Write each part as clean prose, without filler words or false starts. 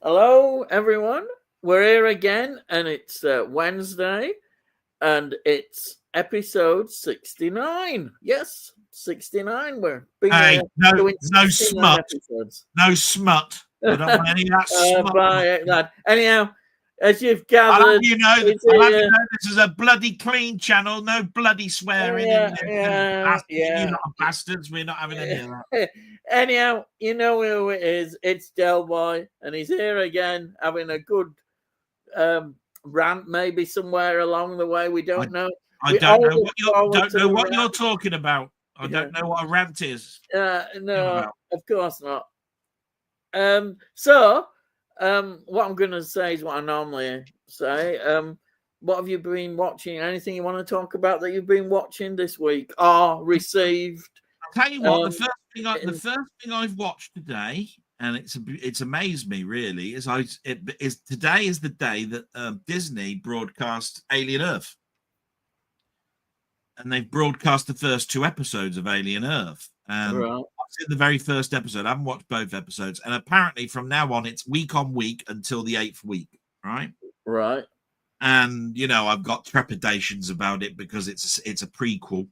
Hello, everyone. We're here again, and it's Wednesday, and it's episode 69. Yes, 69. We're being Hey, doing no 69 smut, episodes. no smut. I don't want any of that smut. That. Anyhow, as you've I'll gathered, have you know this is a bloody clean channel. No bloody swearing and you lot of bastards. We're not having any of that. Anyhow, you know who it is. It's Delboy, and he's here again, having a good rant, maybe somewhere along the way. We don't know. I don't know what you're talking about. I don't know what a rant is. No, of course not. So, what I'm going to say is what I normally say. What have you been watching? Anything you want to talk about that you've been watching this week or received? I'll tell you what. The first thing I've watched today, and it's amazed me really, is today is the day that Disney broadcast Alien Earth, and they've broadcast the first 2 episodes of Alien Earth. And Right. I've seen the very first episode. I haven't watched both episodes, and apparently from now on it's week on week until the 8th week, right? Right. And I've got trepidations about it because it's a prequel.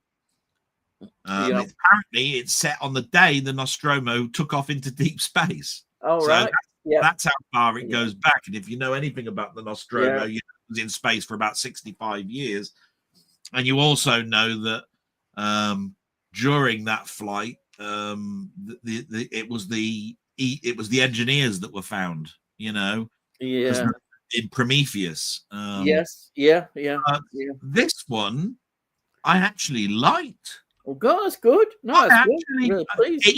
Apparently it's set on the day the Nostromo took off into deep space. Oh, so right. That's how far it goes back. And if you know anything about the Nostromo, it was in space for about 65 years. And you also know that during that flight, it was the engineers that were found, in Prometheus. Yes. Yeah. This one I actually liked. Oh, God, that's good. No, that's good. Really pleased.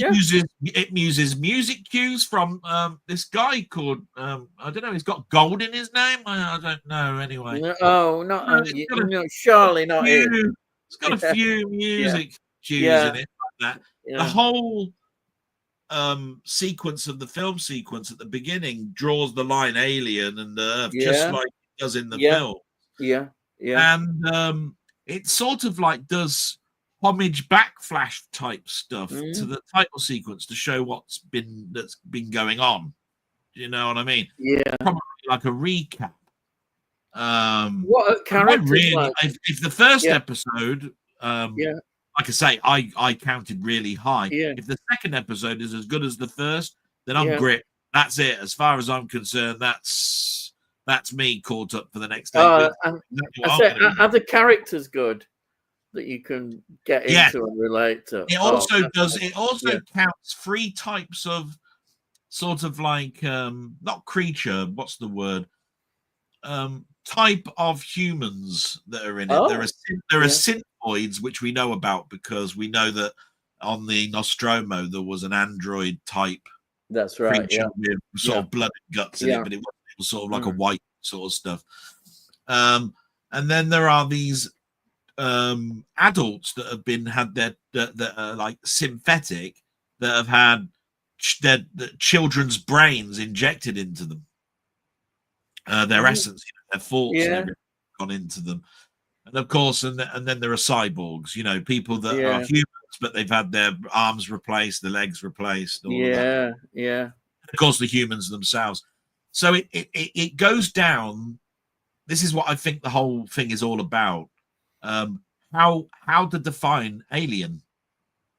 It uses music cues from this guy called I don't know. He's got gold in his name. I don't know. Anyway, surely not him. It's got a few music cues in it like that. The whole sequence of the film sequence at the beginning draws the line Alien and Earth just like it does in the film. Yeah. And it sort of like does homage backflash type stuff to the title sequence to show that's been going on. Do you know what I mean? Yeah. Probably like a recap. What a character! Really, if the first episode, like I say, I counted really high. Yeah. If the second episode is as good as the first, then I'm grit. That's it. As far as I'm concerned, that's me caught up for the next 8 weeks. Are the characters good that you can get into and relate to? It also does. It also counts 3 types of sort of like not creature. What's the word? Type of humans that are in it. There are synthoids, which we know about because we know that on the Nostromo there was an android type. That's right. Creature with sort of blood and guts in it, but it was sort of like a white sort of stuff. And then there are these adults that have had that are like synthetic, that have had their children's brains injected into them. Their essence, their thoughts, and everything gone into them, and of course, and then there are cyborgs. People that are humans, but they've had their arms replaced, their legs replaced. All of that. And of course, the humans themselves. So it goes down. This is what I think the whole thing is all about. How to define alien,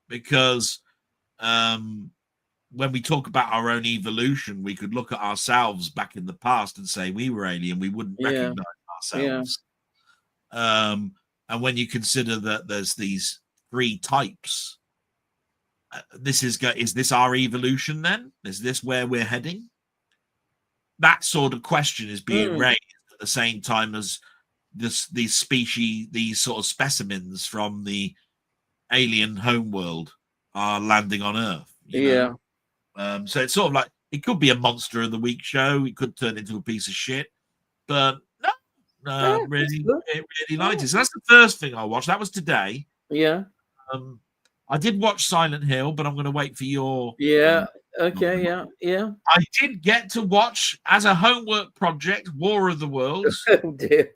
because when we talk about our own evolution, we could look at ourselves back in the past and say we were alien. We wouldn't recognize ourselves. And when you consider that there's these 3 types, is this our evolution then? Is this where we're heading? That sort of question is being raised at the same time as these species, these sort of specimens from the alien homeworld are landing on Earth. So it's sort of like it could be a Monster of the Week show. It could turn into a piece of shit, but it really liked it. So that's the first thing I watched. That was today. Yeah. I did watch Silent Hill, but I'm going to wait for your. Okay. Yeah. I did get to watch as a homework project War of the Worlds. Oh dear.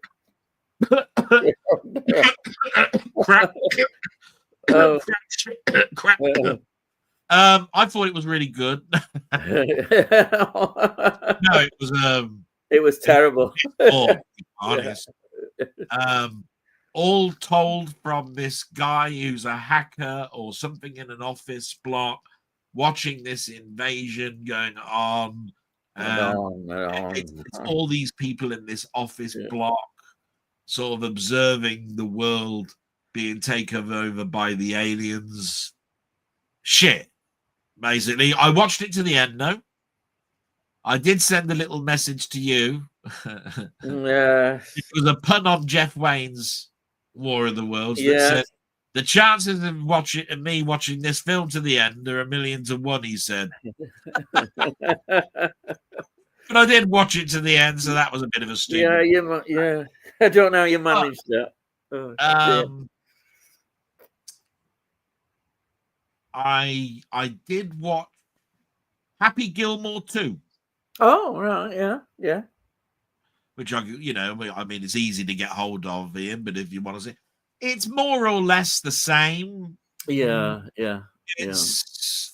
Crap. I thought it was really good. No, it was it was terrible. to be honest. All told from this guy who's a hacker or something in an office block, watching this invasion going on. It's all these people in this office block sort of observing the world being taken over by the aliens. Shit, basically. I watched it to the end, though. I did send a little message to you. It was a pun on Jeff Wayne's War of the Worlds that said, the chances of me watching this film to the end are 1,000,000 to 1, he said. But I did watch it to the end, so that was a bit of a stupid. Yeah. I don't know how you managed that. I did watch Happy Gilmore 2. Oh, right, yeah. Which I mean, it's easy to get hold of, Ian, but if you want to see, it's more or less the same. Yeah. It's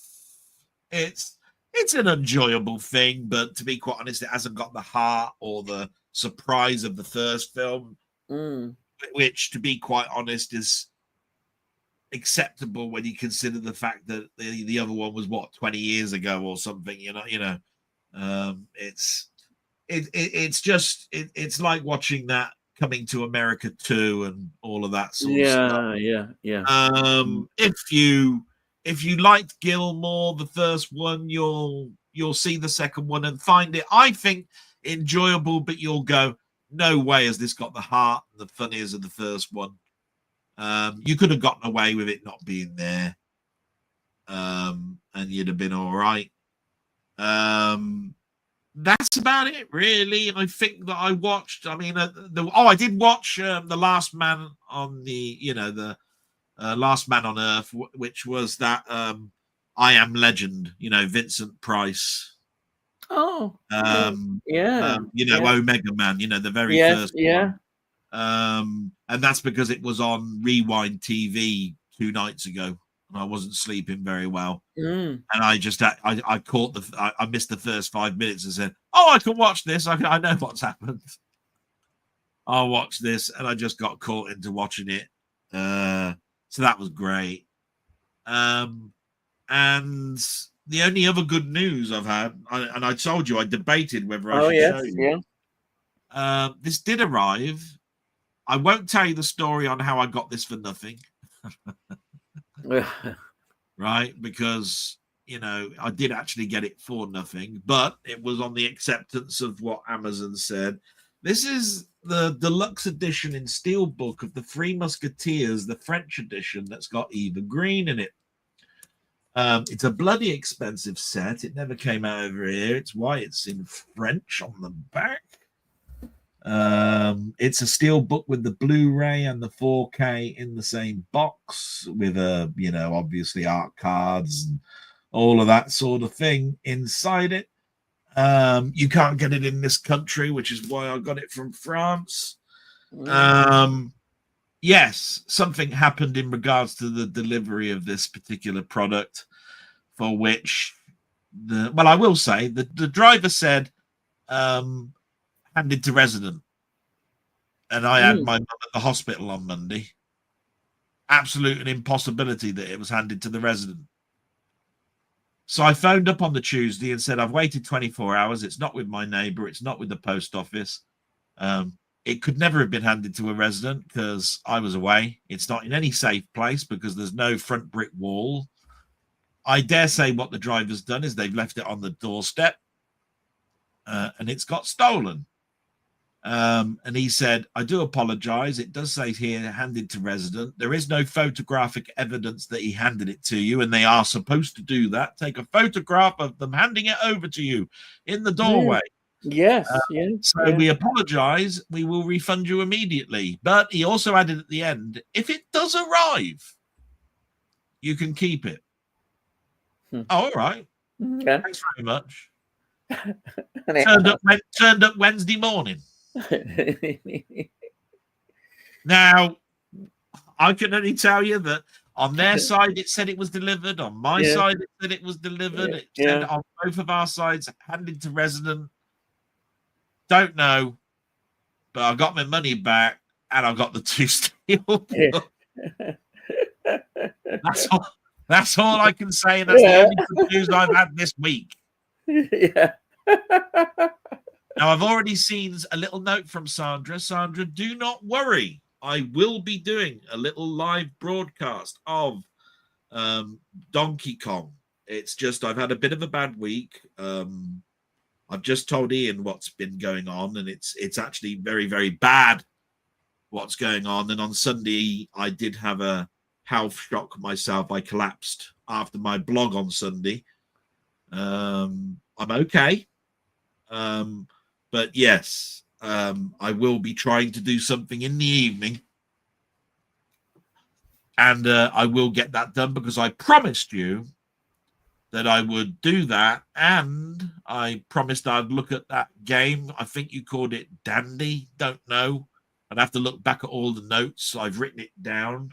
an enjoyable thing, but to be quite honest, it hasn't got the heart or the surprise of the first film, which, to be quite honest, is acceptable when you consider the fact that the other one was 20 years ago or something. It's like watching that Coming to America 2 and all of that sort of stuff. If you liked Gilmore, the first one, you'll see the second one and find it, I think, enjoyable, but you'll go, no way has this got the heart and the fun is of the first one. You could have gotten away with it not being there, and you'd have been all right. That's about it, really. I think that I watched. I mean, I did watch The Last Man on the Last Man on Earth, which was that I Am Legend. Vincent Price. Oh, Omega Man. The very first one. And that's because it was on Rewind TV 2 nights ago. I wasn't sleeping very well, and I missed the first 5 minutes and said, "Oh, I can watch this. I know what's happened. I'll watch this," and I just got caught into watching it. So that was great. And the only other good news I've had, and I told you I debated whether I should show you. This did arrive. I won't tell you the story on how I got this for nothing. Right, because I did actually get it for nothing, but it was on the acceptance of what Amazon said. This is the deluxe edition in steelbook of the Three Musketeers, the French edition that's got Eva Green in it. It's a bloody expensive set. It never came out over here. It's why it's in French on the back. It's a steel book with the Blu-ray and the 4K in the same box with obviously art cards and all of that sort of thing inside it. You can't get it in this country, which is why I got it from France. Yes, something happened in regards to the delivery of this particular product, for which I will say the driver said handed to resident, and I had my mum at the hospital on Monday. Absolute an impossibility that it was handed to the resident. So I phoned up on the Tuesday and said, I've waited 24 hours. It's not with my neighbour. It's not with the post office. It could never have been handed to a resident because I was away. It's not in any safe place because there's no front brick wall. I dare say what the driver's done is they've left it on the doorstep and it's got stolen. And he said, I do apologize. It does say here handed to resident. There is no photographic evidence that he handed it to you, and they are supposed to do that. Take a photograph of them handing it over to you in the doorway. Yes. We apologize. We will refund you immediately. But he also added at the end, if it does arrive, you can keep it. Oh, all right. Yeah. Thanks very much. Turned up Wednesday morning. Now, I can only tell you that On their side, it said it was delivered. On my side, it said it was delivered. It said on both of our sides, handed to resident. Don't know, but I got my money back, and I got the 2 steel. That's all. That's all I can say, and that's the only good news I've had this week. Yeah. Now, I've already seen a little note from Sandra. Sandra, do not worry. I will be doing a little live broadcast of Donkey Kong. It's just I've had a bit of a bad week. I've just told Ian what's been going on, and it's actually very, very bad what's going on. And on Sunday, I did have a health shock myself. I collapsed after my blog on Sunday. I'm okay. But yes, I will be trying to do something in the evening. And I will get that done because I promised you that I would do that. And I promised I'd look at that game. I think you called it Dandy. Don't know. I'd have to look back at all the notes. I've written it down.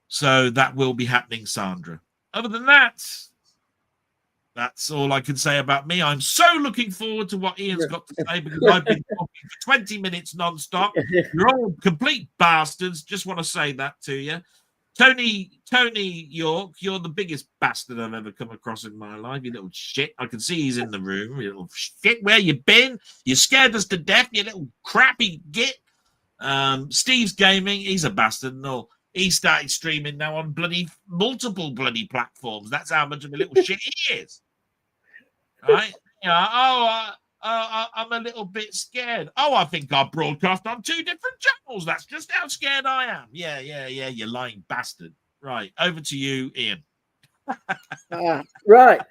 So that will be happening, Sandra. Other than that, that's all I can say about me. I'm so looking forward to what Ian's got to say because I've been talking for 20 minutes non-stop. You're all complete bastards. Just want to say that to you. Tony York, you're the biggest bastard I've ever come across in my life, you little shit. I can see he's in the room. You little shit, where you been? You scared us to death, you little crappy git. Steve's Gaming, he's a bastard and all. He started streaming now on multiple bloody platforms. That's how much of a little shit he is. Right? Yeah. I'm a little bit scared. Oh, I think I broadcast on 2 different channels. That's just how scared I am. Yeah, you lying bastard. Right, over to you, Ian. Right.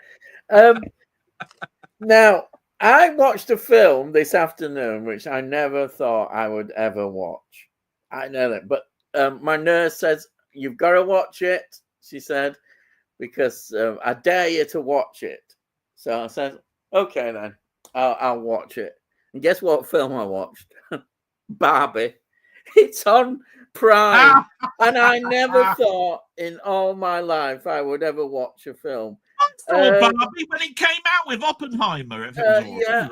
Now, I watched a film this afternoon, which I never thought I would ever watch. I know that, but my nurse says, you've got to watch it, she said, because I dare you to watch it. So I said, okay, then. I'll watch it. And guess what film I watched? Barbie. It's on Prime. And I never thought in all my life I would ever watch a film. Barbie when it came out with Oppenheimer.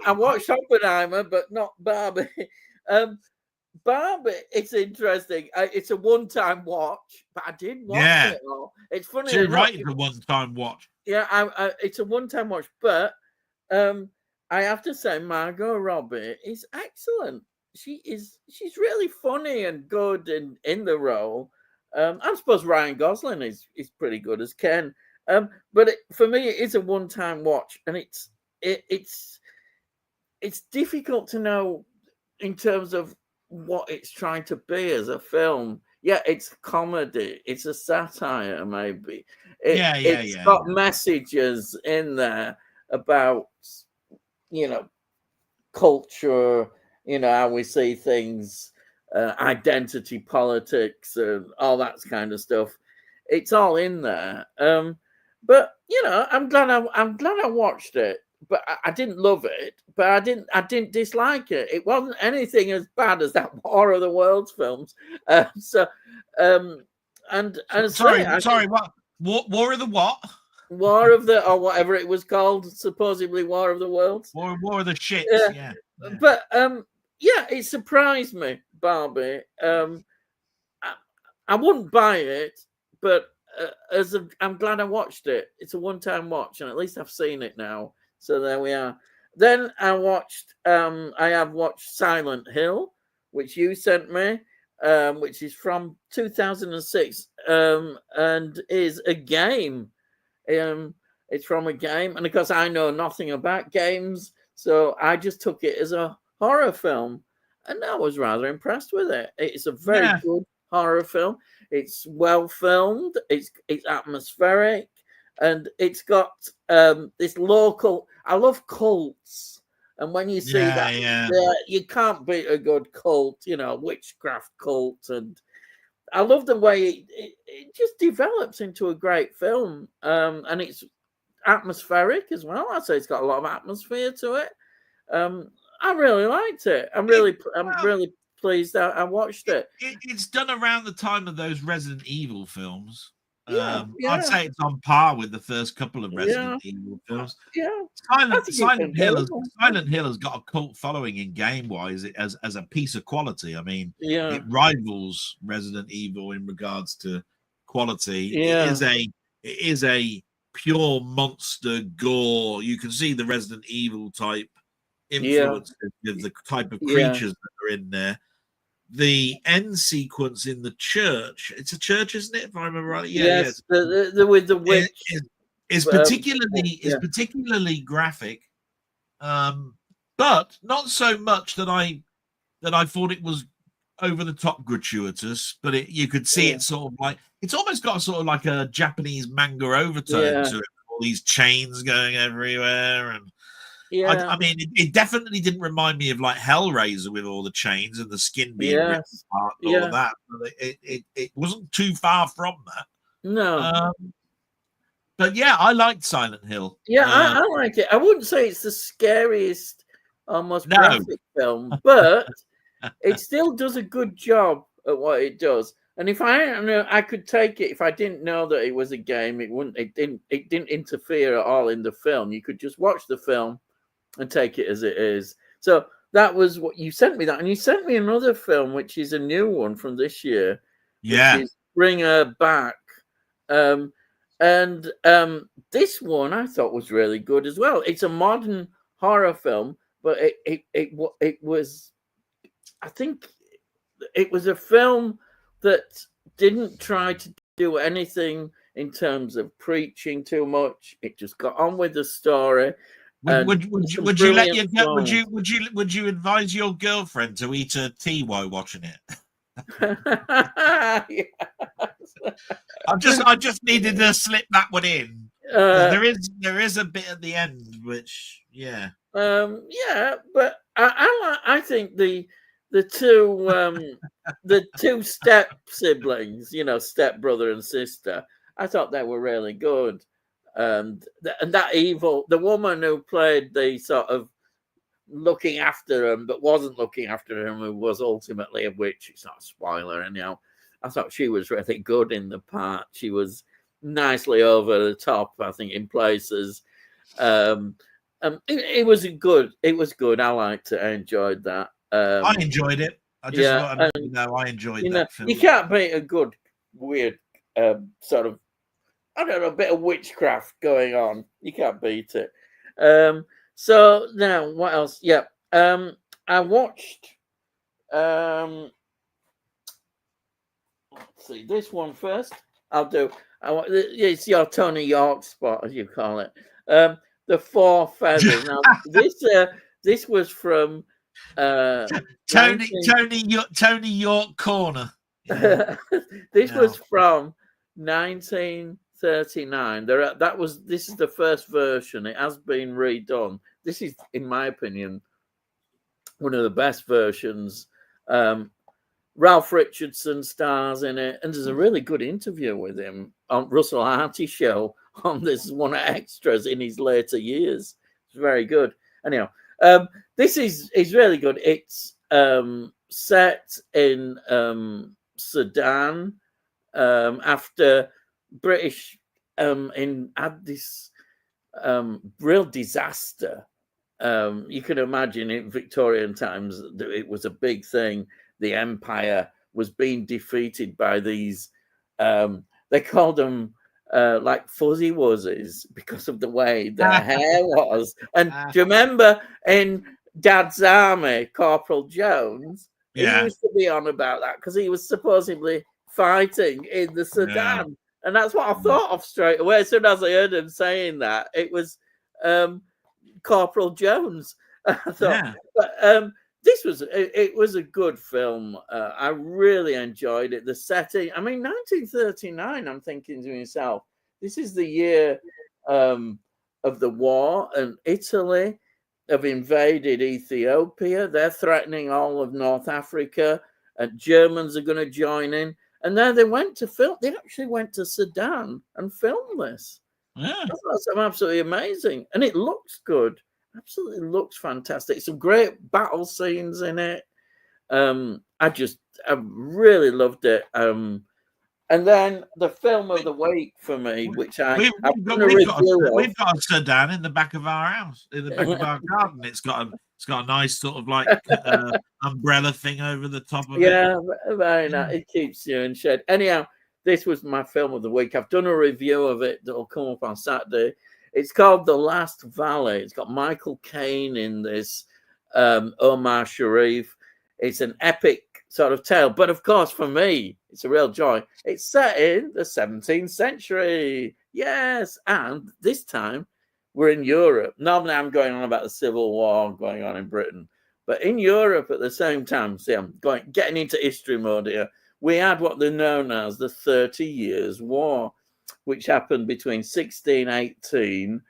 I watched Oppenheimer, but not Barbie. Barbie, it's interesting. It's a one-time watch, but I did watch it all. It's funny. So you're right, it's a one-time watch. Yeah, it's a one-time watch, but I have to say, Margot Robbie is excellent. She's really funny and good in the role. I suppose Ryan Gosling is pretty good as Ken. But for me, it is a one-time watch, and it's difficult to know in terms of what it's trying to be as a film. Yeah, it's comedy. It's a satire, maybe. It's got messages in there about, culture, how we see things, identity politics, and all that kind of stuff. It's all in there. But I'm glad I watched it. But I didn't love it. But I didn't dislike it. It wasn't anything as bad as that War of the Worlds films. Sorry, what? War of the what? War of the, or whatever it was called, supposedly War of the Worlds. War of the shits, yeah. But it surprised me, Barbie. I wouldn't buy it, but I'm glad I watched it. It's a one-time watch, and at least I've seen it now. So there we are. Then I have watched Silent Hill, which you sent me, which is from 2006, and is a game. It's from a game, and of course I know nothing about games, so I just took it as a horror film, and I was rather impressed with it. It's a very good horror film. It's well filmed. It's atmospheric, and it's got this local. I love cults, and when you see you can't beat a good cult, witchcraft cult, and I love the way it just develops into a great film, and it's atmospheric as well. I'd say it's got a lot of atmosphere to it. I really liked it. I'm really pleased that I watched it. It's done around the time of those Resident Evil films. I'd say it's on par with the first couple of Resident Evil films. Yeah, Silent Hill has got a cult following in game wise as a piece of quality. I mean, it rivals Resident Evil in regards to quality. It is a pure monster gore. You can see the Resident Evil type influences of the type of creatures that are in there. The end sequence in the church, it's a church, isn't it, if I remember right? Yes, with the witch is particularly graphic, but not so much that I thought it was over the top gratuitous, but you could see it sort of like, it's almost got sort of like a Japanese manga overtone to it, all these chains going everywhere. And I mean, it definitely didn't remind me of like Hellraiser with all the chains and the skin being ripped apart and all of that. But it wasn't too far from that. No. But yeah, I liked Silent Hill. Yeah, I like it. I wouldn't say it's the scariest, almost graphic film, but it still does a good job at what it does. And if I could take it if I didn't know that it was a game. It didn't interfere at all in the film. You could just watch the film and take it as it is. So that was what you sent me. That, and you sent me another film, which is a new one from this year. Yeah, which is Bring Her Back. This one I thought was really good as well. It's a modern horror film, but it was, I think, it was a film that didn't try to do anything in terms of preaching too much. It just got on with the story. Would you advise your girlfriend to eat a tea while watching it? I just needed to slip that one in. There is a bit at the end, which but I think the two step siblings, step brother and sister, I thought they were really good. And that the woman who played the sort of looking after him, but wasn't looking after him, who was ultimately a witch. It's not a spoiler, anyhow. I thought she was really good in the part. She was nicely over the top, I think, in places. It was good. It was good. I liked it. I enjoyed that. I enjoyed it. I enjoyed that film. You can't beat a good, weird sort of, I don't know, a bit of witchcraft going on. You can't beat it. So now, what else? Yeah, I watched. Let's see, this one first. It's your Tony York spot, as you call it. The Four Feathers. Now, this was from Tony York Corner. This was from 1939. This is the first version. It has been redone. This is, in my opinion, one of the best versions. Ralph Richardson stars in it, and there's a really good interview with him on Russell Harty show on this one of extras in his later years. It's very good. Anyhow, this is really good. It's set in Sudan after British had this real disaster. You can imagine in Victorian times it was a big thing. The empire was being defeated by these, they called them like fuzzy wuzzies because of the way their hair was. And do you remember in Dad's Army, Corporal Jones? He used to be on about that because he was supposedly fighting in the Sudan. Yeah. And that's what I thought of straight away. As soon as I heard him saying that, it was Corporal Jones. I thought, but it was a good film. I really enjoyed it. The setting, I mean, 1939, I'm thinking to myself, this is the year of the war, and Italy have invaded Ethiopia. They're threatening all of North Africa, and Germans are going to join in. And then they went to film. They actually went to Sudan and filmed this. Yeah. That's absolutely amazing. And it looks good. Absolutely looks fantastic. Some great battle scenes in it. I really loved it. And And then the film of the week for me, which I've done a we've review got a sedan in the back of our house, in the back of our garden. It's got a nice sort of like umbrella thing over the top of it. Yeah, very nice. It keeps you in shade. Anyhow, this was my film of the week. I've done a review of it that'll come up on Saturday. It's called The Last Valley. It's got Michael Caine in this, Omar Sharif. It's an epic sort of tale. But of course, for me, it's a real joy. It's set in the 17th century. Yes. And this time we're in Europe. Normally I'm going on about the Civil War going on in Britain. But in Europe at the same time, see, I'm getting into history mode here. We had what they're known as the 30 Years' War, which happened between 1618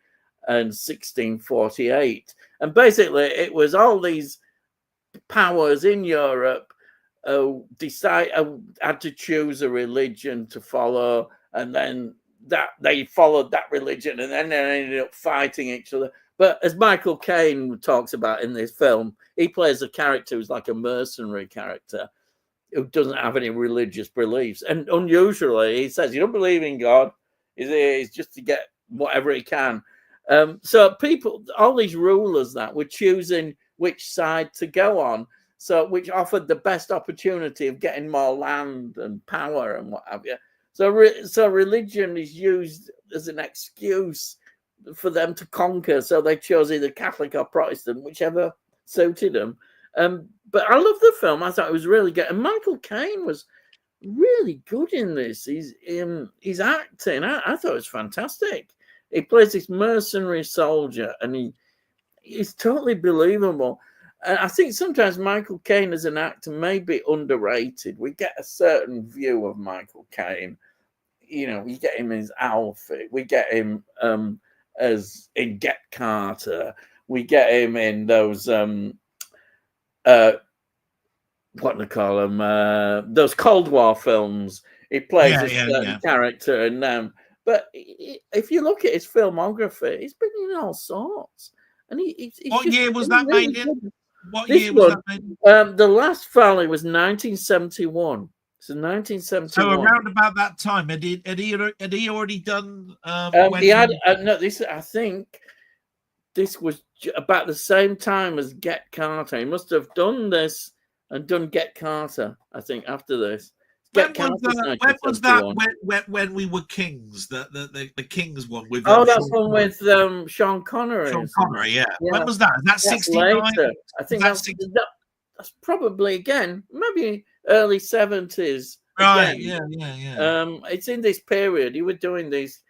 and 1648. And basically, it was all these powers in Europe had to choose a religion to follow, and then that they followed that religion, and then they ended up fighting each other. But as Michael Caine talks about in this film, he plays a character who's like a mercenary character who doesn't have any religious beliefs. And unusually, he says he don't believe in God. He's just to get whatever he can. So people, all these rulers that were choosing which side to go on, so which offered the best opportunity of getting more land and power and what have you. So religion is used as an excuse for them to conquer. So they chose either Catholic or Protestant, whichever suited them. But I love the film. I thought it was really good. And Michael Caine was really good in this. He's acting. I thought it was fantastic. He plays this mercenary soldier, and he's totally believable. And I think sometimes Michael Caine as an actor may be underrated. We get a certain view of Michael Caine. You know, we get him in his outfit. We get him as in Get Carter. We get him in those what do they call them? Those Cold War films. He plays a certain character in them. But if you look at his filmography, he's been in all sorts. And what year was that made in? What year was that made in? The Last Valley was 1971. So 1971. So around about that time, had he already done? He had no. I think this was about the same time as Get Carter. He must have done this and done Get Carter. I think after this. When was that? When we were kings, the Kings one with. That's one with Sean Connery. Sean Connery, yeah. When was that? Is that 69? I think that's probably again maybe early 70s. Right. Again. Yeah. It's in this period. You were doing these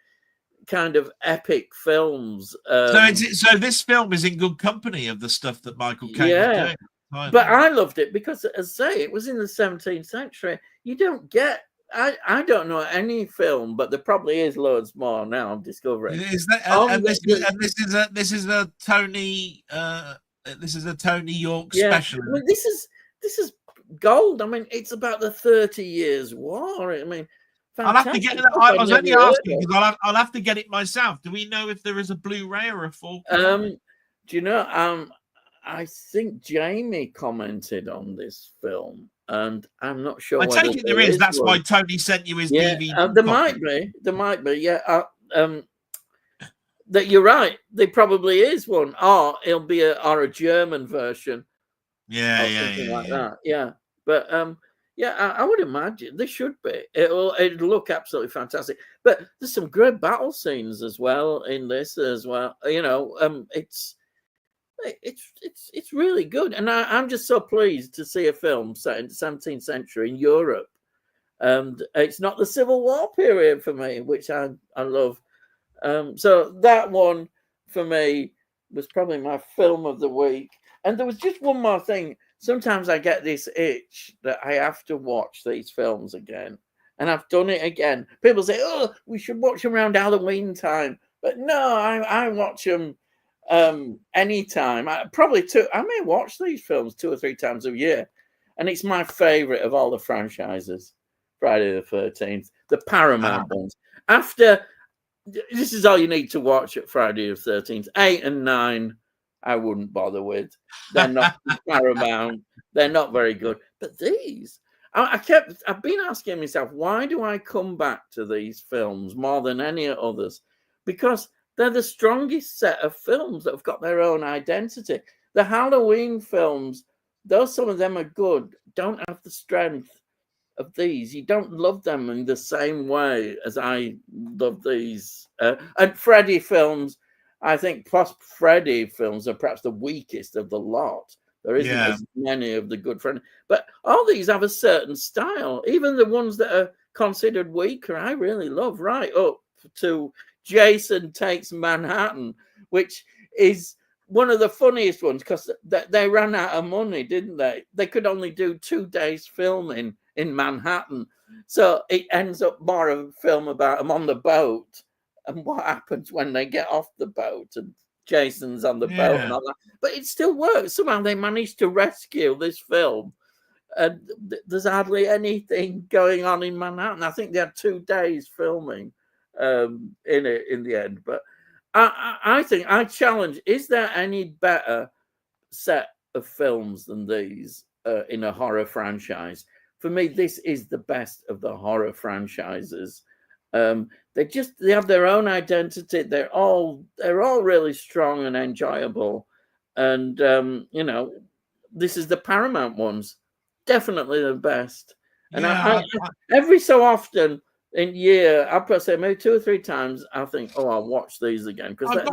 kind of epic films. So this film is in good company of the stuff that Michael Caine was doing. But I loved it because, as I say, it was in the 17th century. You don't get. I don't know any film, but there probably is loads more now. I'm discovering. Is that? This is a Tony. This is a Tony York special. I mean, this is gold. I mean, it's about the 30 Years' War. I mean, fantastic. I'll have to get it. I was only asking because I'll have to get it myself. Do we know if there is a Blu-ray or a 4K? Do you know? I think Jamie commented on this film, and I'm not sure. I take it there is. That's why Tony sent you his DVD. There might be. Yeah. That you're right. There probably is one, or it'll be a German version. Something like that. Yeah, but I would imagine there should be. It'll look absolutely fantastic. But there's some great battle scenes as well in this as well. You know, it's really good, and I'm just so pleased to see a film set in the 17th century in Europe. And it's not the Civil War period for me, which I love. So that one for me was probably my film of the week. And there was just one more thing. Sometimes I get this itch that I have to watch these films again, and I've done it again. People say, "Oh, we should watch them around Halloween time," but no, I watch them anytime. I may watch these films 2 or 3 times a year, and it's my favorite of all the franchises. Friday the 13th, the Paramount ones. After this is all you need to watch at Friday the 13th. 8 and 9 I wouldn't bother with. They're not Paramount. They're not very good. But these, I've been asking myself, why do I come back to these films more than any others? Because they're the strongest set of films that have got their own identity. The Halloween films, though some of them are good, don't have the strength of these. You don't love them in the same way as I love these. And Freddy films, I think Freddy films are perhaps the weakest of the lot. There isn't as many of the good Freddy. But all these have a certain style. Even the ones that are considered weaker, I really love, right up to Jason Takes Manhattan, which is one of the funniest ones because they ran out of money, didn't they? They could only do 2 days filming in Manhattan. So it ends up more of a film about them on the boat and what happens when they get off the boat and Jason's on the boat and all that. But it still works. Somehow they managed to rescue this film. And there's hardly anything going on in Manhattan. I think they had 2 days filming in it in the end. But I think I challenge, is there any better set of films than these in a horror franchise? For me, this is the best of the horror franchises. They have their own identity. They're all really strong and enjoyable. And this is the Paramount ones, definitely the best. And I every so often in year, I'll probably say maybe 2 or 3 times, I think, oh, I'll watch these again because I've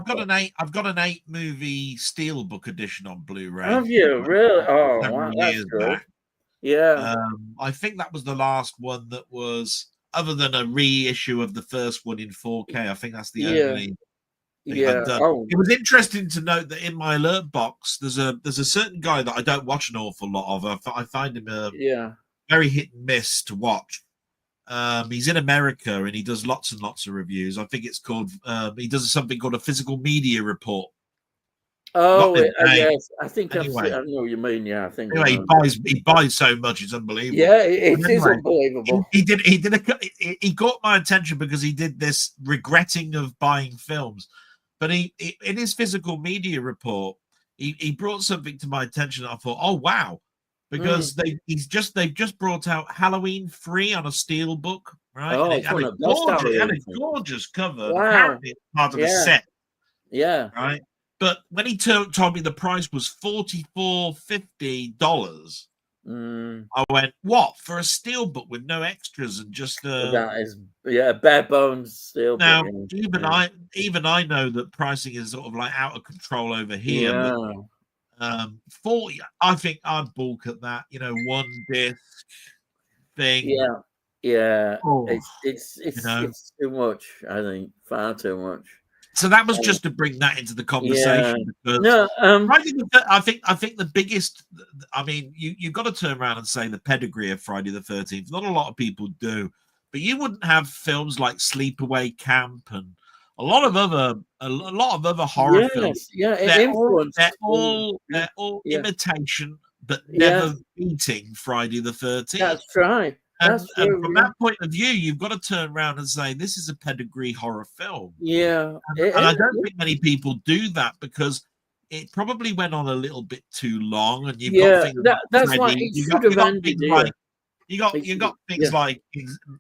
got an 8 movie Steelbook edition on Blu-ray. Have you really? Oh, wow, that's good. Back. Yeah. I think that was the last one that was, other than a reissue of the first one in 4K. I think that's the only thing I've done. Oh. It was interesting to note that in my alert box, there's a certain guy that I don't watch an awful lot of. I find him very hit and miss to watch. He's in America and he does lots and lots of reviews. I think it's called he does something called a physical media report. Oh yes, I think I know what you mean. Yeah, I think. Anyway, he buys so much; it's unbelievable. Yeah, it is unbelievable. He caught my attention because he did this regretting of buying films, but he in his physical media report he brought something to my attention. I thought, oh wow. Because they've just brought out Halloween 3 on a Steelbook, right? Oh, and it had a gorgeous cover. Wow. Apparently, it's part of a set. Yeah. Right. But when he told me the price was $44.50, I went, "What for a Steelbook with no extras and just that is bare bones Steelbook." Now, even I know that pricing is sort of like out of control over here. Yeah. But, 40, I think I'd balk at that, 1 disc thing. Yeah. It's too much, I think, far too much. So that was just to bring that into the conversation. Yeah. I think the biggest, I mean, you've got to turn around and say the pedigree of Friday the 13th. Not a lot of people do, but you wouldn't have films like Sleepaway Camp and a lot of other horror films. Yeah, they're all imitation, but never beating Friday the 13th. That's right. And from that point of view, you've got to turn around and say this is a pedigree horror film. Yeah, and I don't think many people do that because it probably went on a little bit too long. And you've got things that's why it should have ended. You got things like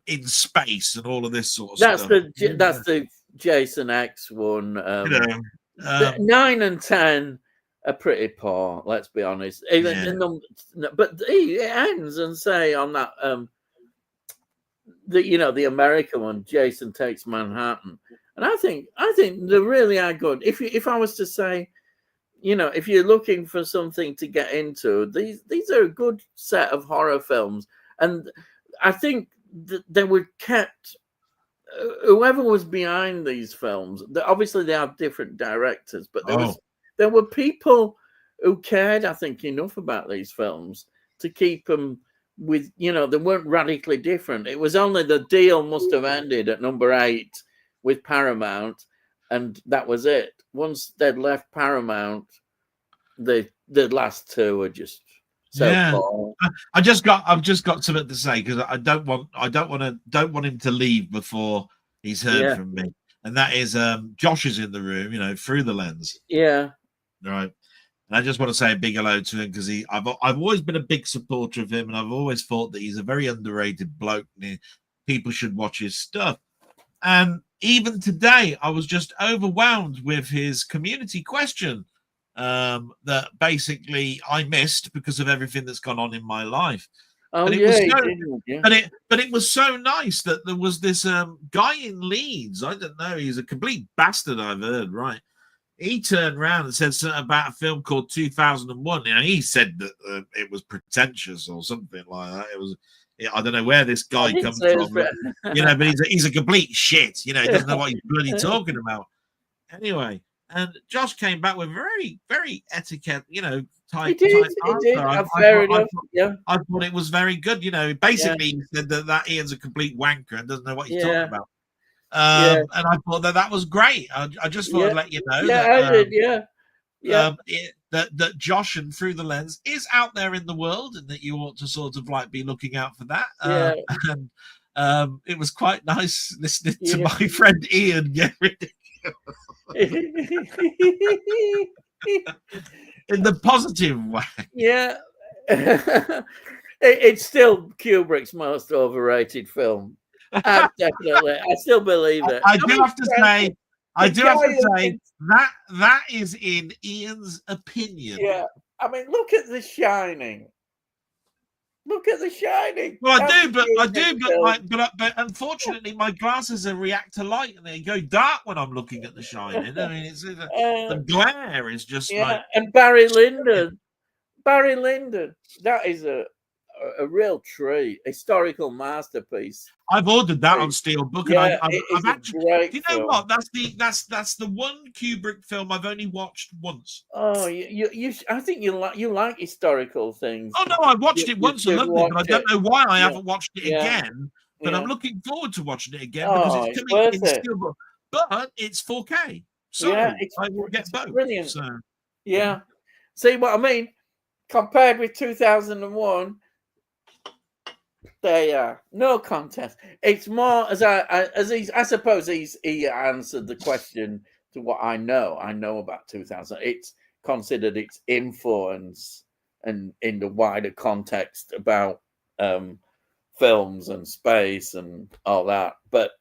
in space and all of this sort of stuff. That's the Jason X one. 9 and 10 are pretty poor. Let's be honest. But it ends and say on that the American one, Jason Takes Manhattan, and I think they really are good. If I was to say, if you're looking for something to get into, these are a good set of horror films, and I think they were kept. Whoever was behind these films, obviously they have different directors, but there were people who cared, I think, enough about these films to keep them with, they weren't radically different. It was only the deal must have ended at number 8 with Paramount, and that was it. Once they'd left Paramount, the last 2 were just so I've just got something to say because I don't want him to leave before he's heard from me, and that is Josh is in the room, through the lens. Yeah. Right. And I just want to say a big hello to him because I've always been a big supporter of him, and I've always thought that he's a very underrated bloke. And people should watch his stuff. And even today, I was just overwhelmed with his community question that basically I missed because of everything that's gone on in my life. Oh, but it yeah, was so, but it was so nice that there was this guy in Leeds. I don't know. He's a complete bastard, I've heard, right? He turned around and said something about a film called 2001. You know, he said that it was pretentious or something like that. It was, I don't know where this guy comes from, but, you know, but he's a complete shit. You know, he doesn't know what he's bloody talking about. Anyway, and Josh came back with very, very etiquette, you know, type. He did. Fair enough. I thought it was very good. You know, basically he said that Ian's a complete wanker and doesn't know what he's talking about. And I thought that was great. I just thought I'd let you know that Josh and Through the Lens is out there in the world, and that you ought to sort of like be looking out for that. And it was quite nice listening to my friend Ian get ridiculous in the positive way. Yeah. It's still Kubrick's most overrated film. Definitely, I still believe it. I do have to say that is in Ian's opinion. Yeah, I mean, look at The Shining. Look at The Shining. Well, but unfortunately, my glasses are react to light and they go dark when I'm looking at The Shining. I mean, the glare is just like. And Barry Lyndon, that is a real treat, historical masterpiece. I've ordered that on Steelbook, and I've actually. Do you know film. what? That's the one Kubrick film I've only watched once. Oh, I think you like historical things. Oh no, I watched it once. I loved it, but I don't know why I haven't watched it again. But I'm looking forward to watching it again because it's coming in Steelbook. But it's 4K, so I will get both. Brilliant. So, See what I mean? Compared with 2001. There you are. No contest. It's more I suppose he answered the question to what I know about 2000. It's considered its influence and in the wider context about films and space and all that. But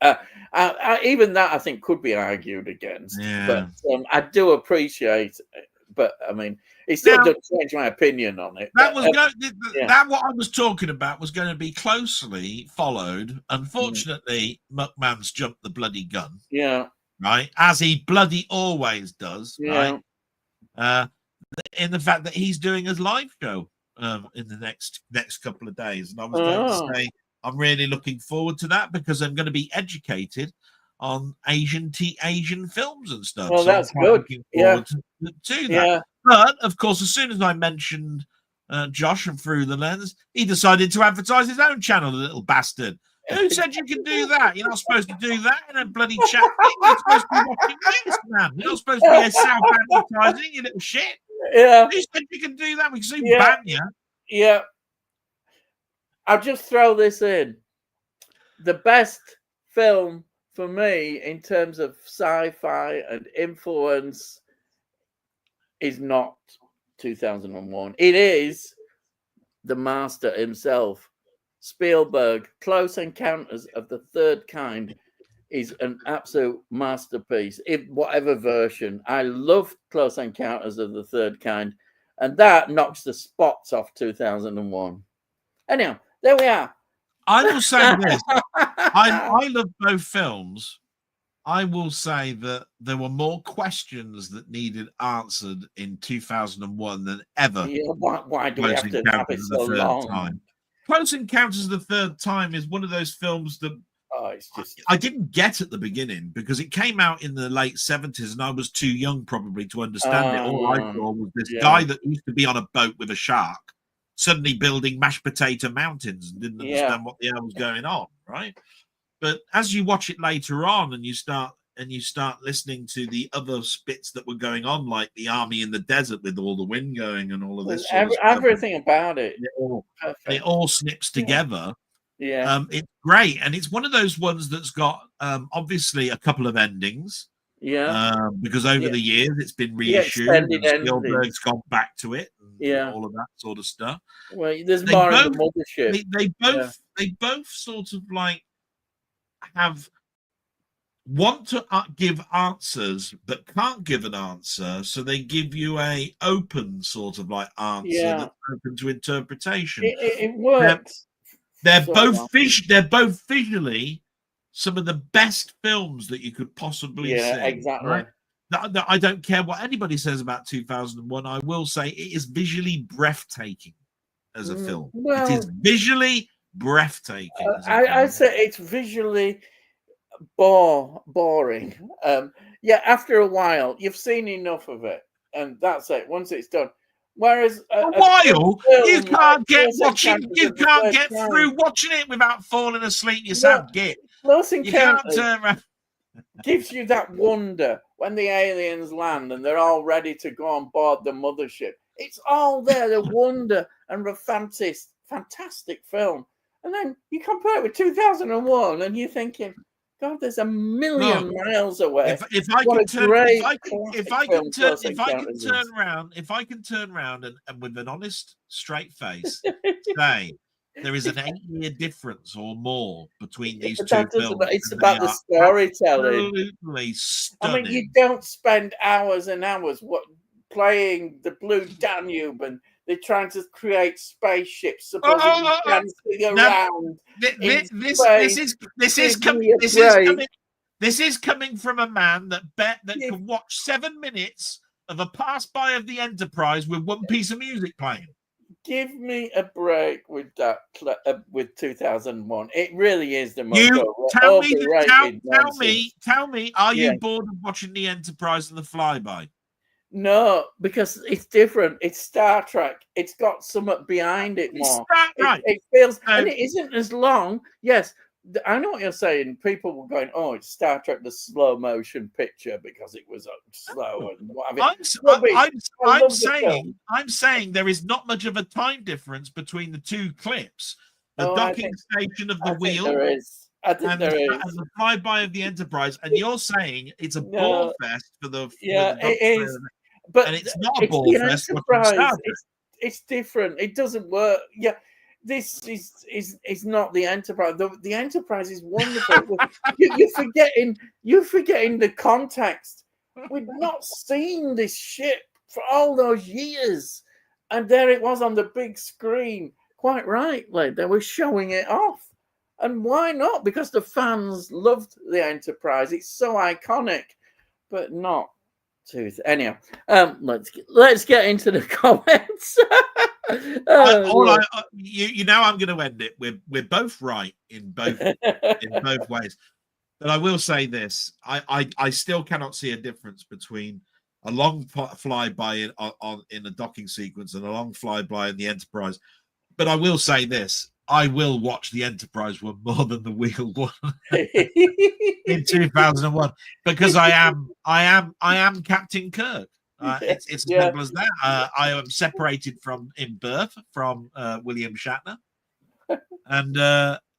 even that I think could be argued against. Yeah. But I do appreciate it. But I mean, it still doesn't change my opinion on it. That what I was talking about was going to be closely followed. Unfortunately, McMahon's jumped the bloody gun. Yeah. Right, as he bloody always does. Yeah. Right. In the fact that he's doing his live show in the next couple of days, and I was going to say I'm really looking forward to that because I'm going to be educated on Asian films and stuff. Well, that's good. Looking forward to that. Yeah. But of course, as soon as I mentioned Josh and Through the Lens, he decided to advertise his own channel, the little bastard. Who said you can do that? You're not supposed to do that in a bloody chat thing. You're supposed to be watching this, man. You're not supposed to be a self-advertising, you little shit. Yeah. Who said you can do that? We can soon ban you. Yeah. I'll just throw this in. The best film for me in terms of sci-fi and influence is not 2001. It is the master himself, Spielberg. Close Encounters of the Third Kind is an absolute masterpiece in whatever version. I love Close Encounters of the Third Kind, and that knocks the spots off 2001. Anyhow, there we are. I will say this. I love both films. I will say that there were more questions that needed answered in 2001 than ever. Yeah, why do we have to have it so long? Close Encounters of the Third Time is one of those films that I didn't get at the beginning because it came out in the late 70s and I was too young probably to understand it. All I saw was this guy that used to be on a boat with a shark suddenly building mashed potato mountains and didn't understand what the hell was going on, right? But as you watch it later on and you start listening to the other bits that were going on, like the army in the desert with all the wind going and all of this, everything about it, it all snips together. Yeah, it's great, and it's one of those ones that's got obviously a couple of endings. Because over the years it's been reissued and Spielberg's gone back to it and all of that sort of stuff. Well, there's more in the mothership. They both sort of like want to give answers but can't give an answer, so they give you a open sort of like answer that's open to interpretation. It works. They're both visually some of the best films that you could possibly see. Exactly. Right? I don't care what anybody says about 2001. I will say it is visually breathtaking as a film. It is visually breathtaking. I say it's visually boring. After a while, you've seen enough of it, and that's it. Once it's done. Whereas a while, you can't get through watching it without falling asleep yourself. Close Encounters gives you that wonder when the aliens land and they're all ready to go on board the mothership. It's all there, the wonder and the fantastic film. And then you compare it with 2001 and you're thinking, God, there's a million miles away. If I can turn around and with an honest, straight face say there is an 8-year difference or more between these two films. It's about the storytelling. Absolutely stunning. I mean, you don't spend hours and hours playing the Blue Danube and they're trying to create spaceships supposedly dancing around. This is coming from a man that can watch 7 minutes of a pass by of the Enterprise with one piece of music playing. Give me a break with that. With 2001, it really is the most Tell me, are you bored of watching the Enterprise and the Flyby? No, because it's different. It's Star Trek. It's got something behind it more. It feels, and it isn't as long. Yes, I know what you're saying. People were going, "Oh, it's Star Trek, the slow motion picture," because it was slow and whatever. I'm saying there is not much of a time difference between the two clips. The docking station of the wheel. There is. I think there is. And the flyby of the Enterprise, and you're saying it's a ball fest for the it is. But and it's not a ball fest. It's different. It doesn't work. Yeah, this is not the Enterprise. The Enterprise is wonderful. you're forgetting the context. We've not seen this ship for all those years, and there it was on the big screen. Quite rightly, they were showing it off, and why not? Because the fans loved the Enterprise. It's so iconic, but not. Anyhow, let's get into the comments. You know, I'm going to end it. We're both right in both ways. But I will say this: I still cannot see a difference between a long flyby in a docking sequence and a long flyby in the Enterprise. But I will say this: I will watch the Enterprise one more than the Wheel one in 2001 because I am Captain Kirk. It's as simple as that. I am separated in birth from William Shatner, and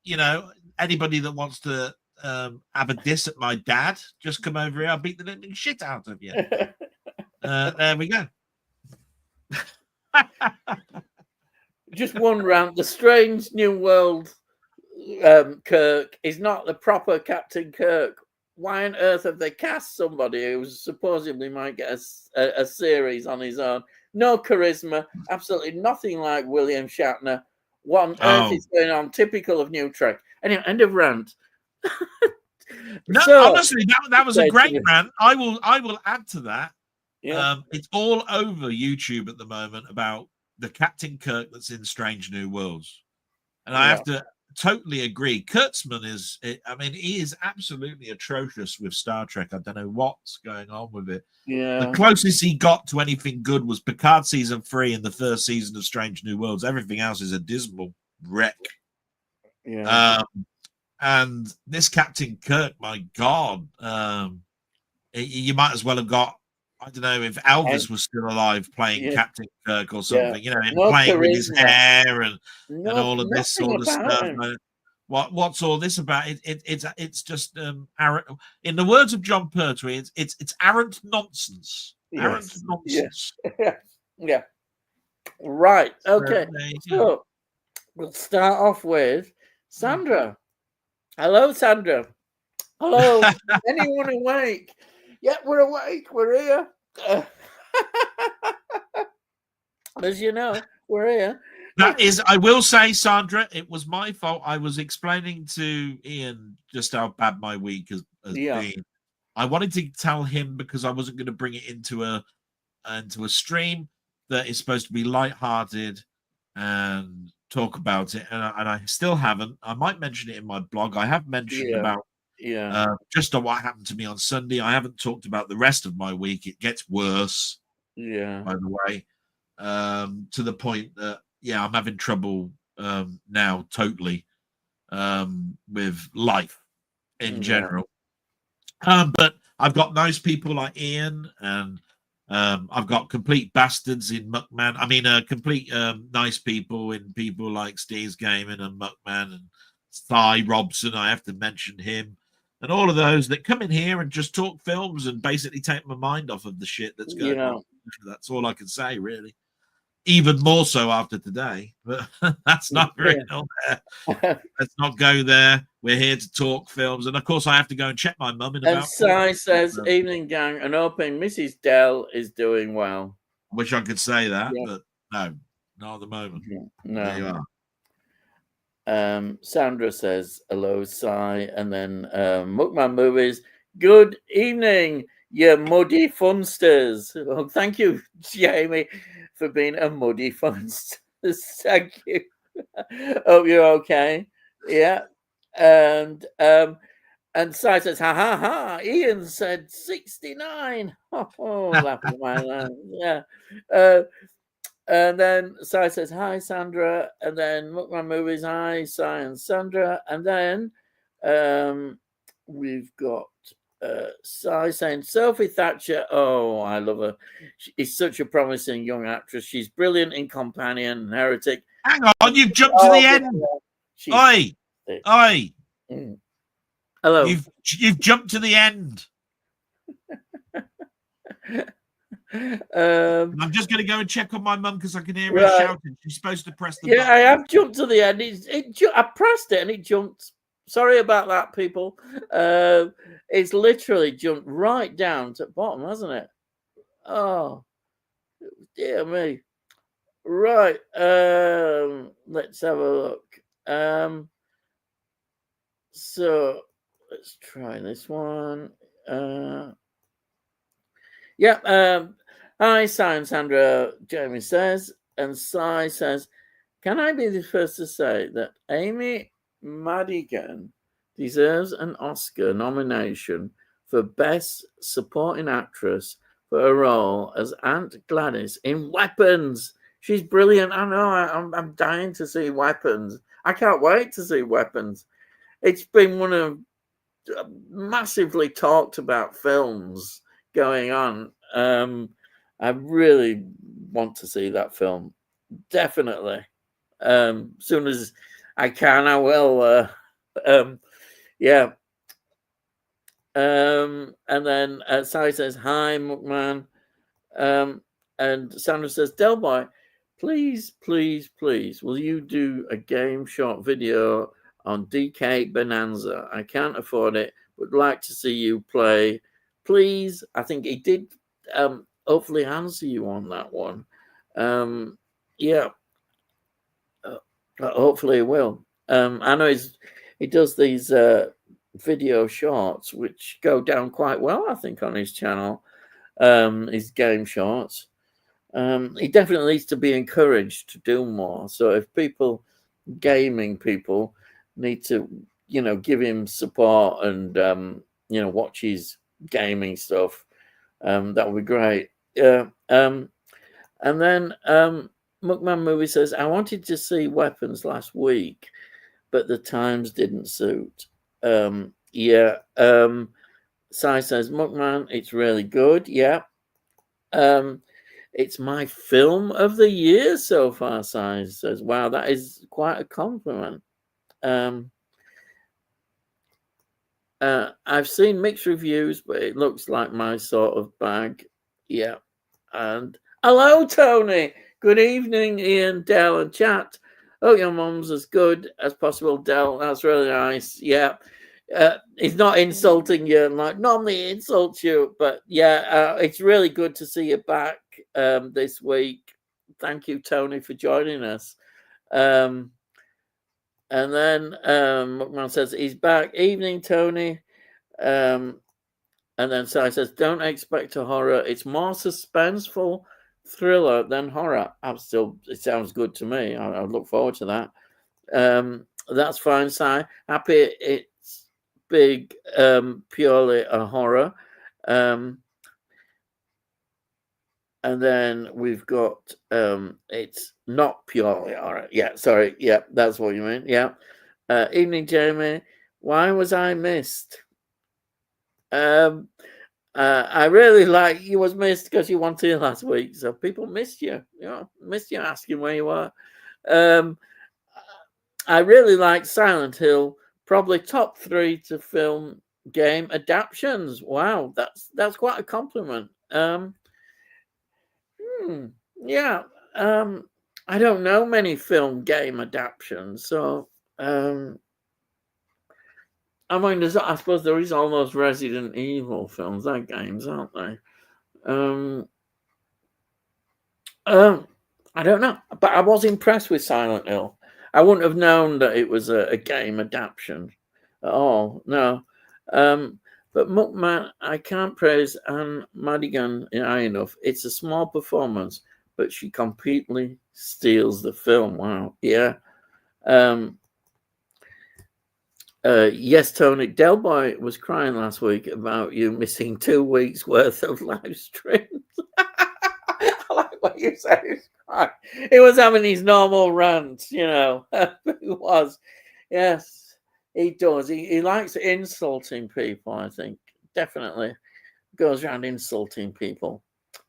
you know, anybody that wants to have a diss at my dad, just come over here. I'll beat the living shit out of you. There we go. Just one round. The Strange New World Kirk is not the proper Captain Kirk. Why on earth have they cast somebody who supposedly might get a series on his own? No charisma, absolutely nothing like William Shatner. What on earth is going on? Typical of New Trek. Anyway, end of rant. Honestly, that was a great rant. I will add to that. Yeah. It's all over YouTube at the moment about the Captain Kirk that's in Strange New Worlds. And I have to totally agree. Kurtzman he is absolutely atrocious with Star Trek. I don't know what's going on with it. Yeah. The closest he got to anything good was Picard season 3 and the first season of Strange New Worlds. Everything else is a dismal wreck. Yeah. And this Captain Kirk, my God, you might as well have got, I don't know, if Elvis was still alive playing Captain Kirk or something, you know, him playing with his hair and all of this sort of stuff. What's all this about? It's just arrant. In the words of John Pertwee, it's arrant nonsense. Yes. Arrant nonsense. Yeah. Yeah. Right. Okay. So we'll start off with Sandra. Hello, Sandra. Hello. Anyone awake? Yeah, we're awake. We're here. As you know, we're here. That is, I will say, Sandra, it was my fault. I was explaining to Ian just how bad my week has been. I wanted to tell him because I wasn't going to bring it into a stream that is supposed to be lighthearted and talk about it, and I still haven't. I might mention it in my blog. I have mentioned about just on what happened to me on Sunday. I haven't talked about the rest of my week. It gets worse. Yeah. By the way, to the point that I'm having trouble now totally with life in general. But I've got nice people like Ian, and I've got complete bastards in Muckman. I mean, complete nice people in people like Steve's Gaming and Muckman and Thigh Robson. I have to mention him. And all of those that come in here and just talk films and basically take my mind off of the shit that's going on. That's all I can say, really. Even more so after today, but that's not written on there. Let's not go there. We're here to talk films, and of course, I have to go and check my mum in about. And Sai says, "Evening, gang, and hoping Mrs. Dell is doing well." I wish I could say that, but no, not at the moment. No. There you are. Sandra says, "Hello, Sai," and then Muckman Movies. Good evening, you muddy funsters. Oh, thank you, Jamie, for being a muddy funster. Thank you. Hope you're okay. Yeah. And Sai says, ha ha ha. Ian said 69. Oh, laughing my life. Yeah. And then Sai says, hi, Sandra. And then Muckman Movies, hi, Sai and Sandra. And then we've got Sai saying, Sophie Thatcher. Oh, I love her. She's such a promising young actress. She's brilliant in Companion and Heretic. Hang on, you've jumped to the end. Oi. Hello. You've jumped to the end. I'm just going to go and check on my mum because I can hear her shouting. She's supposed to press the button. I have jumped to the end. I pressed it and it jumped. Sorry about that, people. It's literally jumped right down to the bottom, hasn't it? Oh, dear me. Right. Let's have a look. So let's try this one. Hi, Sai and Sandra, Jamie says. And Sai says, can I be the first to say that Amy Madigan deserves an Oscar nomination for Best Supporting Actress for her role as Aunt Gladys in Weapons? She's brilliant. I know. I'm dying to see Weapons. I can't wait to see Weapons. It's been one of massively talked about films going on. I really want to see that film. Definitely. Soon as I can, I will. And then Sally says, hi, Muckman. And Sandra says, Delboy, please, will you do a game short video on DK Bonanza? I can't afford it, but like to see you play. Please. I think he did hopefully answer you on that one. Hopefully he will. I know he does these video shorts which go down quite well, I think, on his channel. His game shorts. He definitely needs to be encouraged to do more. So if gaming people need to, give him support and watch his gaming stuff, that would be great. And then Muckman Movie says, I wanted to see Weapons last week, but the times didn't suit. Sai says, Muckman, it's really good. Yeah. It's my film of the year so far, Sai says. Wow, that is quite a compliment. I've seen mixed reviews, but it looks like my sort of bag. Yeah. And hello, Tony. Good evening, Ian, Dell, and chat. Oh, your mum's as good as possible, Dell. That's really nice. Yeah. He's not insulting you like normally he insults you, but yeah, it's really good to see you back this week. Thank you, Tony, for joining us. And then Muckman says he's back. Evening, Tony. And then Sai says, don't expect a horror. It's more suspenseful thriller than horror. It sounds good to me. I look forward to that. That's fine, Sai. Happy it's big, purely a horror. And then we've got it's not purely horror. Yeah, sorry. Yeah, that's what you mean. Yeah. Evening, Jamie. Why was I missed? I really like you was missed because you weren't here last week, so people missed you. Missed you asking where you were. I really like Silent Hill. Probably top 3 to film game adaptations. Wow, that's quite a compliment. Yeah. I don't know many film game adaptations, so I mean, I suppose there is almost Resident Evil films, they're games, aren't they? I don't know, but I was impressed with Silent Hill. I wouldn't have known that it was a game adaptation at all. No. But Muckman, I can't praise Anne Madigan high enough. It's a small performance, but she completely steals the film. Wow. Yeah. Yes, Tony. Delboy was crying last week about you missing 2 weeks worth of live streams. I like what you said. He was having his normal rants, He was. Yes, he does. He likes insulting people, I think. Definitely goes around insulting people.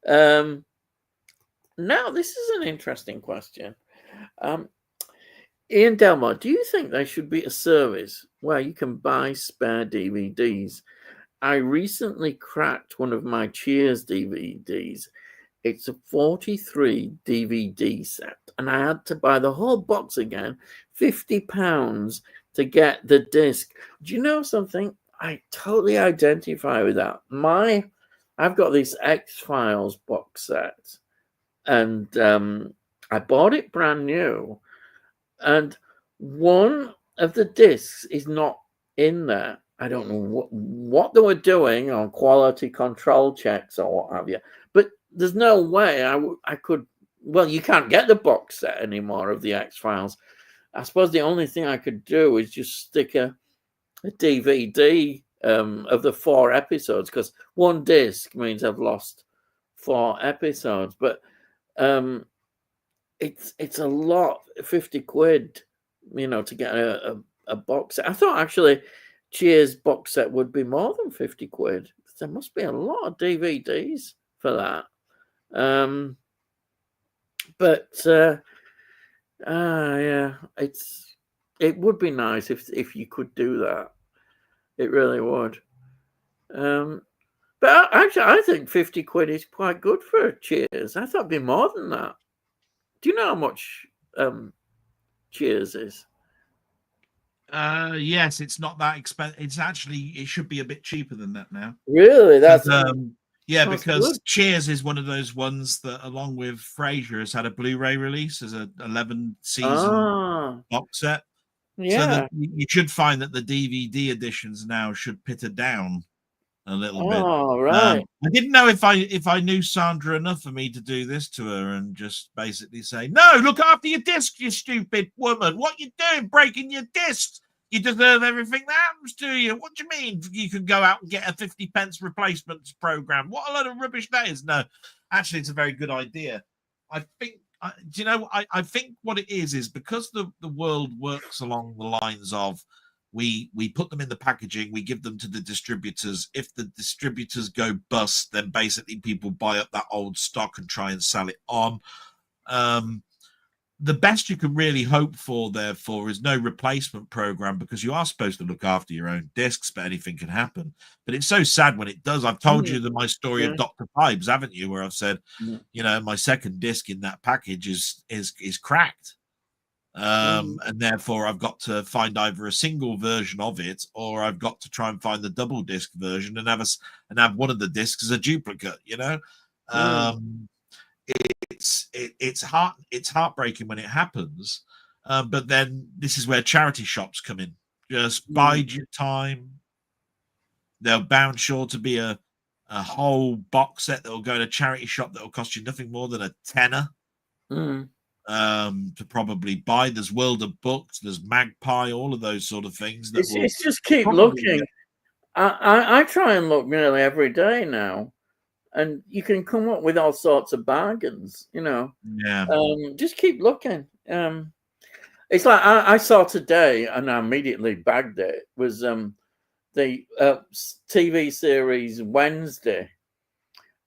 Now, this is an interesting question. Ian Delmar, do you think there should be a service where you can buy spare DVDs? I recently cracked one of my Cheers DVDs. It's a 43 DVD set, and I had to buy the whole box again, £50 to get the disc. Do you know something? I totally identify with that. I've got this X-Files box set, and I bought it brand new. And one of the discs is not in there. I don't know what they were doing on quality control checks or what have you. But there's no way I could. Well, you can't get the box set anymore of the X-Files. I suppose the only thing I could do is just stick a DVD of the 4 episodes, because one disc means I've lost 4 episodes. But it's a lot, 50 quid, to get a box set. I thought actually Cheers box set would be more than 50 quid. There must be a lot of DVDs for that. Yeah, it would be nice if you could do that. It really would. But actually, I think 50 quid is quite good for Cheers. I thought it'd be more than that. Do you know how much Cheers is? Yes, it's not that expensive. It should be a bit cheaper than that now. Really? That's because good. Cheers is one of those ones that, along with Frasier, has had a Blu-ray release as a 11 season box set. Yeah. So that you should find that the DVD editions now should pitter down a little bit. Oh, right. I didn't know if I knew Sandra enough for me to do this to her and just basically say, no, look after your disc, you stupid woman. What you doing, breaking your discs? You deserve everything that happens to you. What do you mean you can go out and get a 50 pence replacements program? What a load of rubbish that is. No, actually, it's a very good idea. I think, I think what it is because the world works along the lines of we put them in the packaging, we give them to the distributors. If the distributors go bust, then basically people buy up that old stock and try and sell it on. the best you can really hope for, therefore, is no replacement program, because you are supposed to look after your own discs, but anything can happen. But it's so sad when it does. I've told you my story of Dr. Pipes, haven't you? Where I've said, my second disc in that package is cracked. And therefore I've got to find either a single version of it, or I've got to try and find the double disc version and have one of the discs as a duplicate. It's heartbreaking when it happens, but then this is where charity shops come in. Just bide your time. There'll bound sure to be a whole box set that will go in a charity shop that will cost you nothing more than a tenner. To probably buy. There's World of Books, there's Magpie, all of those sort of things. It's just keep looking. I try and look nearly every day now, and you can come up with all sorts of bargains. Just keep looking. It's like I saw today, and I immediately bagged it. Was the TV series Wednesday,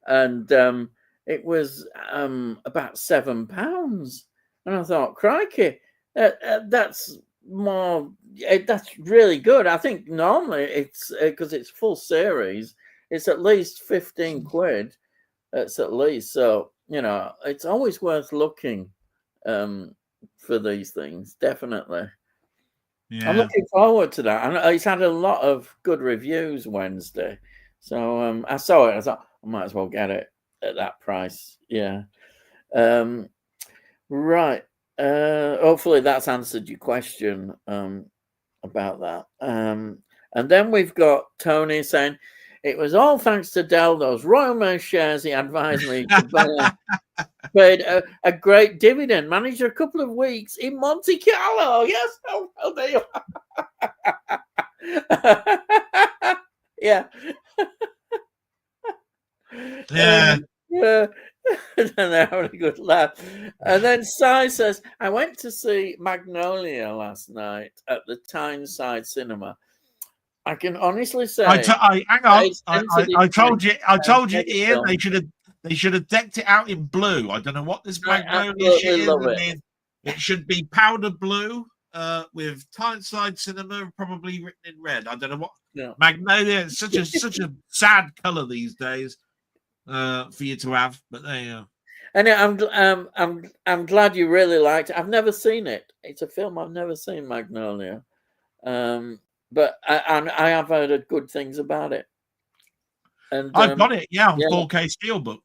and it was about £7, and I thought, crikey, that's more. That's really good. I think normally it's because it's full series, it's at least 15 quid. It's at least, so it's always worth looking for these things. Definitely. Yeah. I'm looking forward to that. And it's had a lot of good reviews Wednesday, so I saw it. I thought I might as well get it at that price. Yeah. Right. Hopefully that's answered your question about that. And then we've got Tony saying, it was all thanks to Del, those Royal Mail shares he advised me to buy. Paid a great dividend. Managed a couple of weeks in Monte Carlo. Yes. Oh, well, there you are. Yeah. Yeah. Yeah. And they're having a good laugh. And then Cy says, I went to see Magnolia last night at the Tyneside Cinema. I can honestly say, hang on. I told you, Ian. They should have decked it out in blue. I don't know what this Magnolia shit is. It should be powder blue with Tyneside Cinema probably written in red. I don't know what Magnolia. It's such a sad color these days for you to have. But there you go. And I'm glad you really liked it. I've never seen it. It's a film I've never seen, Magnolia. But I have heard good things about it. And I've got it, on 4K Steelbook.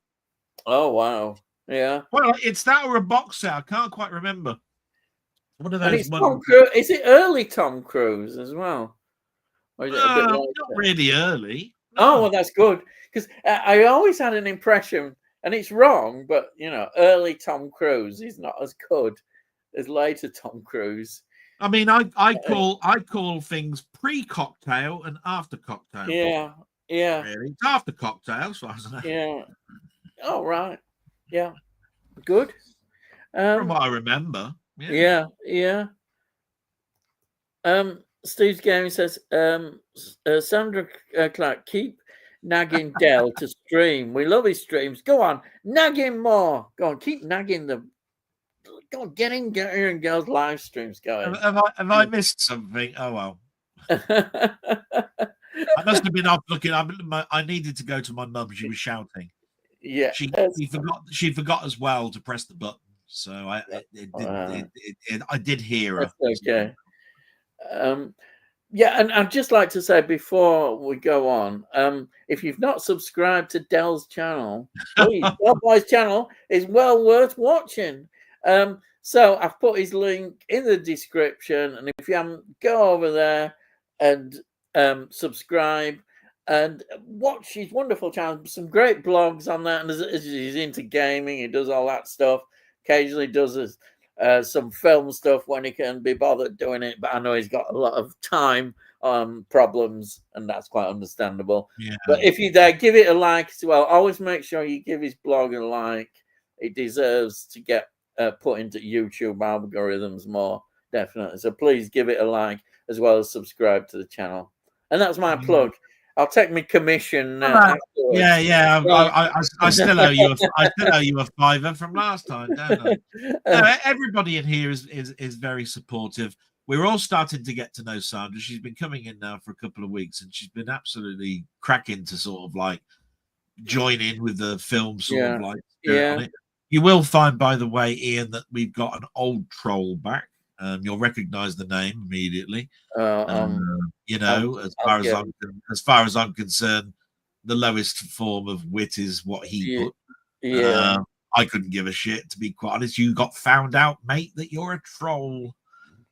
Oh wow, yeah. Well, it's that or a box set. I can't quite remember. One of those. And it's Tom Cruise. Is it early Tom Cruise as well? Or is it a bit not really early. No. Oh well, that's good, because I always had an impression, and it's wrong, but early Tom Cruise is not as good as later Tom Cruise. I mean, I call things pre-cocktail and after cocktail. Yeah. Really, it's after cocktail, so yeah. Oh right. Yeah. Good. From what I remember. Yeah. Steve's Gaming says, Sandra Clark, keep nagging Del to stream. We love his streams. Go on, nag him more. Go on, keep nagging them. Go on, get in girls' live streams going. Have I missed something? Oh well. I must have been off looking. I needed to go to my mum. She was shouting. Yeah, she forgot as well to press the button. So I did hear her. That's okay. Yeah, and I'd just like to say before we go on, if you've not subscribed to Del's channel, please, Delboy's channel is well worth watching. So I've put his link in the description, and if you haven't, go over there and subscribe and watch his wonderful channel. Some great blogs on that, and as he's into gaming, he does all that stuff. Occasionally does some film stuff when he can be bothered doing it, but I know he's got a lot of time problems, and that's quite understandable. Yeah. But if you're there, give it a like as well. Always make sure you give his blog a like. It deserves to get put into YouTube algorithms more, definitely. So please give it a like as well as subscribe to the channel. And that's my plug. I'll take my commission afterwards. Yeah. Right. I still owe you. I still owe you a $5 from last time, don't I? No, everybody in here is very supportive. We're all starting to get to know Sandra. She's been coming in now for a couple of weeks, and she's been absolutely cracking to sort of like join in with the film sort of like on it. You will find, by the way, Ian, that we've got an old troll back. You'll recognise the name immediately. You know, as far as I'm concerned, the lowest form of wit is what he put. I couldn't give a shit, to be quite honest. You got found out, mate, that you're a troll.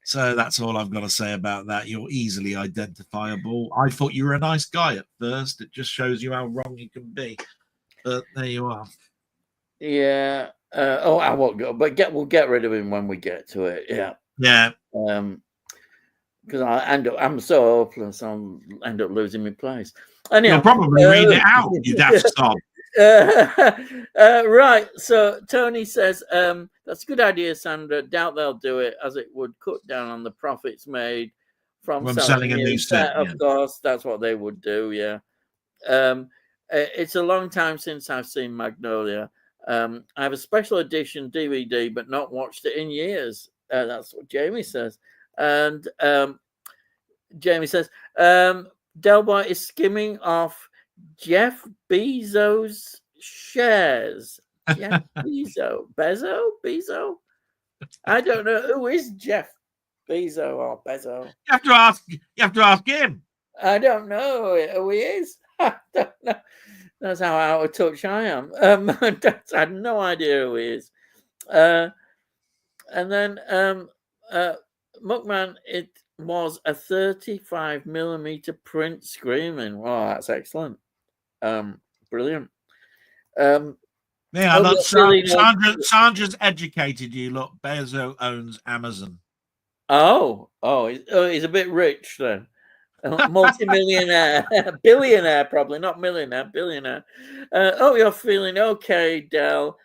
So that's all I've got to say about that. You're easily identifiable. I thought you were a nice guy at first. It just shows you how wrong you can be. But there you are. Yeah. I won't go, but we'll get rid of him when we get to it. Yeah. Yeah. Because I'm so hopeless, I'll end up losing my place. Anyhow, you'll probably read it out. You'd have to stop. Right. So Tony says, that's a good idea, Sandra. Doubt they'll do it, as it would cut down on the profits made from selling a new set. Of course, that's what they would do. Yeah. It's a long time since I've seen Magnolia. I have a special edition DVD, but not watched it in years. That's what Jamie says. And Jamie says, Delboy is skimming off Jeff Bezos' shares. Jeff Bezos? I don't know. Who is Jeff Bezos or Bezos? You have to ask him. I don't know who he is. I don't know. That's how out of touch I am. I had no idea who he is. And then Muckman, it was a 35mm print screening. Wow, that's excellent. Brilliant. Yeah, look, Sandra's educated you. Look, Bezos owns Amazon. He's a bit rich then. Multi-millionaire, billionaire, probably not millionaire, billionaire. You're feeling okay, Del.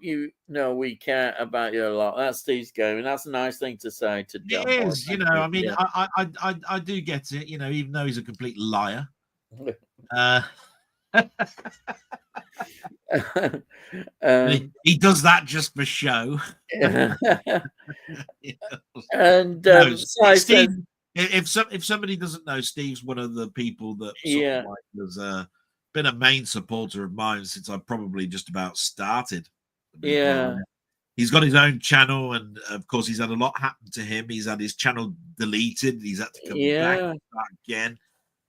You know we care about you a lot. That's Steve's game, and that's a nice thing to say to Del. It is, you know. I mean, I do get it, you know, even though he's a complete liar. He does that just for show. And Steve, if somebody doesn't know, Steve's one of the people that has been a main supporter of mine since I probably just about started. Yeah. He's got his own channel, and of course he's had a lot happen to him. He's had his channel deleted. He's had to come back again.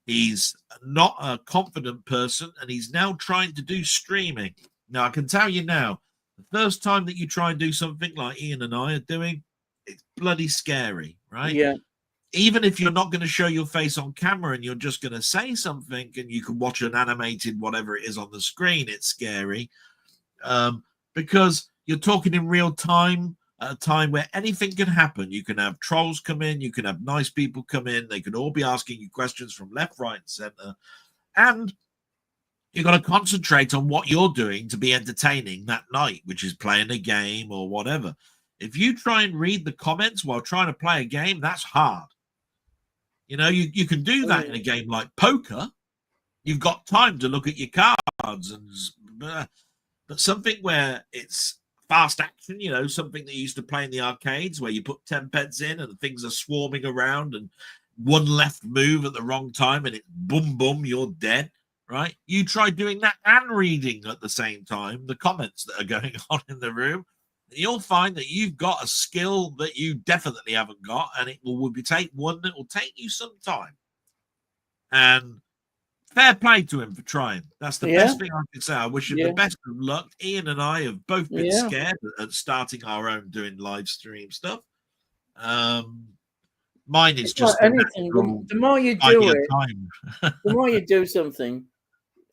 He's not a confident person, and he's now trying to do streaming. Now, I can tell you now, the first time that you try and do something like Ian and I are doing, it's bloody scary, right? Yeah. Even if you're not going to show your face on camera and you're just going to say something and you can watch an animated whatever it is on the screen, it's scary because you're talking in real time at a time where anything can happen. You can have trolls come in, you can have nice people come in, they can all be asking you questions from left, right, and center. And you've got to concentrate on what you're doing to be entertaining that night, which is playing a game or whatever. If you try and read the comments while trying to play a game, that's hard. You know, you can do that in a game like poker. You've got time to look at your cards, but something where it's fast action, you know, something that you used to play in the arcades where you put 10 pence in and things are swarming around and one left move at the wrong time and it boom, boom, you're dead, right? You try doing that and reading at the same time the comments that are going on in the room. You'll find that you've got a skill that you definitely haven't got, and it will take one that will take you some time. And fair play to him for trying. That's the best thing I can say. I wish him the best of luck. Ian and I have both been scared at starting our own doing live stream stuff. Mine is just anything. The more you do it, the more you do something,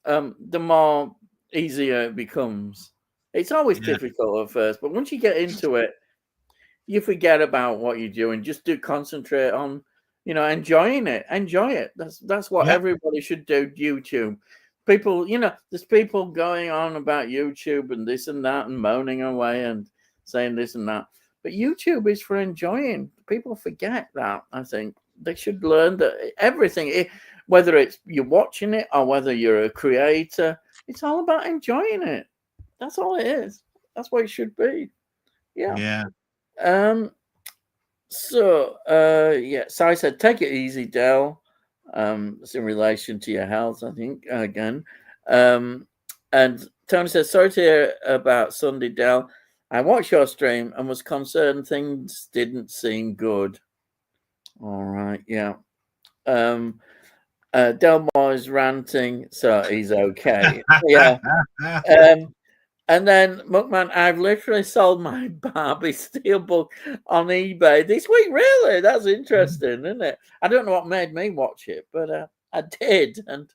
the more easier it becomes. It's always difficult at first, but once you get into it, you forget about what you're doing. Just concentrate on, you know, enjoying it. Enjoy it. That's what everybody should do. YouTube. People, you know, there's people going on about YouTube and this and that and moaning away and saying this and that. But YouTube is for enjoying. People forget that. I think they should learn that everything. whether it's you're watching it or whether you're a creator, it's all about enjoying it. That's all it is. That's what it should be. Yeah. So I said, take it easy, Del. It's in relation to your health, I think, again. And Tony says, sorry to hear about Sunday, Del. I watched your stream and was concerned things didn't seem good. All right, yeah. Delboy's ranting, so he's okay. Yeah. And then, Muckman, I've literally sold my Barbie steelbook on eBay this week. Really? That's interesting, isn't it? I don't know what made me watch it, but I did. And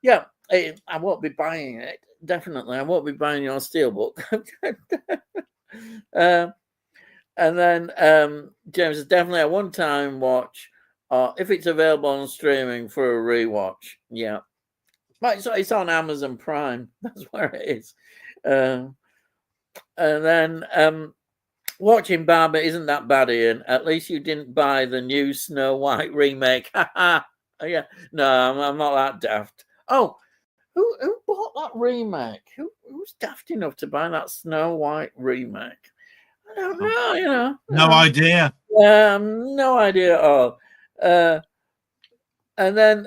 yeah, I won't be buying it. Definitely, I won't be buying your steelbook. And then James is definitely a one-time watch, or if it's available on streaming for a rewatch. Yeah, but it's on Amazon Prime. That's where it is. And then watching Barbie isn't that bad, Ian. At least you didn't buy the new Snow White remake. Yeah, no, I'm not that daft. Oh, who bought that remake? Who's daft enough to buy that Snow White remake? I don't know. No idea. No idea at all. And then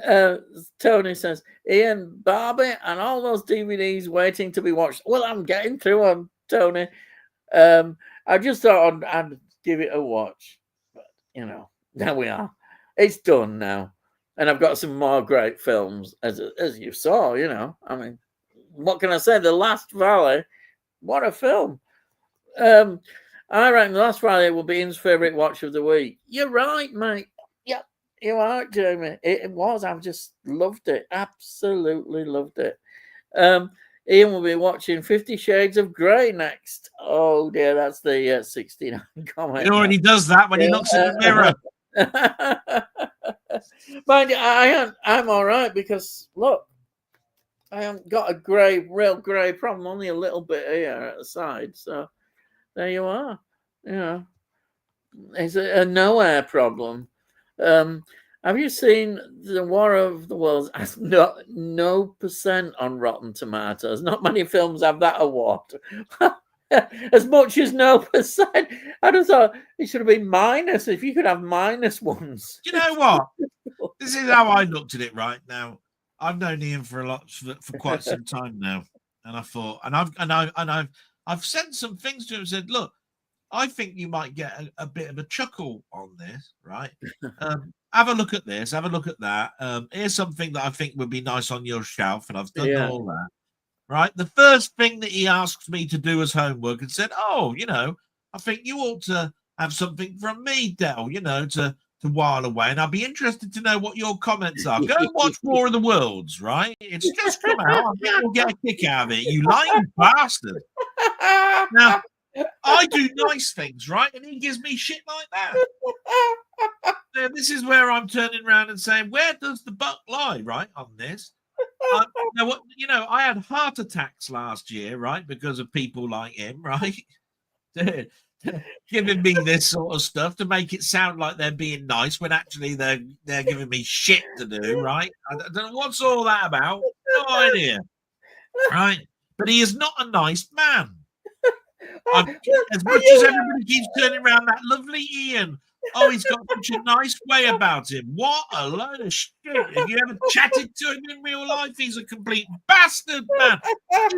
Tony says, Ian, Barbie and all those DVDs waiting to be watched. Well, I'm getting through them, Tony. I just thought I'd give it a watch. But, there we are. It's done now. And I've got some more great films, as you saw, I mean, what can I say? The Last Valley, what a film. I reckon The Last Valley will be Ian's favourite watch of the week. You're right, mate. Yep. You are, Jamie. It was. I've just loved it. Absolutely loved it. Ian will be watching 50 Shades of Grey next. Oh, dear. That's the 69 comment. He already does that when he looks in the mirror. Mind you, I'm all right because, look, I haven't got a real grey problem. Only a little bit here at the side. So there you are. It's a no-air problem. Have you seen The War of the Worlds? No percent on Rotten Tomatoes. Not many films have that award. As much as no percent. I'd have thought it should have been minus. If you could have minus ones. You know what? This is how I looked at it right now. I've known Ian for quite some time now, and I thought, I've sent some things to him and said, look, I think you might get a bit of a chuckle on this, right? Have a look at this, have a look at that. Here's something that I think would be nice on your shelf, and I've done all that, right? The first thing that he asked me to do as homework and said, oh, I think you ought to have something from me, Del, to while away, and I'll be interested to know what your comments are. Go and watch War of the Worlds, right? It's just come out. I think you'll get a kick out of it, you lying bastard. Now, I do nice things, right? And he gives me shit like that. Now, this is where I'm turning around and saying, where does the buck lie, right, on this? I had heart attacks last year, right, because of people like him, right? Giving me this sort of stuff to make it sound like they're being nice when actually they're giving me shit to do, right? I don't know what's all that about. No idea, right? But he is not a nice man. As much as everybody keeps turning around that lovely Ian, oh, he's got such a nice way about him. What a load of shit. Have you ever chatted to him in real life? He's a complete bastard, man.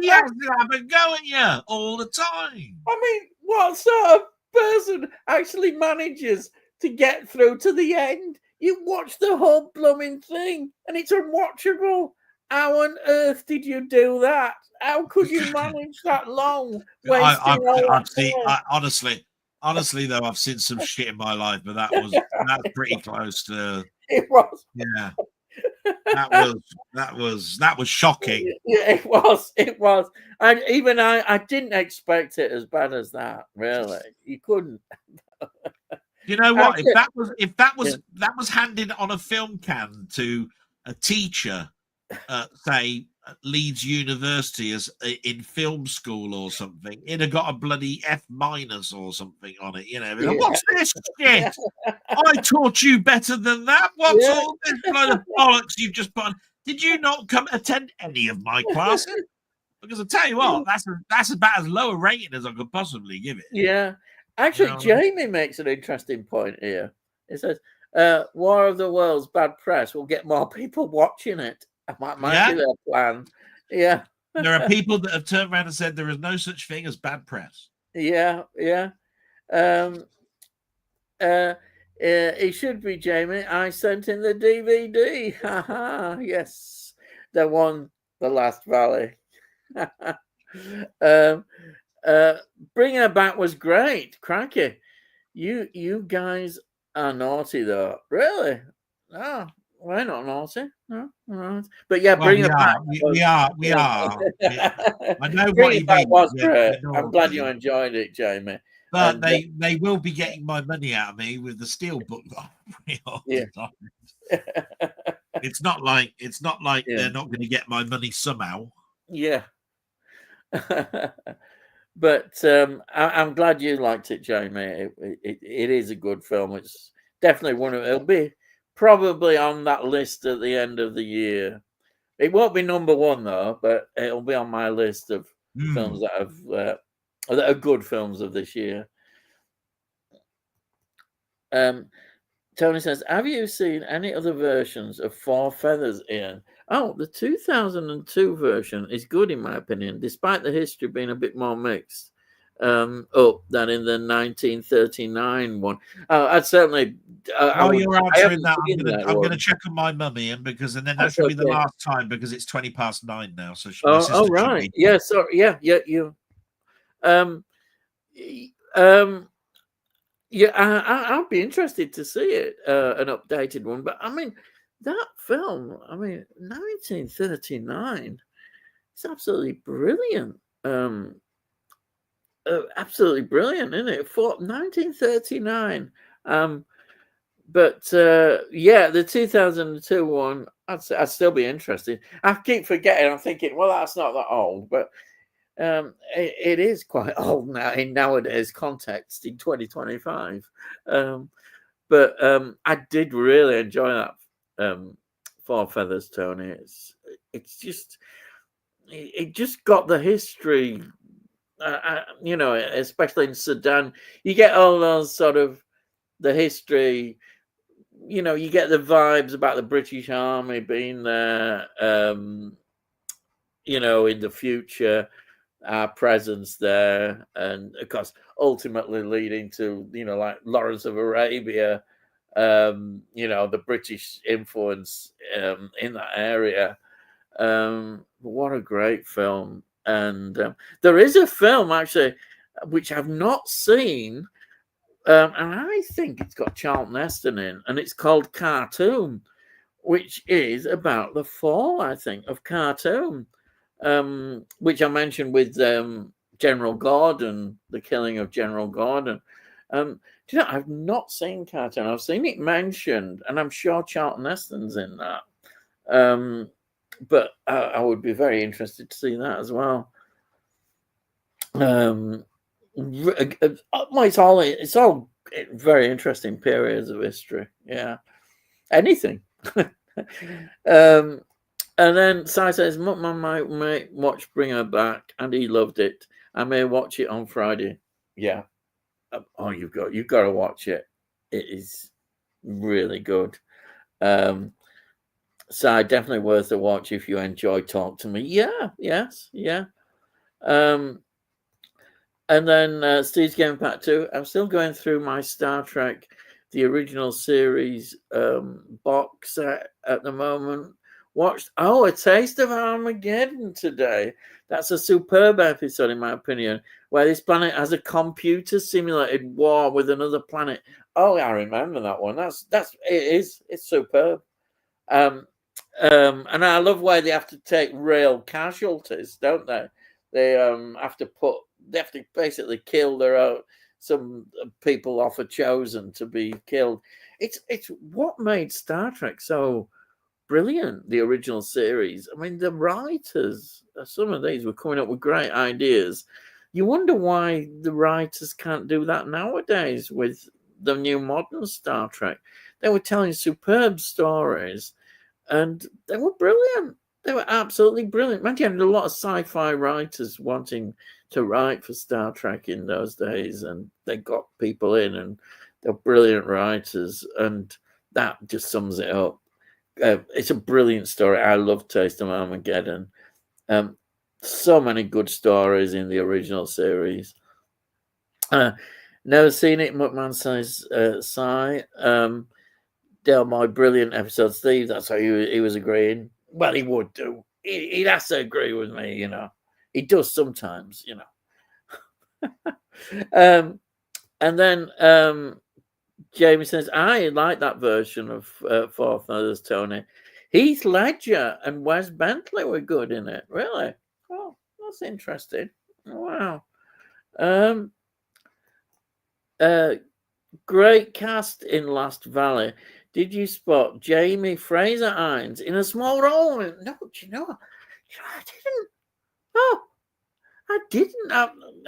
He has to have a go at you all the time. I mean, what sort of person actually manages to get through to the end? You watch the whole blooming thing and it's unwatchable. How on earth did you do that? How could you manage that long? Honestly, though, I've seen some shit in my life, but that's pretty close to. It was. Yeah. That was shocking. Yeah, it was. And even I didn't expect it as bad as that. Really, you couldn't. You know what? If that was handed on a film can to a teacher, say Leeds University as in film school or something, it'd have got a bloody F- or something on it. What's this shit? I taught you better than that. What's all this blood of bollocks you've just put on? Did you not come attend any of my classes? Because I tell you what, that's about as low a rating as I could possibly give it. Yeah. Actually, Jamie makes an interesting point here. He says, War of the Worlds bad press will get more people watching it. That might be their plan. Yeah. There are people that have turned around and said there is no such thing as bad press. Yeah. It should be, Jamie. I sent in the DVD. Haha. Yes. The Last Valley. Bring Her Back was great. Cranky. You guys are naughty though. Really? Oh, we're not naughty. No, right. But yeah, Bring Her Back. We are. I know Bring what It you Back mean. was great. I'm glad you enjoyed it, Jamie. But they will be getting my money out of me with the Steelbook. It's not like they're not going to get my money somehow. Yeah. But I'm glad you liked it, Jamie. It is a good film. It's definitely one of it'll be probably on that list at the end of the year. It won't be number one though, but it'll be on my list of films that are good films of this year. Tony says, have you seen any other versions of Four Feathers, Ian? Oh, the 2002 version is good in my opinion, despite the history being a bit more mixed than in the 1939 one. I'd certainly. You're answering that, I'm going to check on my mummy, and then that should be the last time because it's 9:20 now. So my sister right, yeah, sorry, yeah, you. Yeah, I'll be interested to see it, an updated one. But I mean, that film, 1939, it's absolutely brilliant. Absolutely brilliant, isn't it? For 1939. But yeah, the 2002 one, I'd still be interested. I keep forgetting. I'm thinking, well, that's not that old, but it is quite old now in nowadays context in 2025. But I did really enjoy that Four Feathers, Tony. It's just it just got the history, especially in Sudan. You get all those sort of the history. You get the vibes about the British Army being there. In the future. Our presence there, and of course, ultimately leading to like Lawrence of Arabia, the British influence in that area. What a great film! And there is a film actually which I've not seen, and I think it's got Charlton Heston in, and it's called Khartoum, which is about the fall, I think, of Khartoum. Which I mentioned with General Gordon, the killing of General Gordon. Do you know, I've not seen Khartoum. I've seen it mentioned, and I'm sure Charlton Heston's in that. But I would be very interested to see that as well. It's all very interesting periods of history. Yeah, anything. And then Si says, Mum might watch Bring Her Back, and he loved it. I may watch it on Friday. Yeah. Oh, you've got to watch it. It is really good. Si, definitely worth a watch if you enjoy Talk to Me. Yeah. Yes. Yeah. And then Steve's going back to. I'm still going through my Star Trek, the original series box set at the moment. Watched A Taste of Armageddon today. That's a superb episode, in my opinion, where this planet has a computer simulated war with another planet. Oh, I remember that one. It's superb. And I love where they have to take real casualties, don't they? They have to basically kill some people offer chosen to be killed. It's what made Star Trek so brilliant. The original series. I mean, the writers, some of these were coming up with great ideas. You wonder why the writers can't do that nowadays with the new modern Star Trek. They were telling superb stories, and they were brilliant. They were absolutely brilliant. Man, you had a lot of sci-fi writers wanting to write for Star Trek in those days, and they got people in, and they're brilliant writers, and that just sums it up. It's a brilliant story. I love Taste of Armageddon. So many good stories in the original series. Never seen it, McMahon says. Delboy, brilliant episode, Steve. That's how he was agreeing. Well, he would do. He has to agree with me, you know. He does sometimes, you know. And then Jamie says, I like that version of Fourth Mothers, Tony. Heath Ledger and Wes Bentley were good in it. Really? Oh, that's interesting. Wow. Great cast in Last Valley. Did you spot Jamie Fraser Hines in a small role? No, do you know? I didn't. Oh, I didn't.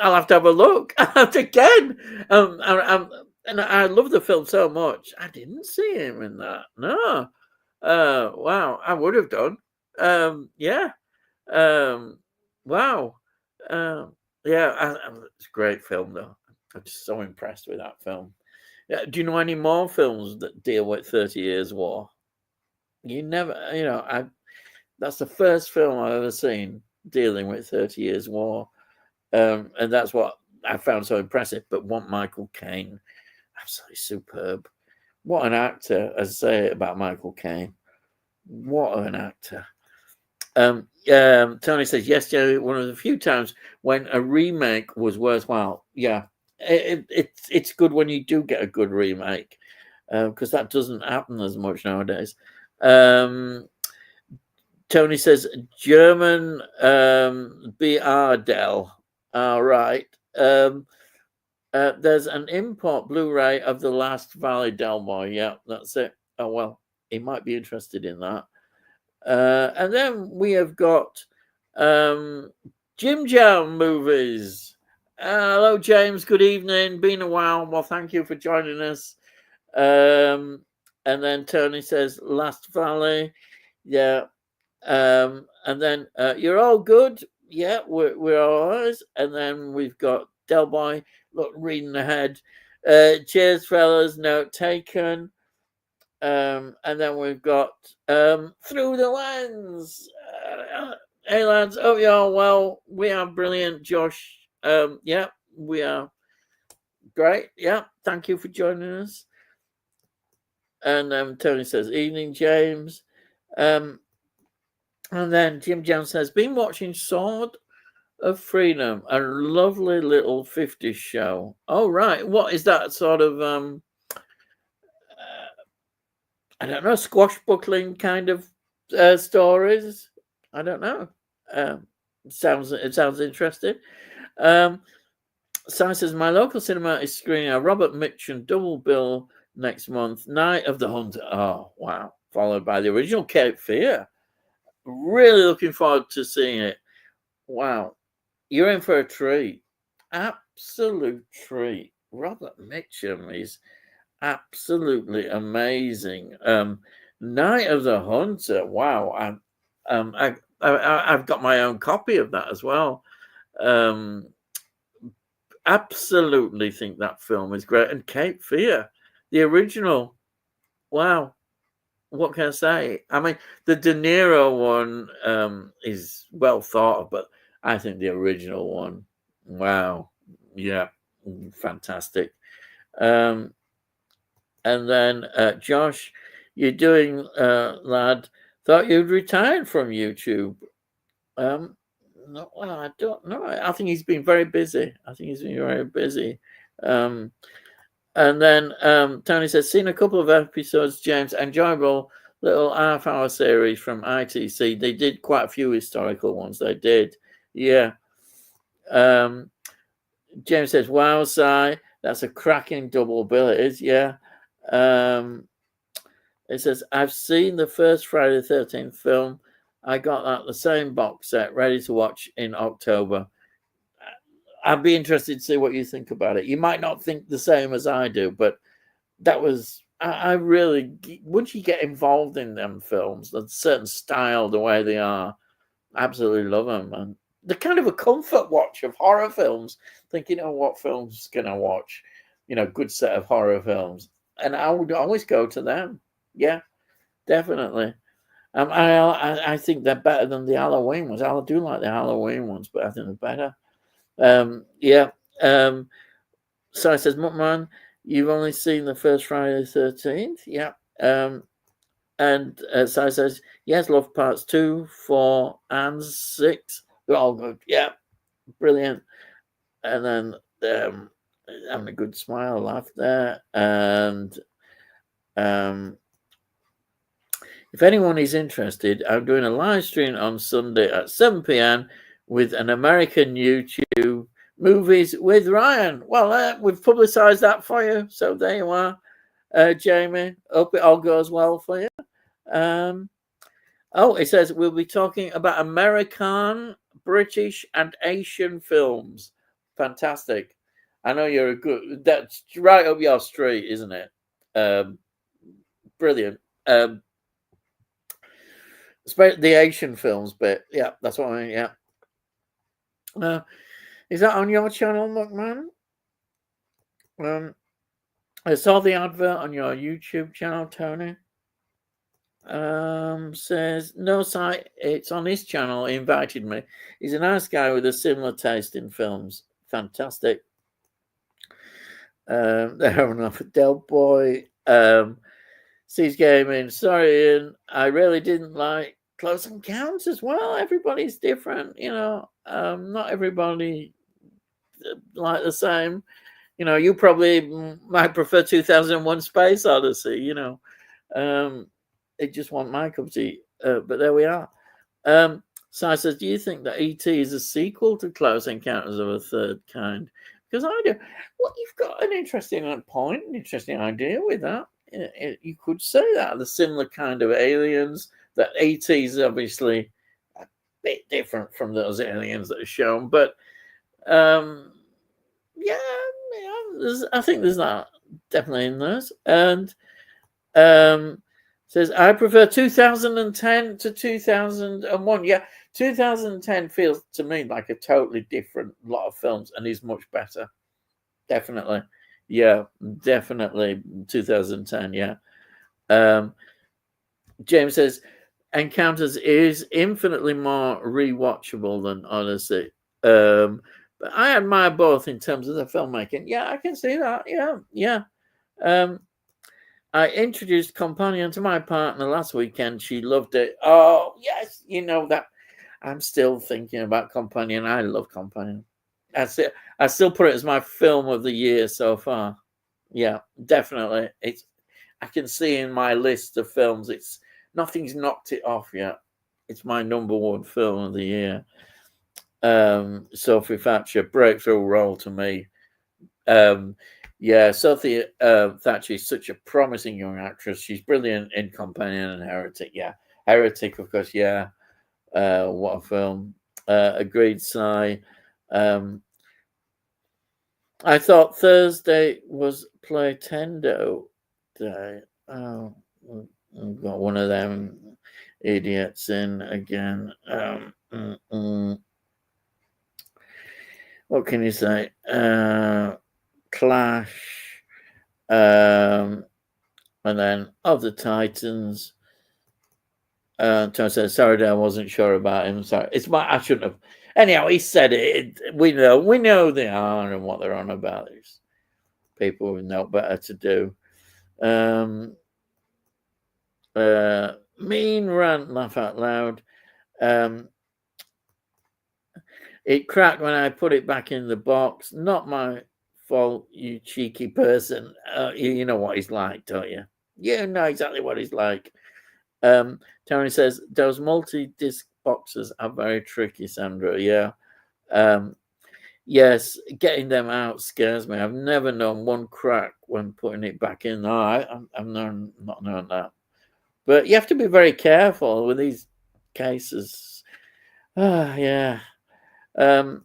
I'll have to have a look again. And I love the film so much. I didn't see him in that. No. Wow. I would have done. Yeah. Wow. Yeah. It's a great film, though. I'm just so impressed with that film. Do you know any more films that deal with 30 Years War? You never, you know, that's the first film I've ever seen dealing with 30 Years War. And that's what I found so impressive. But want Michael Caine, absolutely superb. What an actor, as I say about Michael Caine. What an actor. Tony says, yes, Jerry, one of the few times when a remake was worthwhile. Yeah, it's good when you do get a good remake, because that doesn't happen as much nowadays. Tony says, German BR Dell. All right. There's an import Blu-ray of The Last Valley, Delboy. Yeah, that's it. Oh, well, he might be interested in that. And then we have got Jim Jam movies. Hello, James. Good evening. Been a while. Well, thank you for joining us. And then Tony says Last Valley. Yeah. And then you're all good. Yeah, we're all right. And then we've got Delboy. Look, reading ahead. Cheers, fellas. Note taken. And then we've got Through the Lens. Hey lads, hope you're all well. We are brilliant, Josh. Yeah, we are great. Yeah, thank you for joining us. And Tony says, evening, James. And then Jim Jones says, been watching Sword of Freedom, a lovely little 50s show. Oh, right. What is that sort of I don't know, squashbuckling kind of stories? I don't know. It sounds interesting. Simon says, my local cinema is screening a Robert Mitchum double bill next month, Night of the Hunter. Oh, wow. Followed by the original Cape Fear. Really looking forward to seeing it. Wow. You're in for a treat. Absolute treat. Robert Mitchum is absolutely amazing. Night of the Hunter. Wow. I've got my own copy of that as well. Absolutely think that film is great. And Cape Fear, the original. Wow. What can I say? I mean, the De Niro one is well thought of, but I think the original one, wow. Yeah, fantastic. And then Josh, you're doing, lad, thought you'd retired from YouTube. No, well, I don't know. I think he's been very busy. And then Tony says, seen a couple of episodes, James. Enjoyable little half-hour series from ITC. They did quite a few historical ones. They did. Yeah. James says, wow, Si, that's a cracking double bill. It is, yeah. It says, I've seen the first Friday the 13th film. I got that the same box set ready to watch in October. I'd be interested to see what you think about it. You might not think the same as I do, but that was, I really, once you get involved in them films, a certain style, the way they are, I absolutely love them. And they're kind of a comfort watch of horror films. Thinking, oh, what films can I watch? Good set of horror films. And I would always go to them. Yeah, definitely. I think they're better than the Halloween ones. I do like the Halloween ones, but I think they're better. Yeah. So it says, Muckman, you've only seen the first Friday the 13th? Yeah. And so it says, yes, love parts 2, 4, and 6. They're all good. Yeah. Brilliant. And then having a good smile, laugh there. And if anyone is interested, I'm doing a live stream on Sunday at 7 p.m. with an American YouTube movies with Ryan. Well, we've publicised that for you. So there you are, Jamie. Hope it all goes well for you. It says we'll be talking about American, British, and Asian films. Fantastic. I know you're that's right up your street, isn't it? Brilliant. The Asian films bit. Yeah, that's what I mean. Yeah. Is that on your channel, McMahon? I saw the advert on your YouTube channel, Tony. Says no site. It's on his channel. He invited me. He's a nice guy with a similar taste in films. Fantastic. They're enough for Delboy. Sees Gaming. Sorry, Ian. I really didn't like Close Encounters. Well, everybody's different, not everybody like the same. You probably might prefer 2001 Space Odyssey, it just wasn't my cup of tea. But there we are. So I says, do you think that E.T. is a sequel to Close Encounters of a Third Kind? Because I do. Well, you've got an interesting point, an interesting idea with that. You could say that the similar kind of aliens, that ET is obviously a bit different from those aliens that are shown, but I think there's that definitely in those. And says I prefer 2010 to 2001. Yeah, 2010 feels to me like a totally different lot of films and is much better. Definitely. Yeah, definitely 2010. Yeah. James says Encounters is infinitely more rewatchable than Odyssey. But I admire both in terms of the filmmaking. Yeah, I can see that. Yeah. I introduced Companion to my partner last weekend. She loved it. Oh, yes, that. I'm still thinking about Companion. I love Companion. That's it. I still put it as my film of the year so far. Yeah, definitely. I can see in my list of films, nothing's knocked it off yet. It's my number one film of the year. Sophie Thatcher, breakthrough role to me. Sophie Thatcher is such a promising young actress. She's brilliant in Companion and Heretic. Yeah, Heretic, of course. Yeah, what a film. Agreed, Si. I thought Thursday was Playtendo Day. Oh, we've got one of them idiots in again. What can you say? Clash. And then Of the Titans. Tom says, sorry, I wasn't sure about him. Sorry, I shouldn't have. Anyhow, he said it. We know they are and what they're on about. It's people with no better to do. Mean rant, laugh out loud. It cracked when I put it back in the box. Not my fault, you cheeky person. You know what he's like, don't you? You know exactly what he's like. Tony says, those multi-disc boxes are very tricky, Sandra. Yeah. Yes, getting them out scares me. I've never known one crack when putting it back in. No, I've not known that. But you have to be very careful with these cases. Yeah. I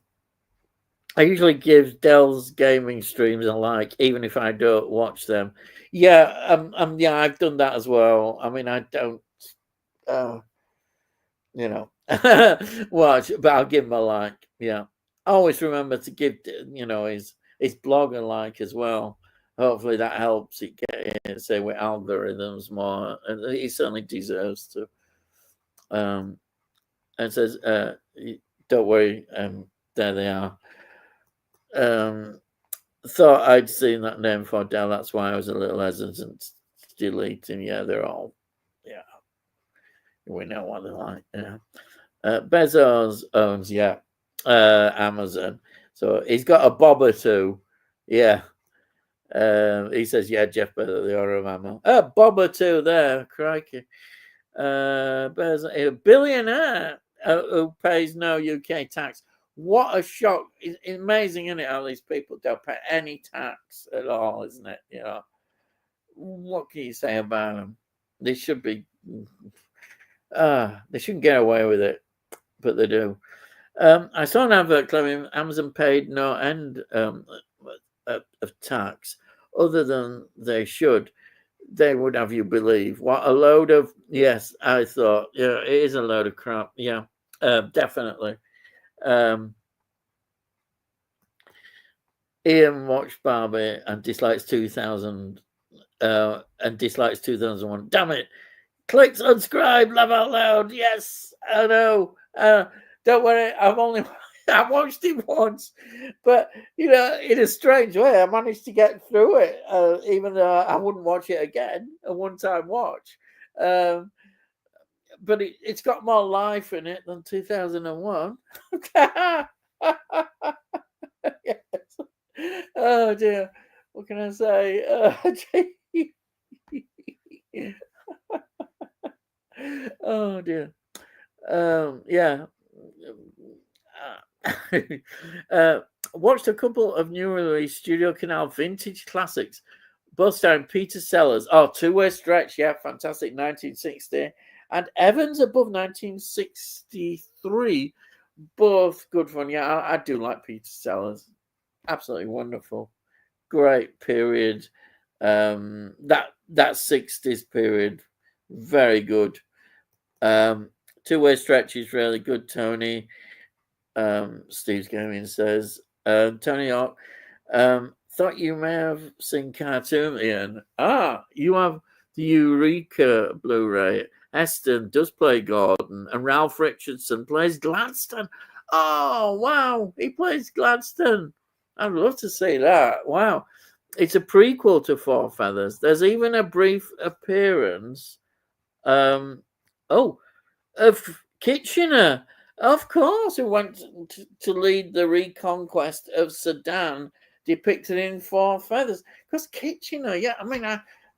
usually give Dell's gaming streams a like, even if I don't watch them. Yeah, yeah, I've done that as well. I mean, I don't, you know, watch, but I'll give him a like. Yeah, always remember to give, his blog a like as well. Hopefully that helps it get, say, with algorithms more, and he certainly deserves to. And says, don't worry, there they are. Thought I'd seen that name for Dell. That's why I was a little hesitant to delete him. Yeah, they're all, yeah, we know what they're like. Yeah. Bezos owns, Amazon. So he's got a bob or two. Yeah. He says, yeah, Jeff Bezos, the owner of Amazon. Bob or two there. Crikey. Bezos, a billionaire who pays no UK tax. What a shock. It's amazing, isn't it, how these people don't pay any tax at all, isn't it? You know, what can you say about them? They should be, they shouldn't get away with it, but they do. I saw an advert claiming Amazon paid no end of tax, other than they should. They would have you believe. What a load of, yes, I thought, yeah, it is a load of crap. Yeah, definitely. Ian watched Barbie and dislikes 2000 and dislikes 2001. Damn it. Click subscribe, laugh out loud. Yes, I know. Don't worry, I watched it once, but in a strange way, I managed to get through it, even though I wouldn't watch it again, a one-time watch. But it's got more life in it than 2001. Yes. Oh dear, what can I say? Oh dear. Yeah. Watched a couple of new release Studio Canal vintage classics, both starring Peter Sellers. Oh, Two-Way Stretch, yeah, fantastic, 1960. And Evans above 1963, both good fun. Yeah, I do like Peter Sellers. Absolutely wonderful. Great period. That 60s period, very good. Two-Way Stretch is really good, Tony. Steve's Gaming says, Tony Hawk, thought you may have seen Cartoon, Ian. You have the Eureka Blu-ray. Heston does play Gordon, and Ralph Richardson plays Gladstone. Oh, wow, he plays Gladstone. I'd love to see that. Wow. It's a prequel to Four Feathers. There's even a brief appearance of Kitchener, of course, who went to lead the reconquest of Sudan, depicted in Four Feathers. Because Kitchener, yeah, I mean,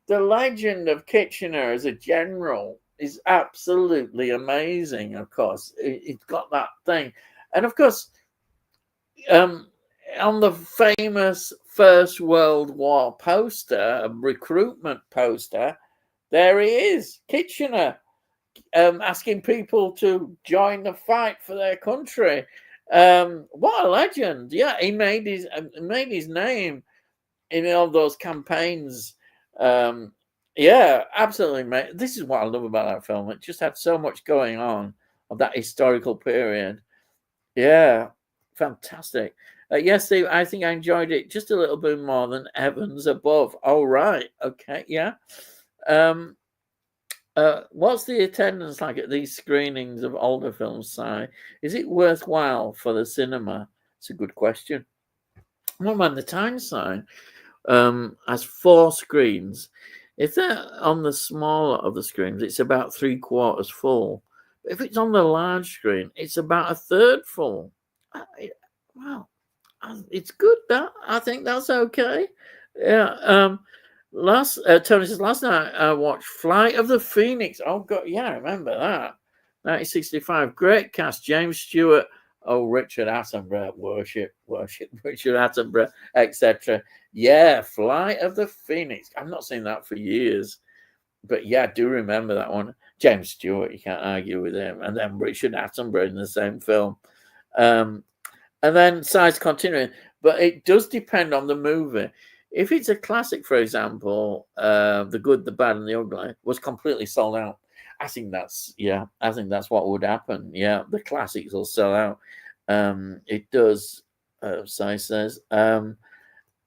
the legend of Kitchener as a general is absolutely amazing, of course. It's got that thing. And, of course, on the famous First World War poster, a recruitment poster, there he is, Kitchener, asking people to join the fight for their country. What a legend! Yeah, he made his name in all those campaigns. Yeah, absolutely, mate. This is what I love about that film. It just had so much going on of that historical period. Yeah, fantastic. Yes, Steve, I think I enjoyed it just a little bit more than Evans above. All right, okay, yeah. What's the attendance like at these screenings of older films, Si? Is it worthwhile for the cinema? It's a good question. Well, man, the Tyneside has 4 screens. If they're on the smaller of the screens, it's about 3/4 full. But if it's on the large screen, it's about 1/3 full. Wow, it's good. That I think that's okay. Yeah. Tony says, last night I watched Flight of the Phoenix. Oh God, yeah, I remember that. 1965, great cast. James Stewart, Richard Attenborough, worship Richard Attenborough, etc. Yeah, Flight of the Phoenix. I've not seen that for years. but yeah, I do remember that one. James Stewart, you can't argue with him. And then Richard Attenborough in the same film. And then size continuing. But it does depend on the movie. If it's a classic, for example, The Good, the Bad, and the Ugly was completely sold out. I think that's what would happen. Yeah, the classics will sell out. It does, size says. And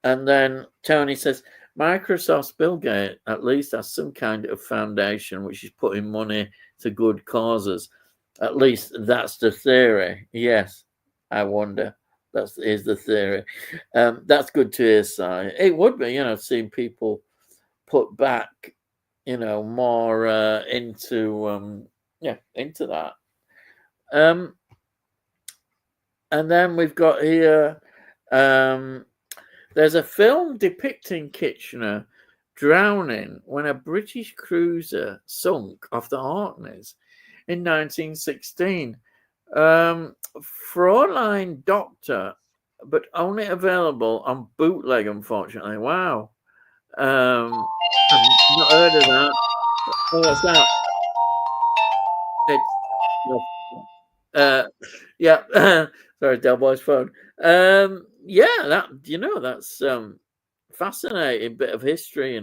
then Tony says, Microsoft's Bill Gates at least has some kind of foundation which is putting money to good causes. At least that's the theory. Yes, I wonder. Is the theory. That's good to hear, Si. It would be, seeing people put back, more into that. And then we've got here. There's a film depicting Kitchener drowning when a British cruiser sunk off the Orkneys in 1916. Fraulein Doctor, but only available on bootleg, unfortunately. Wow. I've not heard of that. Oh, what's that? It's sorry, Delboy's phone. That's fascinating bit of history,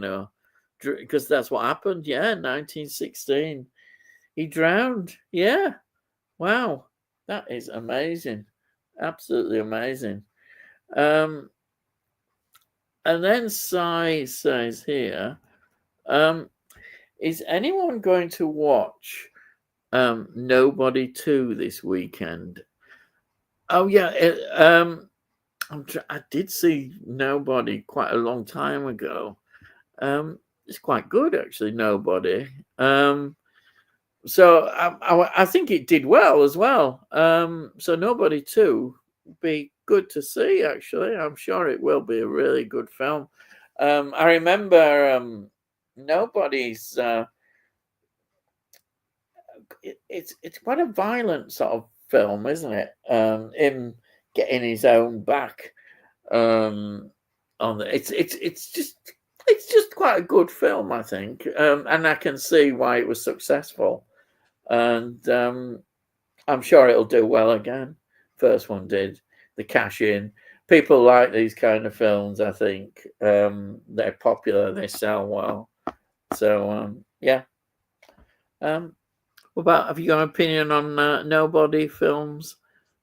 because that's what happened. Yeah, 1916. He drowned. Yeah. Wow. That is amazing. Absolutely amazing. And then Si says here, is anyone going to watch Nobody 2 this weekend? Oh, yeah. I did see Nobody quite a long time ago. It's quite good, actually, Nobody. So I think it did well as well. So Nobody 2 would be good to see, actually. I'm sure it will be a really good film. I remember Nobody's... it's quite a violent sort of film, isn't it? Him getting his own back on it's just quite a good film, I think, and I can see why it was successful, and I'm sure it'll do well again. First one did, the cash in. People like these kind of films. I think they're popular, they sell well. So yeah. What about, have you got an opinion on Nobody films?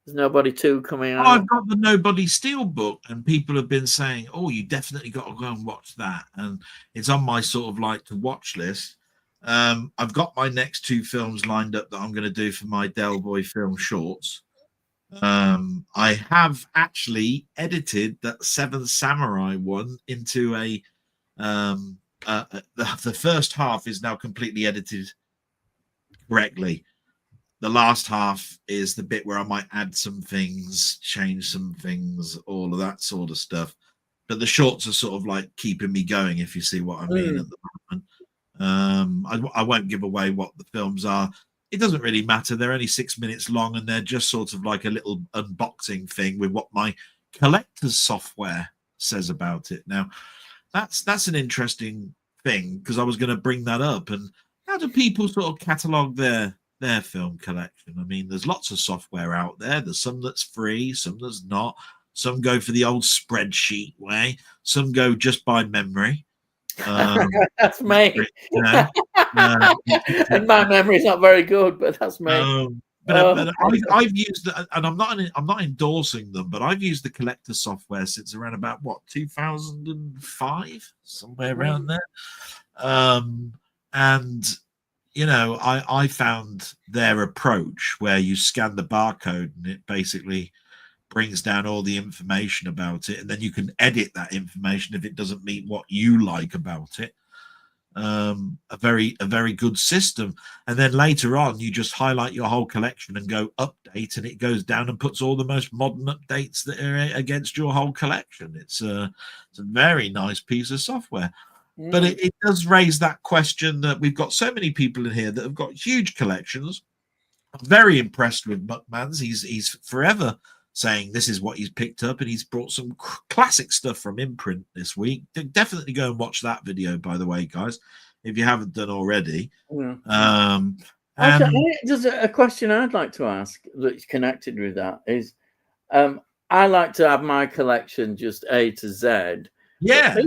There's Nobody 2 coming out. I've got the Nobody Steel book, and people have been saying, "Oh, you definitely got to go and watch that," and it's on my sort of like to watch list. I've got my next 2 films lined up that I'm going to do for my Delboy film shorts. I have actually edited that Seventh Samurai one into a the first half is now completely edited correctly. The last half is the bit where I might add some things, change some things, all of that sort of stuff. But the shorts are sort of like keeping me going, if you see what I mean at the moment. I won't give away what the films are. It doesn't really matter. They're only 6 minutes long, and they're just sort of like a little unboxing thing with what my collector's software says about it. Now, that's an interesting thing, because I was going to bring that up. And how do people sort of catalog their film collection? I mean, there's lots of software out there. There's some that's free, some that's not. Some go for the old spreadsheet way. Some go just by memory. That's me. And my memory's not very good, but that's me. But I've used, and I'm not endorsing them, but I've used the collector software since around about 2005, somewhere around there. And I found their approach where you scan the barcode and it basically brings down all the information about it, and then you can edit that information if it doesn't meet what you like about it. A very good system. And then later on, you just highlight your whole collection and go update, and it goes down and puts all the most modern updates that are against your whole collection. It's a very nice piece of software. But it does raise that question that we've got so many people in here that have got huge collections. I'm very impressed with Muckmans. He's forever saying this is what he's picked up, and he's brought some classic stuff from Imprint this week. Definitely go and watch that video, by the way, guys. if you haven't done already. Yeah. And there's a question I'd like to ask that's connected with that is, I like to have my collection just A to Z. yeah.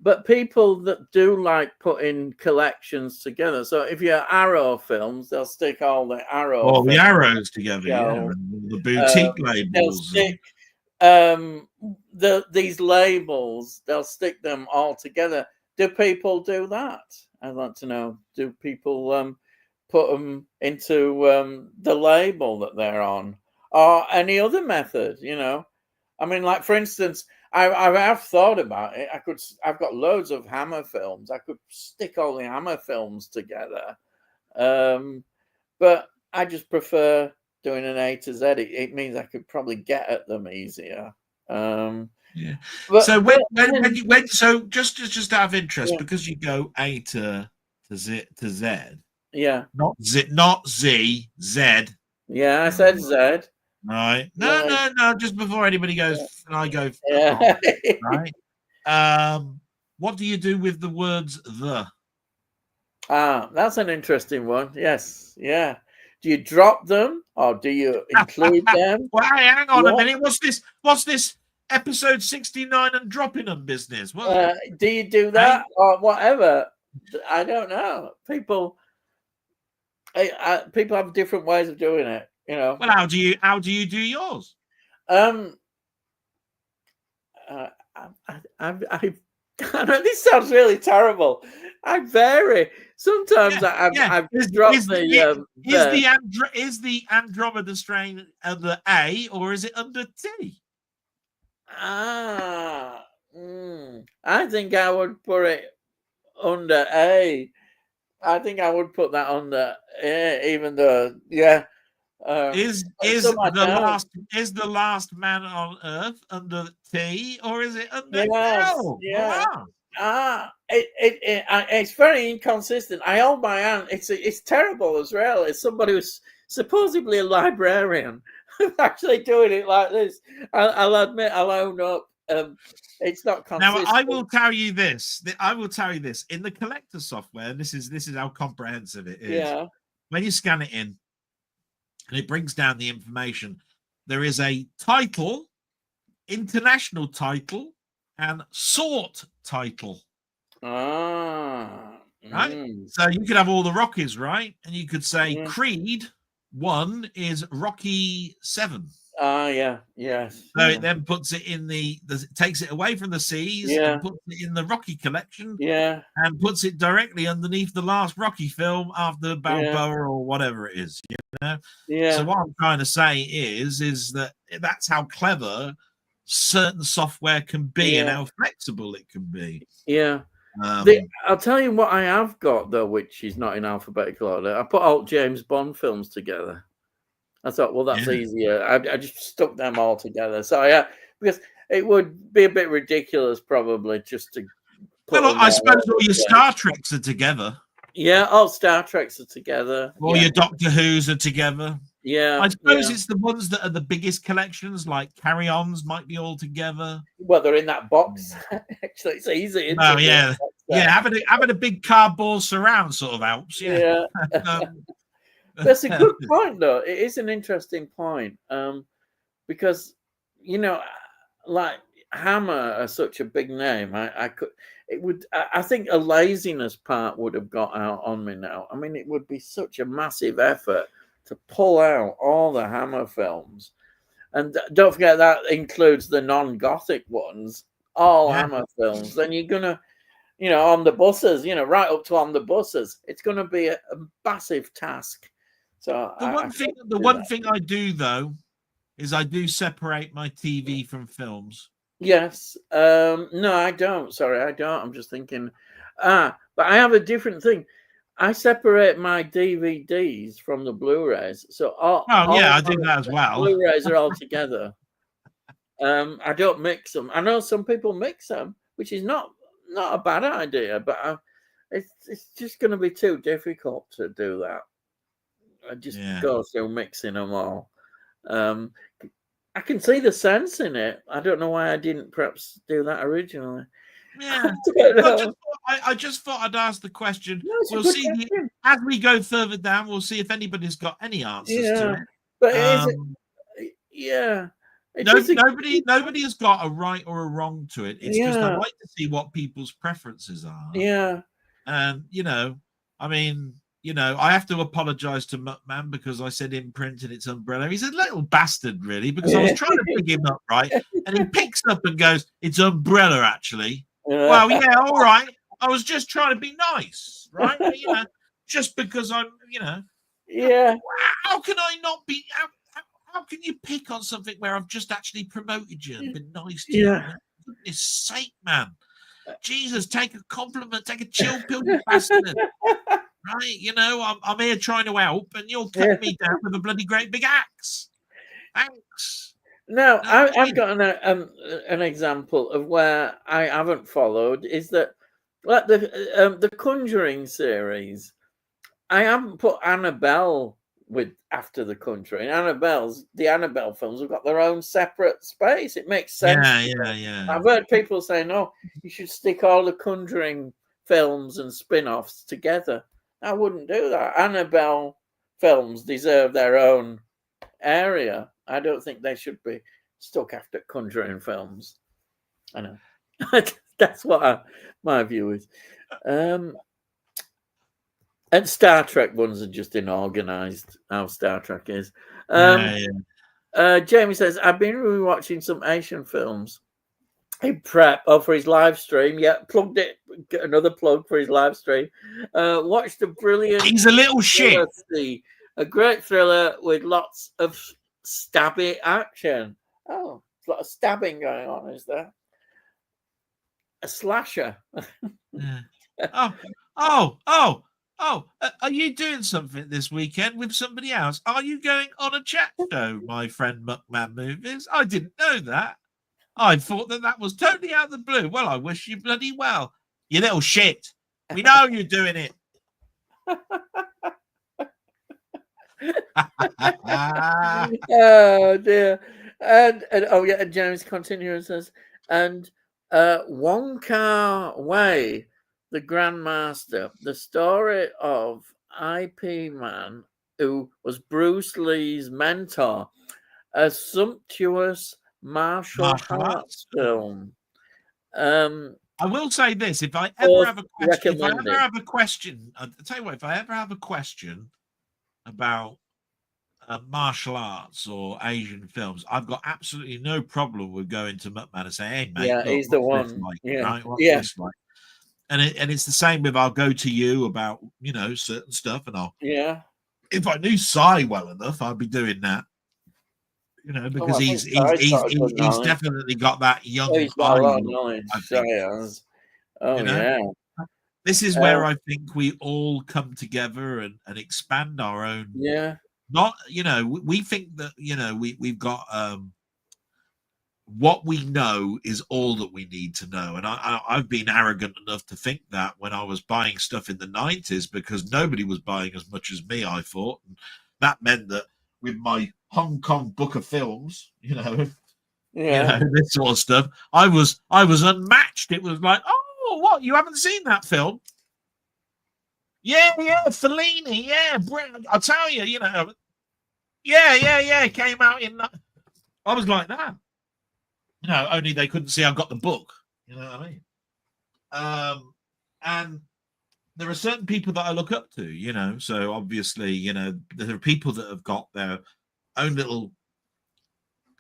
But people that do like putting collections together. So if you're Arrow films, they'll stick all the Arrow. All the arrows together, yeah. And the boutique labels. They'll stick these labels. They'll stick them all together. Do people do that? I'd like to know. Do people put them into the label that they're on, or any other method? I mean, like for instance, I have thought about it. I've got loads of Hammer films. I could stick all the Hammer films together, but I just prefer doing an A to Z. It means I could probably get at them easier. Yeah. But, so so just out of interest, because you go A to Z, yeah, not Z, Z. Yeah, I said Z. Right. No. Just before anybody goes, and I go, yeah. Right. What do you do with the words the? That's an interesting one. Yes. Yeah. Do you drop them or do you include them? Well, hang on a minute. What's this episode 69 and dropping them business? Do you do that or whatever? I don't know. People have different ways of doing it. Well, how do you do yours? I know this sounds really terrible. I vary. Sometimes I've dropped is the Andromeda strain under A or is it under T? I think I would put it under A. I think I would put that under A, even though is the last man on Earth under T or is it under L? Yeah. It's very inconsistent. I hold my hand. It's terrible as well. It's somebody who's supposedly a librarian actually doing it like this. I'll admit, I'll own up. It's not consistent. Now I will tell you this. In the collector software, and this is how comprehensive it is. Yeah. When you scan it in, and it brings down the information, there is a title, international title, and sort title. Right? So you could have all the Rockies, right? And you could say Creed 1 is Rocky 7. Yes. So it then puts it in takes it away from the C's and puts it in the Rocky collection. Yeah. And puts it directly underneath the last Rocky film after Balboa or whatever it is, Yeah. So what I'm trying to say is that that's how clever certain software can be and how flexible it can be. Yeah. I'll tell you what I have got though, which is not in alphabetical order. I put all James Bond films together. I thought, well, that's easier. I just stuck them all together. So because it would be a bit ridiculous probably just to put. Well, I suppose all your Star Treks are together. Yeah, all Star Treks are together. All your Doctor Who's are together. Yeah. I suppose it's the ones that are the biggest collections, like Carry-Ons, might be all together. Well, they're in that box. Actually, it's easy. Oh, yeah. Having a big cardboard surround sort of helps. Yeah. That's a good point, though. It is an interesting point, because like Hammer are such a big name. I think a laziness part would have got out on me now. I mean, it would be such a massive effort to pull out all the Hammer films, and don't forget that includes the non-Gothic ones, all Hammer films. Then you're gonna, on the buses, right up to on the buses, it's gonna be a massive task. So the one thing I do though is I do separate my TV from films. Yes. No, I don't. Sorry, I don't. I'm just thinking. But I have a different thing. I separate my DVDs from the Blu-rays. So I do that as well. Blu-rays are all together. I don't mix them. I know some people mix them, which is not a bad idea, but it's just going to be too difficult to do that. I just go through mixing them all. I can see the sense in it. I don't know why I didn't perhaps do that originally. Yeah. I just thought I'd ask the question. No, We'll see as we go further down. We'll see if anybody's got any answers to it. But yeah. Nobody has got a right or a wrong to it. It's just I like to see what people's preferences are. Yeah. And I mean, I have to apologize to Muckman because I said imprint and it's umbrella. He's a little bastard, really, because I was trying to pick him up, right? And he picks up and goes, "It's umbrella, actually." Well, yeah, all right. I was just trying to be nice, right? Just because I'm, Yeah. How can I not be? How can you pick on something where I've just actually promoted you and been nice to you? For goodness sake, man. Jesus, take a compliment, take a chill pill, you bastard. Right? I'm here trying to help, and you're cutting me down with a bloody great big axe. Thanks. Now, I've got an example of where I haven't followed is that, like the Conjuring series, I haven't put Annabelle after the Conjuring. The Annabelle films have got their own separate space. It makes sense. Yeah. I've heard people say, no, you should stick all the Conjuring films and spin-offs together. I wouldn't do that. Annabelle films deserve their own area. I don't think they should be stuck after Conjuring films. I know. That's what my view is. And Star Trek ones are just inorganized, how Star Trek is. Jamie says, I've been rewatching some Asian films in prep for his live stream. Yeah, plugged it. Get another plug for his live stream. Watched a brilliant... He's a little shit. A great thriller with lots of stabby action. Oh, a lot of stabbing going on, is there? A slasher. Are you doing something this weekend with somebody else? Are you going on a chat show, my friend Muckman Movies? I didn't know that. I thought that was totally out of the blue. Well, I wish you bloody well. You little shit. We know you're doing it. Oh dear. And James continues says, and Wong Kar-wai, the Grandmaster, the story of IP Man who was Bruce Lee's mentor, a sumptuous martial arts film. I will say this: if I ever have a question, I'll tell you what. If I ever have a question about martial arts or Asian films, I've got absolutely no problem with going to Muckman and saying, "Hey, mate, yeah, he's the one." Right? What's this like? And it's the same with I'll go to you about certain stuff, and if I knew Sai well enough, I'd be doing that. Because he's definitely got that young eye. A lot of knowledge. Yeah. This is where I think we all come together and expand our own. Yeah. Not, we think that, we've got what we know is all that we need to know. And I've been arrogant enough to think that when I was buying stuff in the 90s, because nobody was buying as much as me, I thought. And that meant that with my Hong Kong book of films, this sort of stuff, I was unmatched. It was like, oh, what? You haven't seen that film? Yeah, Fellini, yeah, I'll tell you, yeah, came out in that. I was like that. Only they couldn't see I got the book. You know what I mean? And there are certain people that I look up to, so obviously, there are people that have got their own little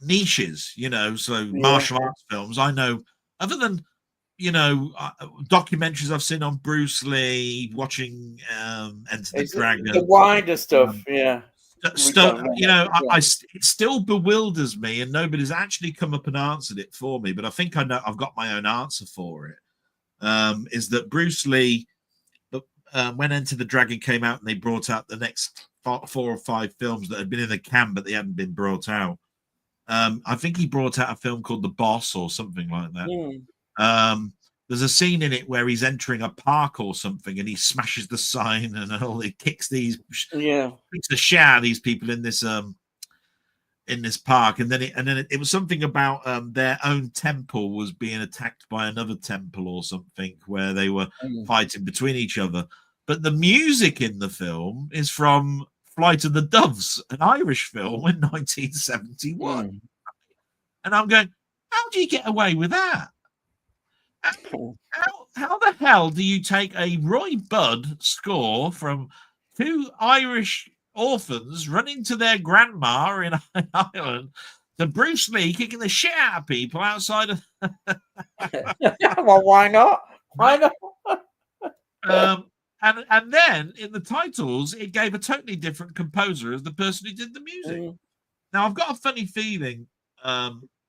niches, so martial arts films. I know, other than, documentaries I've seen on Bruce Lee, watching Enter the Dragon. The wider stuff, Stuff, it still bewilders me, and nobody's actually come up and answered it for me. But I think I know I've got my own answer for it. Is that Bruce Lee? When Enter the Dragon came out, and they brought out the next 4 or 5 films that had been in the can, but they hadn't been brought out. I think he brought out a film called The Boss or something like that. There's a scene in it where he's entering a park or something, and he smashes the sign, and he kicks the shit out of these people in this in this park, and then it was something about their own temple was being attacked by another temple or something, where they were fighting between each other. But the music in the film is from Flight of the Doves, an Irish film in 1971. And I'm going, how do you get away with that? How the hell do you take a Roy Budd score from two Irish orphans running to their grandma in Ireland to Bruce Lee kicking the shit out of people outside of well, why not? Why not? And then in the titles, it gave a totally different composer as the person who did the music. Now I've got a funny feeling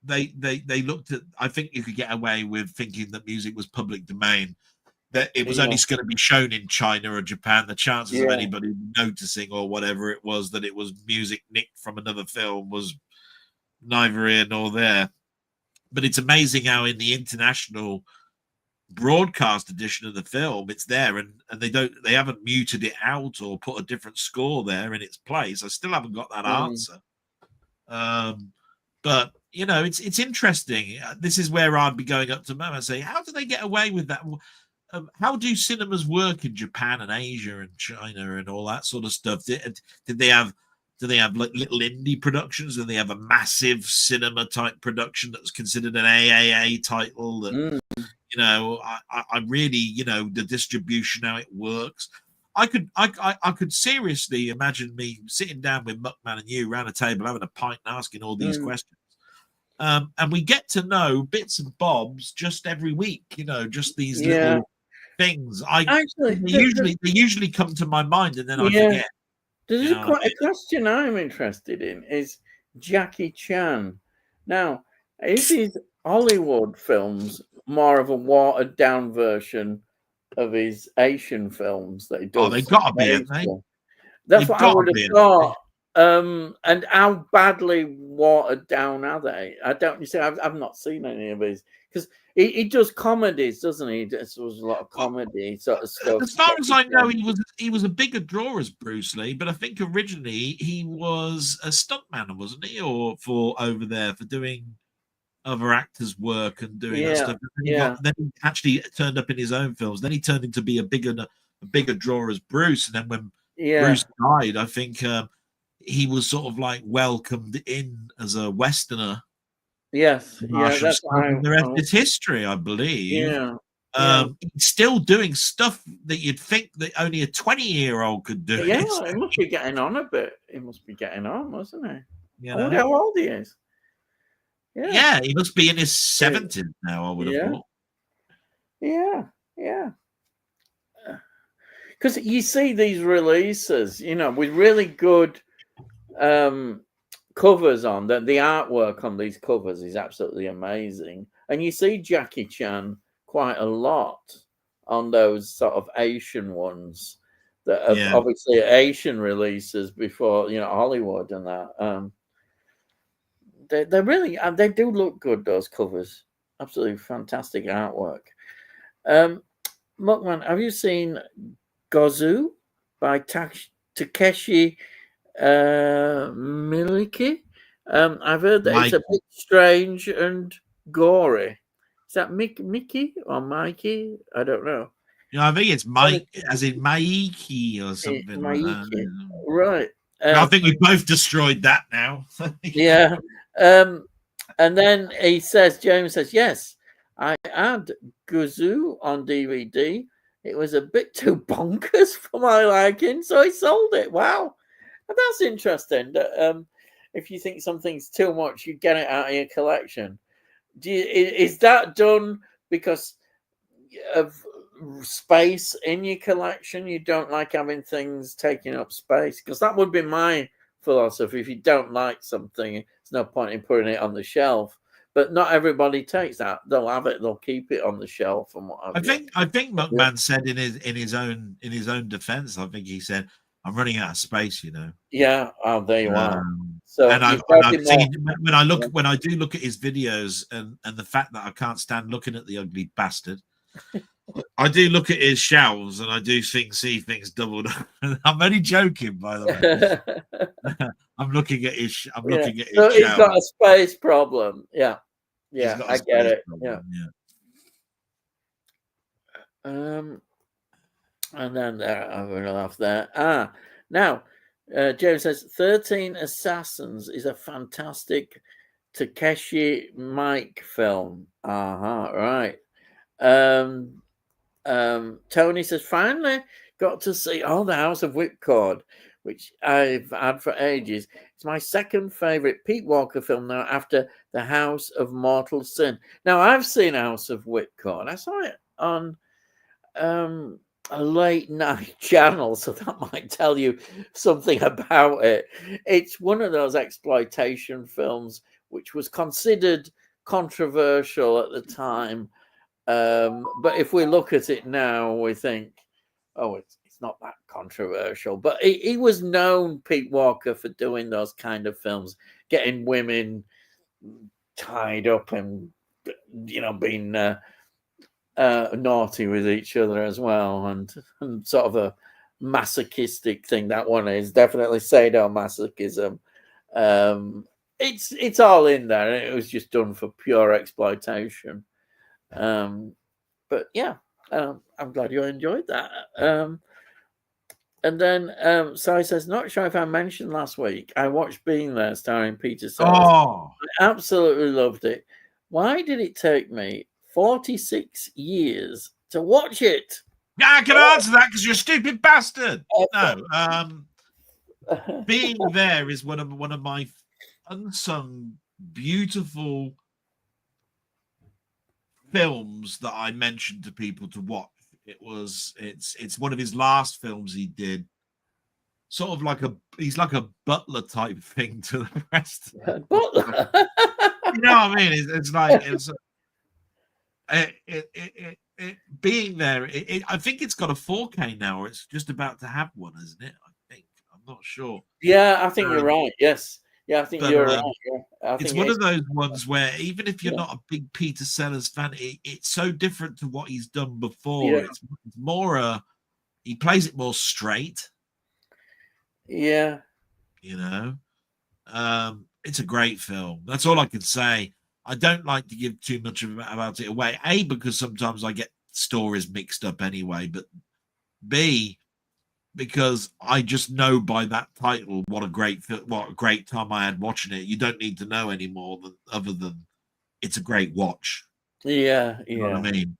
they looked at, I think you could get away with thinking that music was public domain, that it was only going to be shown in China or Japan. The chances of anybody noticing or whatever it was that it was music nicked from another film was neither here nor there. But it's amazing how in the international broadcast edition of the film it's there, and they haven't muted it out or put a different score there in its place. I still haven't got that answer. But you know, it's interesting. This is where I'd be going up to Mo and say, how do they get away with that? How do cinemas work in Japan and Asia and China and all that sort of stuff? Did they have like little indie productions? Do they have a massive cinema type production that's considered an AAA title? That you know, I really, you know, the distribution, how it works. I could seriously imagine me sitting down with Muckman and you around a table having a pint and asking all these questions. And we get to know bits and bobs just every week, you know, just these little things. They usually come to my mind and then I forget. There's quite a question I'm interested in is Jackie Chan. Now, is his Hollywood films more of a watered down version of his Asian films that he does? Oh, they gotta be, haven't they? That's what I would have thought. And how badly watered down are they? I don't. You see, I've not seen any of his because he does comedies, doesn't he? This was a lot of comedy sort of stuff. As far as I know, he was a bigger draw as Bruce Lee, but I think originally he was a stuntman, wasn't he, or for over there for doing other actors' work and doing that stuff. Then he actually turned up in his own films. Then he turned into be a bigger draw as Bruce. And then when Bruce died, I think he was sort of like welcomed in as a Westerner. Yes, that's the rest is history, I believe. He's still doing stuff that you'd think that only a 20-year-old could do. Yeah, he must be getting on a bit. He must be getting on, mustn't he? I wonder how old he is. Yeah, he must be in his 70s now, I would have thought. Yeah. Because you see these releases, you know, with really good covers on, the artwork on these covers is absolutely amazing. And you see Jackie Chan quite a lot on those sort of Asian ones that are obviously Asian releases before, you know, Hollywood and that. They really, they do look good, those covers. Absolutely fantastic artwork. Muckman, have you seen Gozu by Takeshi Miliki? I've heard that it's a bit strange and gory. Is that Mickey or Mikey? I don't know. Yeah, I think it's Mike, as in Maiki or something like that. Right. I think we both destroyed that now. Yeah. And then James says, yes, I had Gozu on DVD. It was a bit too bonkers for my liking, so I sold it. Wow. And that's interesting. That, if you think something's too much, you get it out of your collection. Is that done because of space in your collection? You don't like having things taking up space? Because that would be my philosophy. If you don't like something, there's no point in putting it on the shelf. But not everybody takes that. They'll have it. They'll keep it on the shelf and what have you. I think Muckman said in his own defense. I think he said, "I'm running out of space," you know. Yeah. Oh, there you are. So and I've seen when I do look at his videos and the fact that I can't stand looking at the ugly bastard. I do look at his shelves and I do see things doubled up. I'm only joking, by the way. I'm looking at his. I'm Yeah. looking at his So he's shelves. got a space problem. Yeah. He's Yeah, got I a get space it. problem. Yeah. And then there, I'm going to laugh there. Now, James says 13 Assassins is a fantastic Takeshi Mike film. Right. Tony says, finally got to see The House of Whipcord, which I've had for ages. It's my second favourite Pete Walker film now after The House of Mortal Sin. Now, I've seen House of Whipcord. I saw it on a late night channel, so that might tell you something about it. It's one of those exploitation films which was considered controversial at the time. But if we look at it now, we think, oh, it's not that controversial. But he was known, Pete Walker, for doing those kind of films, getting women tied up and, being naughty with each other as well, and sort of a masochistic thing. That one is definitely sadomasochism. It's all in there. It was just done for pure exploitation. But yeah, I'm glad you enjoyed that. And then Sally says, not sure if I mentioned last week, I watched Being There starring Peter Sellers. Oh, I absolutely loved it. Why did it take me 46 years to watch it? Yeah, I can answer that because you're a stupid bastard. No, Being There is one of my unsung beautiful films that I mentioned to people to watch. It's one of his last films he did. Sort of he's like a butler type thing to the rest. Butler. You know what I mean? Being There. I think it's got a 4K now, or it's just about to have one, isn't it? I think. I'm not sure. Yeah, I think you're right. Yes. Yeah, I think you're right. Yeah. It's one of those ones where even if you're not a big Peter Sellers fan, it's so different to what he's done before. Yeah. It's more he plays it more straight. Yeah. It's a great film. That's all I can say. I don't like to give too much about it away. A, because sometimes I get stories mixed up anyway, but B, because I just know by that title what a great time I had watching it. You don't need to know any more other than it's a great watch. Yeah, you know what I mean.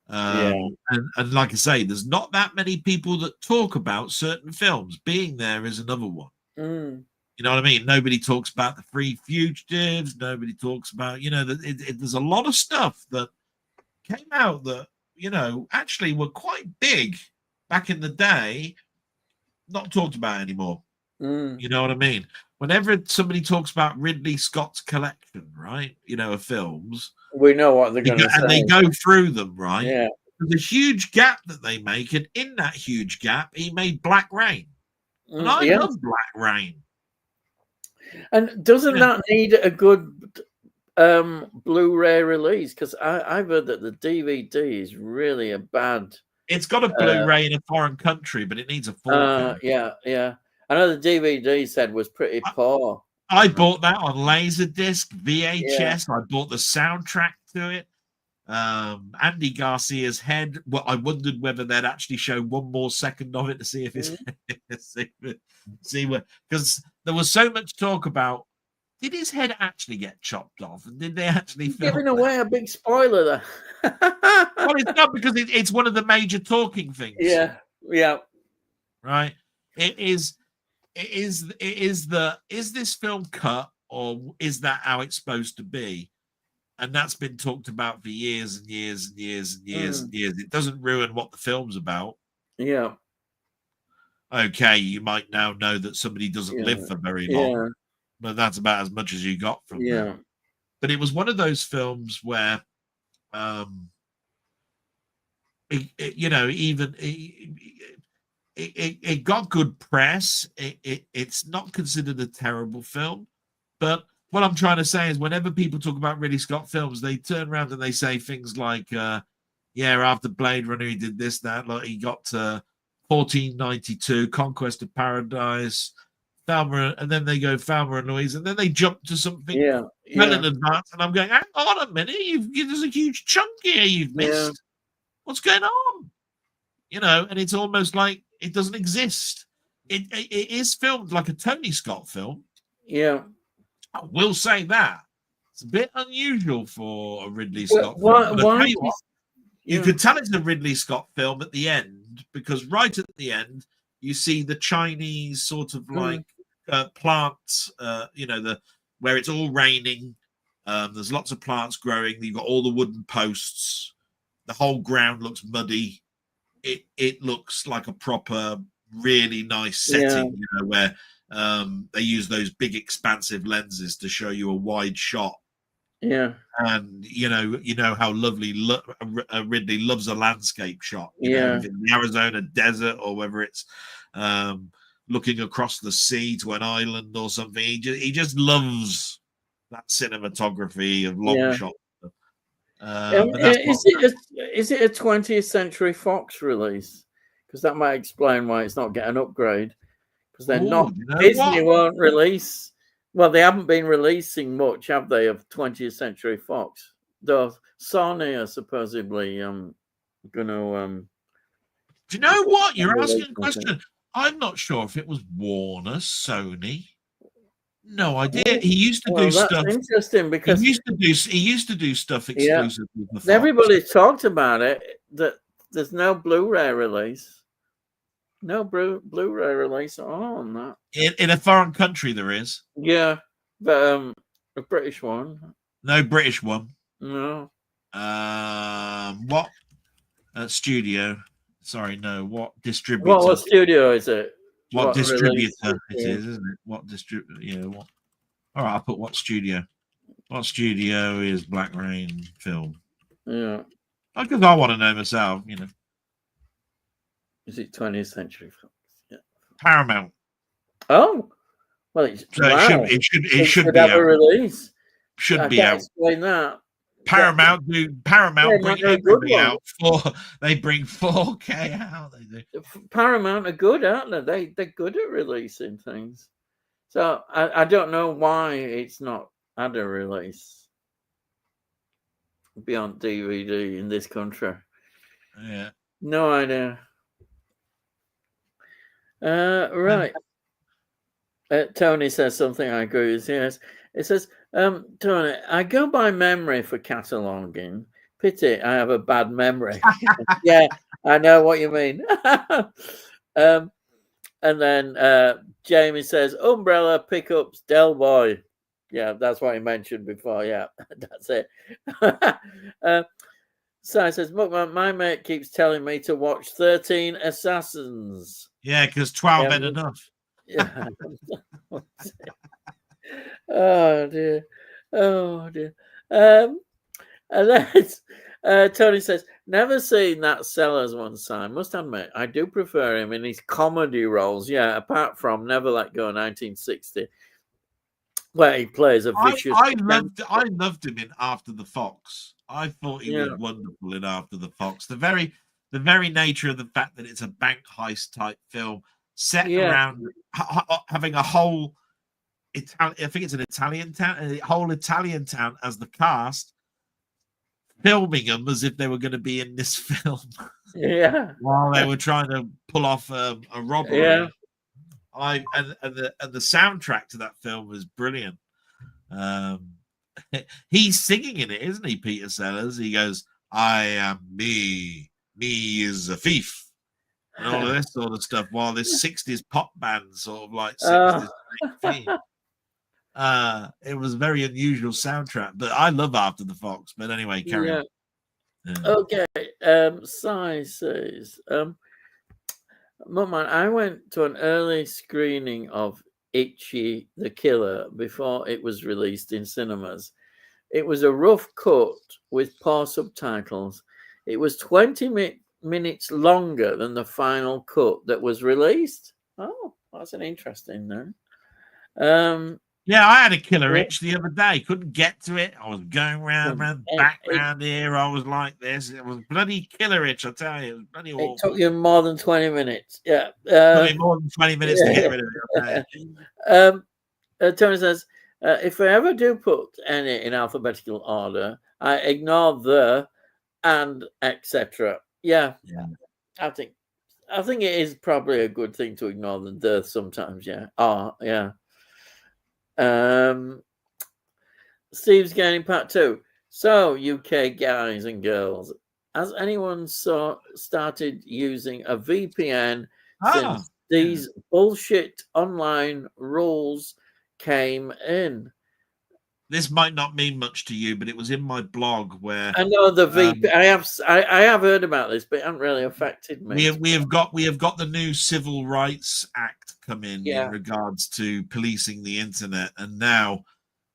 Yeah. And like I say, there's not that many people that talk about certain films. Being There is another one. You know what I mean? Nobody talks about The Three Fugitives. Nobody talks about, there's a lot of stuff that came out that, actually were quite big back in the day, not talked about anymore. You know what I mean? Whenever somebody talks about Ridley Scott's collection, right, of films, we know what they're going to say. And they go through them, right? Yeah. There's a huge gap that they make, and in that huge gap, he made Black Rain. And I love Black Rain. And doesn't that need a good Blu-ray release? Because I've heard that the DVD is really a bad. It's got a Blu-ray in a foreign country, but it needs a 4K. Yeah. I know the DVD said was pretty poor. I bought that on Laserdisc, VHS. I bought the soundtrack to it. Andy Garcia's head. Well, I wondered whether they'd actually show one more second of it to see if his see what, because there was so much talk about, did his head actually get chopped off, and did they actually film giving away a big spoiler there? Well, it's not, because it's one of the major talking things. Yeah. Right. Is this film cut, or is that how it's supposed to be? And that's been talked about for years and years and years and years and years. It doesn't ruin what the film's about. Yeah. Okay, you might now know that somebody doesn't live for very long, but that's about as much as you got from that. But it was one of those films where, it got good press. It's not considered a terrible film, but what I'm trying to say is, whenever people talk about Ridley Scott films, they turn around and they say things like, after Blade Runner, he did this, that. Like he got to 1492, Conquest of Paradise, Thelma, and then they go Thelma and Louise, and then they jump to something well in advance. And I'm going, hang on a minute, there's a huge chunk here you've missed. What's going on? And it's almost like it doesn't exist. It is filmed like a Tony Scott film. Yeah. I will say that. It's a bit unusual for a Ridley Scott film. But you could tell it's a Ridley Scott film at the end, because right at the end, you see the Chinese sort of like plants, where it's all raining. There's lots of plants growing. You've got all the wooden posts. The whole ground looks muddy. It looks like a proper, really nice setting, where they use those big expansive lenses to show you a wide shot. Yeah. And you know how lovely Ridley loves a landscape shot. If it's in the Arizona desert or whether it's looking across the sea to an island or something. He just loves that cinematography of long shots. Is it a 20th Century Fox release? Because that might explain why it's not getting an upgrade. Because they're not. Disney won't release. Well, they haven't been releasing much, have they, of 20th Century Fox? Though Sony are supposedly going to. Do you know what? You're asking a question. I'm not sure if it was Warner, Sony. No idea. He used to do stuff. That's interesting, because he used to do stuff exclusively for Fox. Everybody talked about it. That there's no Blu-ray release. No Blu-ray release at all on that. In a foreign country, there is. Yeah, but a British one. No British one. No. What studio? Sorry, no. What distributor? What studio is it? What distributor it is, isn't it? What distributor? Yeah. What? All right, I'll put what studio. What studio is Black Rain Film? Yeah. Because I want to know myself, Is it 20th Century Fox? Yeah. Paramount. Oh, well, it should be have out. A release. Should be out. Explain that. Paramount bring everything out. They bring 4K out. They do. Paramount are good, aren't they? They're good at releasing things. So I don't know why it's not had a release beyond DVD in this country. Yeah. No idea. Right. Tony says something I agree with. Yes. It says, Tony, I go by memory for cataloguing. Pity I have a bad memory. Yeah, I know what you mean. And then Jamie says, Umbrella pickups Delboy. Yeah, that's what he mentioned before. Yeah, that's it. So I says, look, my mate keeps telling me to watch 13 Assassins. Yeah, because 12 ain't enough. Yeah. Oh dear. And then Tony says, never seen that Sellers one side. Must admit, I do prefer him in his comedy roles. Yeah, apart from Never Let Go 1960, where he plays a vicious. I loved him in After the Fox. I thought he was wonderful in After the Fox. The very nature of the fact that it's a bank heist type film set around having a whole I think it's an Italian town, a whole Italian town as the cast, filming them as if they were going to be in this film. Yeah. While they were trying to pull off a robbery. Yeah. And the soundtrack to that film was brilliant. He's singing in it, isn't he, Peter Sellers? He goes, I am me is a thief, and all of this sort of stuff, while this 60s pop band sort of like 60s theme. It was a very unusual soundtrack, but I love After the Fox. But anyway, carry on. Yeah. Okay. Sai says, Mum, I went to an early screening of Itchy the Killer before it was released in cinemas. It was a rough cut with poor subtitles. It was 20 minutes longer than the final cut that was released. Oh, that's an interesting then. Yeah, I had a killer itch the other day. Couldn't get to it. I was going round, background here. I was like this. It was bloody killer itch, I tell you. It was bloody awful. It took you more than 20 minutes. Yeah. Took me more than 20 minutes to get rid of it, I'll tell you. Tony says, if I ever do put any in alphabetical order, I ignore the and etc. Yeah. I think it is probably a good thing to ignore the sometimes. Yeah. Yeah. Steve's getting part 2. So, UK guys and girls, has anyone started using a VPN since these bullshit online rules came in? This might not mean much to you, but it was in my blog where I know the VPN. I have heard about this, but it hasn't really affected me. We have got the new Civil Rights Act come in regards to policing the internet, and now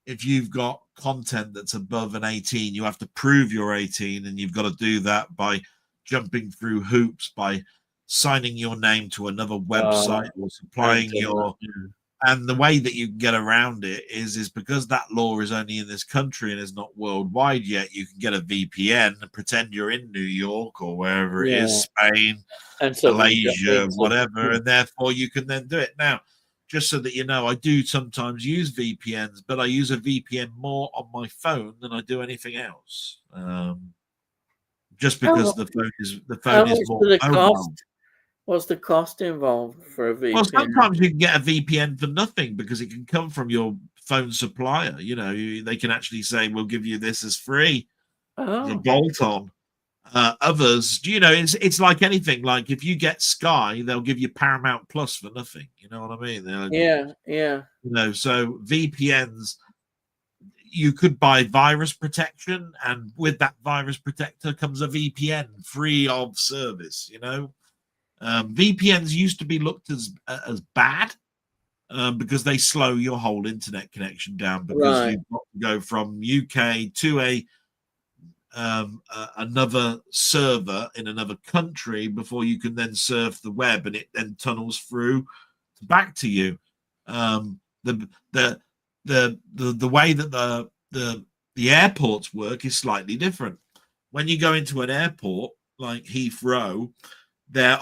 if you've got content that's above an 18, you have to prove you're 18, and you've got to do that by jumping through hoops, by signing your name to another website or supplying your. And the way that you can get around it is because that law is only in this country and is not worldwide yet. You can get a VPN and pretend you're in New York or wherever it is, Spain, and Malaysia, whatever, and therefore you can then do it. Now, just so that you know, I do sometimes use VPNs, but I use a VPN more on my phone than I do anything else. Just because the phone is more mobile. What's the cost involved for a VPN? Well, sometimes you can get a VPN for nothing because it can come from your phone supplier. You know, they can actually say, we'll give you this as free. The bolt on. Others, you know, it's like anything. Like if you get Sky, they'll give you Paramount Plus for nothing. You know what I mean? Yeah. You know, so VPNs, you could buy virus protection, and with that virus protector comes a VPN free of service, you know. VPNs used to be looked as bad because they slow your whole internet connection down, because you've got to go from UK to another server in another country before you can then surf the web, and it then tunnels through back to you. The way that the airports work is slightly different. When you go into an airport like Heathrow,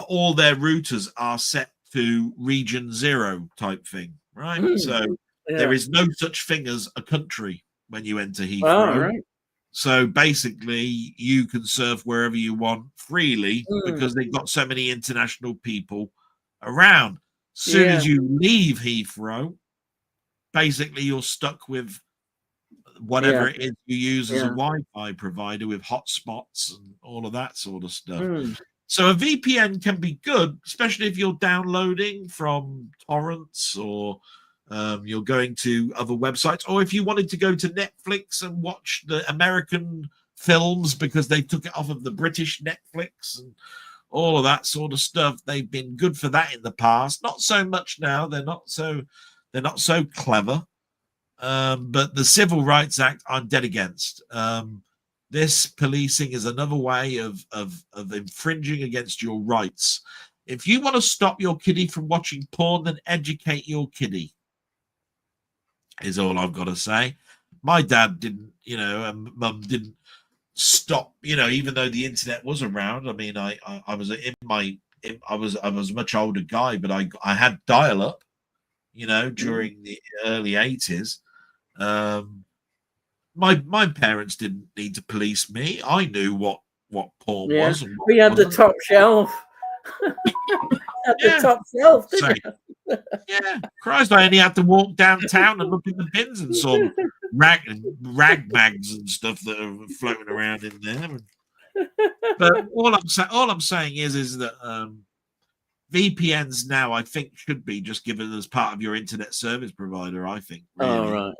all their routers are set to region 0 type thing, right? So there is no such thing as a country when you enter Heathrow. So basically, you can surf wherever you want freely because they've got so many international people around. Soon as you leave Heathrow, basically you're stuck with whatever it is you use as a Wi-Fi provider with hotspots and all of that sort of stuff. So a VPN can be good, especially if you're downloading from torrents or you're going to other websites, or if you wanted to go to Netflix and watch the American films because they took it off of the British Netflix and all of that sort of stuff. They've been good for that in the past. Not so much now. They're not so clever. But the Civil Rights Act, I'm dead against. This policing is another way of infringing against your rights. If you want to stop your kiddie from watching porn, then educate your kiddie, is all I've got to say. My dad didn't, you know, and mum didn't stop, you know, even though the internet was around. I mean, I was a much older guy, but I had dial-up, you know, during the early 80s. My parents didn't need to police me. I knew what porn was. And we had the top shelf. At the top shelf, didn't you? Yeah, Christ! I only had to walk downtown and look in the bins and saw rag bags and stuff that are floating around in there. But all I'm saying is that VPNs now, I think, should be just given as part of your internet service provider. I think. Really.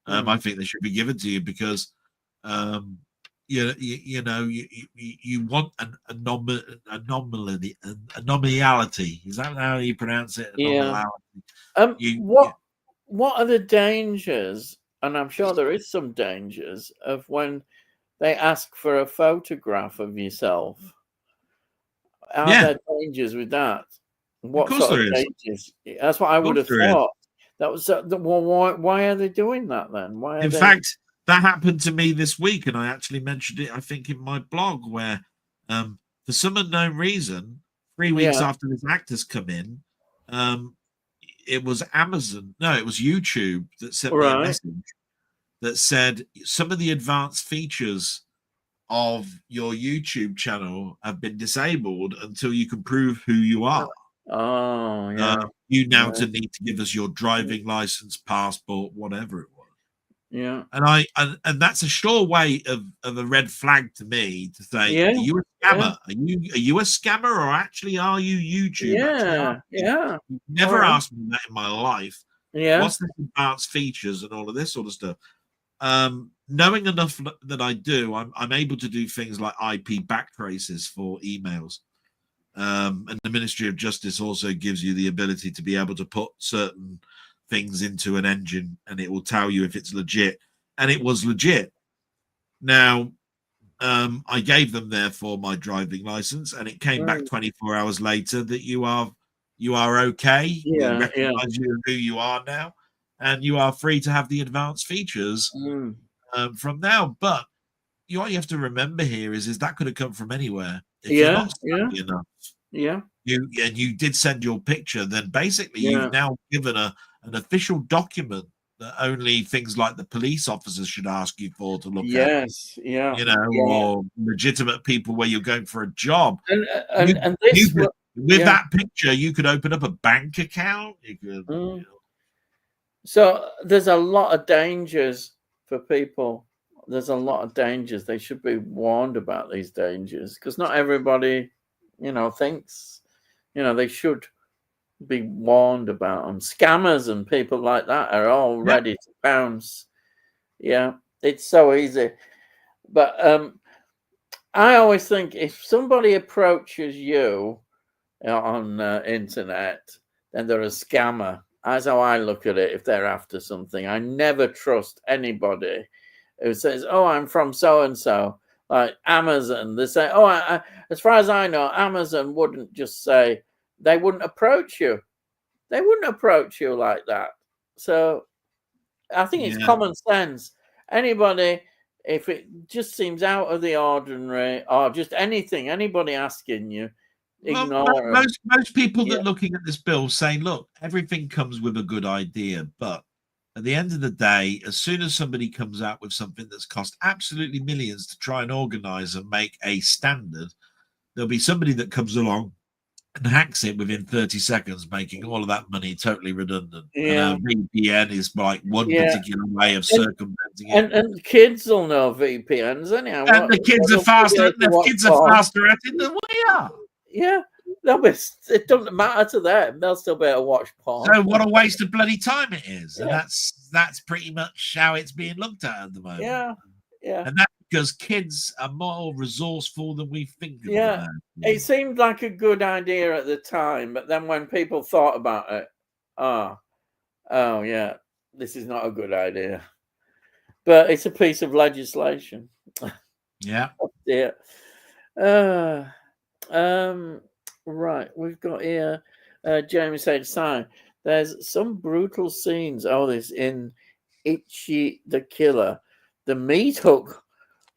I think they should be given to you because, you want an anomality. Is that how you pronounce it? What are the dangers? And I'm sure there is some dangers of when they ask for a photograph of yourself. Are there dangers with that? What sort of dangers? That's what I would have thought. That was well, why are they doing that then? Why are In they? fact, that happened to me this week, and I actually mentioned it, I think, in my blog, where for some unknown reason, 3 weeks after this act has come in, it was Amazon, no, it was YouTube that sent me a message that said some of the advanced features of your YouTube channel have been disabled until you can prove who you are. Oh, yeah. You now need to give us your driving license, passport, whatever it was. Yeah. And that's a sure way of a red flag to me to say, yeah. are you a scammer? Yeah. Are you a scammer, or actually are you YouTube? Yeah. You've never asked me that in my life. Yeah. What's the advanced features and all of this sort of stuff? Knowing enough that I do, I'm able to do things like IP back traces for emails. And the Ministry of Justice also gives you the ability to be able to put certain things into an engine and it will tell you if it's legit. And it was legit. Now, I gave them therefore my driving license, and it came back 24 hours later that you are okay. We recognize you who you are now, and you are free to have the advanced features from now. But what you have to remember here is that could have come from anywhere. If you're not savvy enough, you did send your picture, then basically you've now given an official document that only things like the police officers should ask you for to look at. Or legitimate people where you're going for a job. And this with that picture, you could open up a bank account. You could. So there's a lot of dangers for people. There's a lot of dangers. They should be warned about these dangers, because not everybody, thinks, they should be warned about them. Scammers and people like that are all ready to pounce. Yeah, it's so easy. But I always think if somebody approaches you on internet, then they're a scammer. That's how I look at it. If they're after something, I never trust anybody who says, "Oh, I'm from so and so." Like Amazon, they say, "Oh, as far as I know, Amazon wouldn't just say." They wouldn't approach you. They wouldn't approach you like that. So I think it's common sense. Anybody, if it just seems out of the ordinary, or just anything, anybody asking you, ignore them. Most people that are looking at this bill say, look, everything comes with a good idea, but at the end of the day, as soon as somebody comes out with something that's cost absolutely millions to try and organize and make a standard, there'll be somebody that comes along and hacks it within 30 seconds, making all of that money totally redundant. And VPN is like one particular way of circumventing it. And kids will know VPNs anyhow. And the kids are faster. The kids are faster at it than we are. Yeah, it doesn't matter to them. They'll still be able to watch porn. So what a waste of bloody time it is. And that's pretty much how it's being looked at the moment. Yeah. And that's because kids are more resourceful than we think. It seemed like a good idea at the time, but then when people thought about it, oh yeah, this is not a good idea. But it's a piece of legislation. Yeah. Right, we've got here Jamie said, "Sign. There's some brutal scenes. Oh, this in Itchy the Killer. The meat hook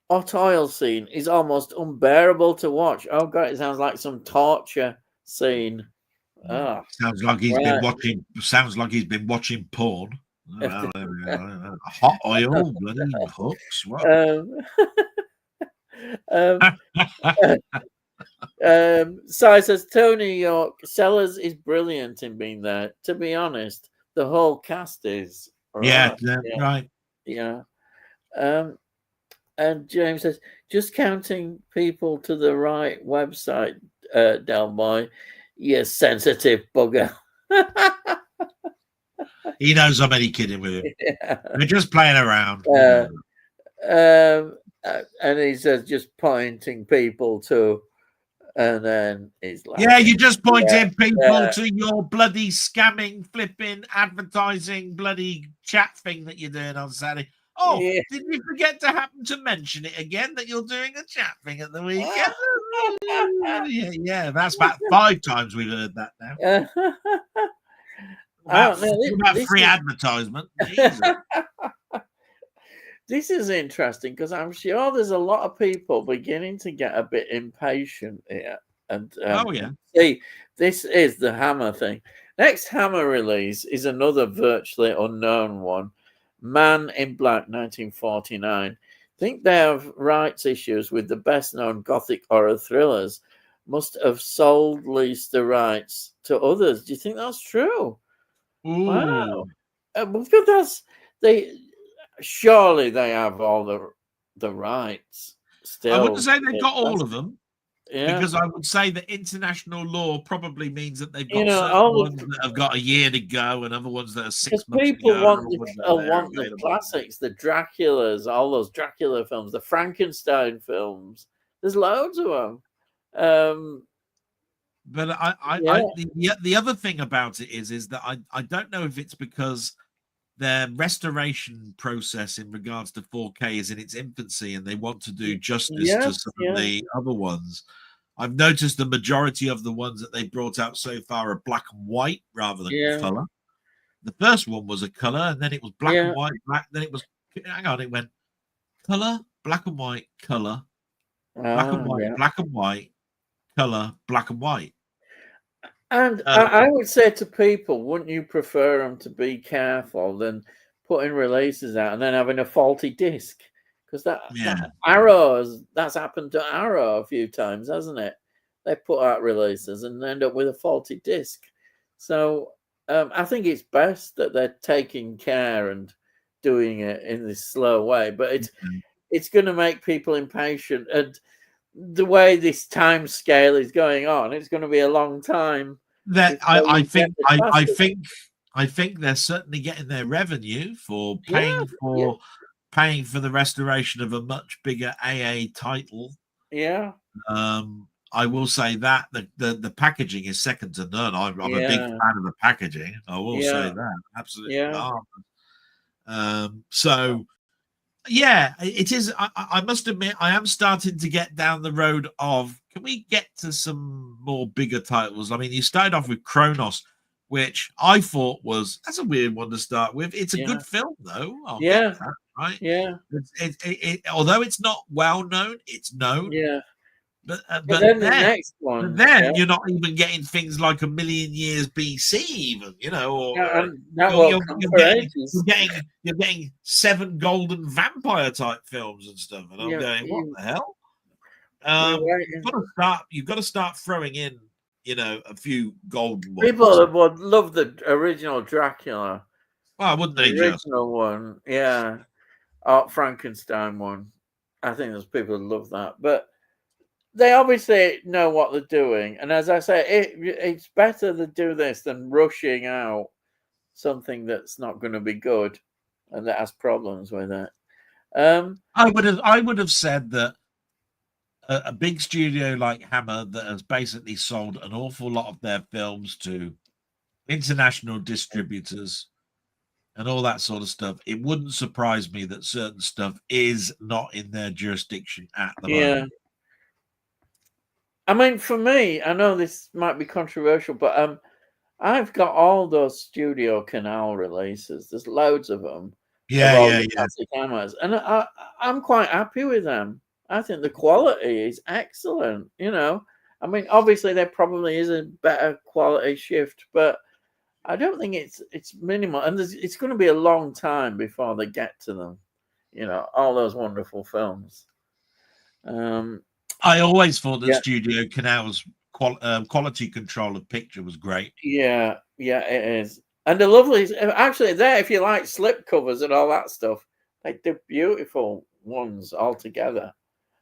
hot oil scene is almost unbearable to watch. Oh God, it sounds like some torture scene. Oh, sounds like he's been watching. Sounds like he's been watching porn. Hot oil, bloody hooks. Si says Tony York Sellers is brilliant in being there. To be honest, the whole cast is. Right. Yeah. And James says, just counting people to the right website, Delboy. You sensitive bugger. He knows I'm only kidding with him. We're just playing around. And he says, just pointing people to, and then he's like, yeah, you're just pointing people to your bloody scamming, flipping, advertising, bloody chat thing that you're doing on Saturday. Oh, did you forget to happen to mention it again that you're doing a chat thing at the weekend? Yeah, that's about 5 times we've heard that now. about free advertisement. This is interesting because I'm sure there's a lot of people beginning to get a bit impatient here. And see, this is the Hammer thing. Next Hammer release is another virtually unknown one, Man in Black, 1949. I think they have rights issues with the best-known Gothic horror thrillers. Must have sold leased the rights to others. Do you think that's true? Ooh. Wow. Surely they have all the rights still. I wouldn't say they've got all of them. Yeah. Because I would say that international law probably means that they've got certain ones that have got a year to go and other ones that are 6 months to go. People want the classics, the Draculas, all those Dracula films, the Frankenstein films. There's loads of them. But the other thing about it is that I don't know if it's because their restoration process in regards to 4K is in its infancy and they want to do justice to some of the other ones. I've noticed the majority of the ones that they brought out so far are black and white rather than color. The first one was a color, and then it was black and white, black. Then it was, it went color, black and white, color, black and white, black and white, color, black and white. And I would say to people, wouldn't you prefer them to be careful than putting releases out and then having a faulty disc? Because that's happened to Arrow a few times, hasn't it? They put out releases and end up with a faulty disc. So I think it's best that they're taking care and doing it in this slow way. But it's going to make people impatient. And the way this time scale is going on, it's going to be a long time. That I think they're certainly getting their revenue for paying for the restoration of a much bigger AA title. Yeah. I will say that the packaging is second to none. I'm a big fan of the packaging. I will say that absolutely. So. Yeah, it is. I must admit, I am starting to get down the road of, can we get to some more bigger titles? I mean, you started off with Kronos, which I thought that's a weird one to start with. It's a good film, though. I'll get that, right? Yeah. Although it's not well known, it's known. Yeah. But then the next one, you're not even getting things like 1 million years BC, even, or you're getting 7 golden vampire type films and stuff, and I'm going, what the hell? You've got to start throwing in, a few golden ones. People would love the original Dracula. Well, wouldn't they? The original one, Art Frankenstein one. I think there's people who love that, but they obviously know what they're doing. And as I say, it's better to do this than rushing out something that's not going to be good and that has problems with it. I would have said that a big studio like Hammer that has basically sold an awful lot of their films to international distributors and all that sort of stuff, it wouldn't surprise me that certain stuff is not in their jurisdiction at the moment. I mean, for me, I know this might be controversial, but I've got all those Studio Canal releases. There's loads of them. Classic Hammers, and I'm quite happy with them. I think the quality is excellent. I mean, obviously there probably is a better quality shift, but I don't think it's minimal, and it's going to be a long time before they get to them. All those wonderful films. I always thought that Studio Canal's quality control of picture was great. Yeah, it is. And the lovely, actually, if you like slip covers and all that stuff, they do beautiful ones altogether.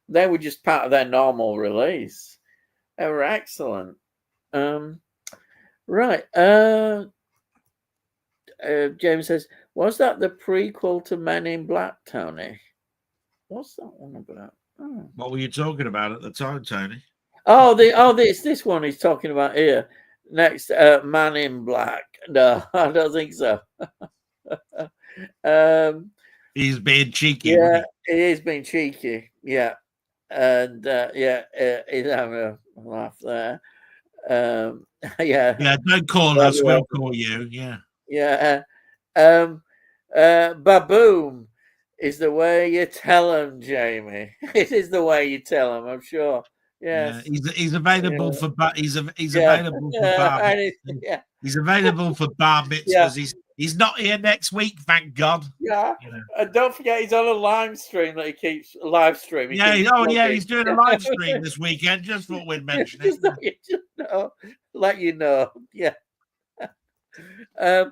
They were just part of their normal release. They were excellent. Right. James says, was that the prequel to Men in Black, Tony? What's that one about? Oh. What were you talking about at the time, Tony? This one he's talking about here. Next, Man in Black. No, I don't think so. He's being cheeky. Yeah, he is being cheeky. Yeah, and he's having a laugh there. Yeah, don't call us. We'll call you. Yeah. Yeah. Baboom is the way you tell him, Jamie. It is the way you tell him, I'm sure. Yeah, Yes. he's available for he's Yeah. available for bar Yeah. he's available for bar Yeah. mitzvahs. He's not here next week, thank God. Yeah. You know. And don't forget he's on a live stream that he keeps Yeah, he's doing a Yeah. live stream this weekend. Just thought we'd mention it. Just know, let you know. Yeah. Um,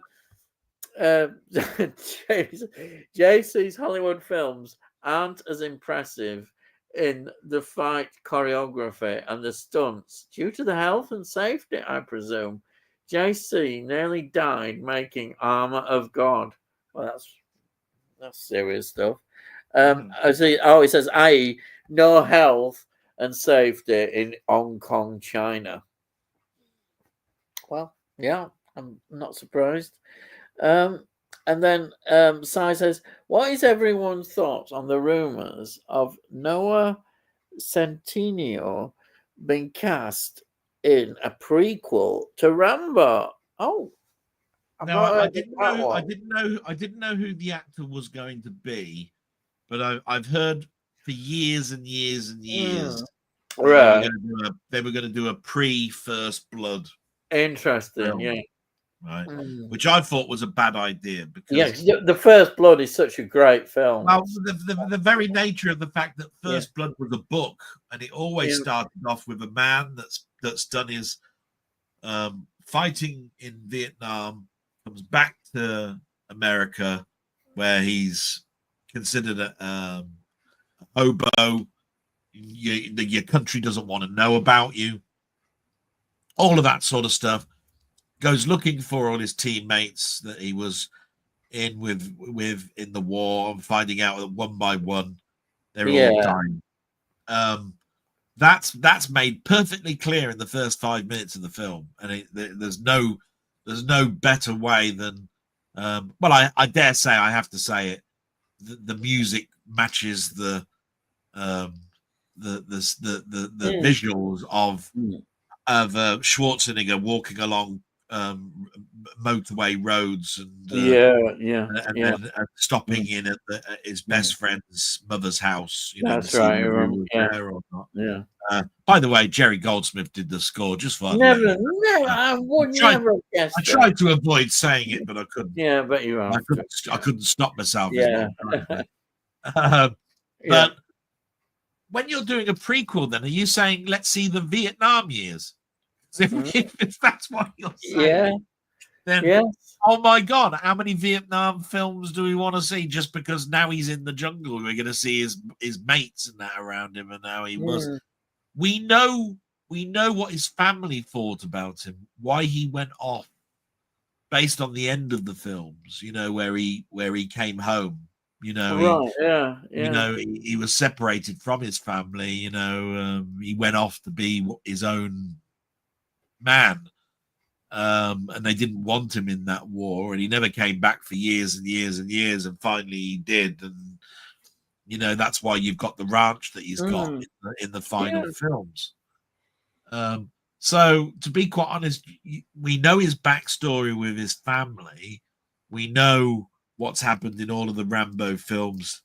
JC's Hollywood films aren't as impressive in the fight choreography and the stunts due to the health and safety, I presume. JC nearly died making Armor of God. Well, that's serious stuff. He says, i.e., no health and safety in Hong Kong, China. Well, yeah, I'm not surprised. And then Sai says, what is everyone's thoughts on the rumors of Noah Centineo being cast in a prequel to Rambo? Oh, I didn't know who the actor was going to be, but I've heard for years and years and years right. they were going to do a pre-First Blood. Interesting, film, yeah. Right, which I thought was a bad idea because the First Blood is such a great film. Well, the very nature of the fact that First Blood was a book, and it always started off with a man that's done his fighting in Vietnam, comes back to America, where he's considered a hobo. Your country doesn't want to know about you. All of that sort of stuff. Goes looking for all his teammates that he was in with in the war, and finding out that one by one they're all dying. That's made perfectly clear in the first 5 minutes of the film, and there's no better way than well, I dare say, I have to say it, the music matches the visuals of Schwarzenegger walking along motorway roads and then stopping in at his best friend's mother's house. That's right. There or not. Yeah. By the way, Jerry Goldsmith did the score. Just for I would never guess. I tried to avoid saying it, but I couldn't. Yeah, but you are. I couldn't stop myself. Yeah. But when you're doing a prequel, then are you saying let's see the Vietnam years? If that's what you're saying, then oh my God, how many Vietnam films do we want to see? Just because now he's in the jungle, we're going to see his mates and that around him, and how he was. We know what his family thought about him, why he went off, based on the end of the films. Where he came home. He was separated from his family. He went off to be his own man, and they didn't want him in that war, and he never came back for years and years and years, and finally he did. And that's why you've got the ranch that he's got in the final films. So to be quite honest, we know his backstory with his family. We know what's happened in all of the Rambo films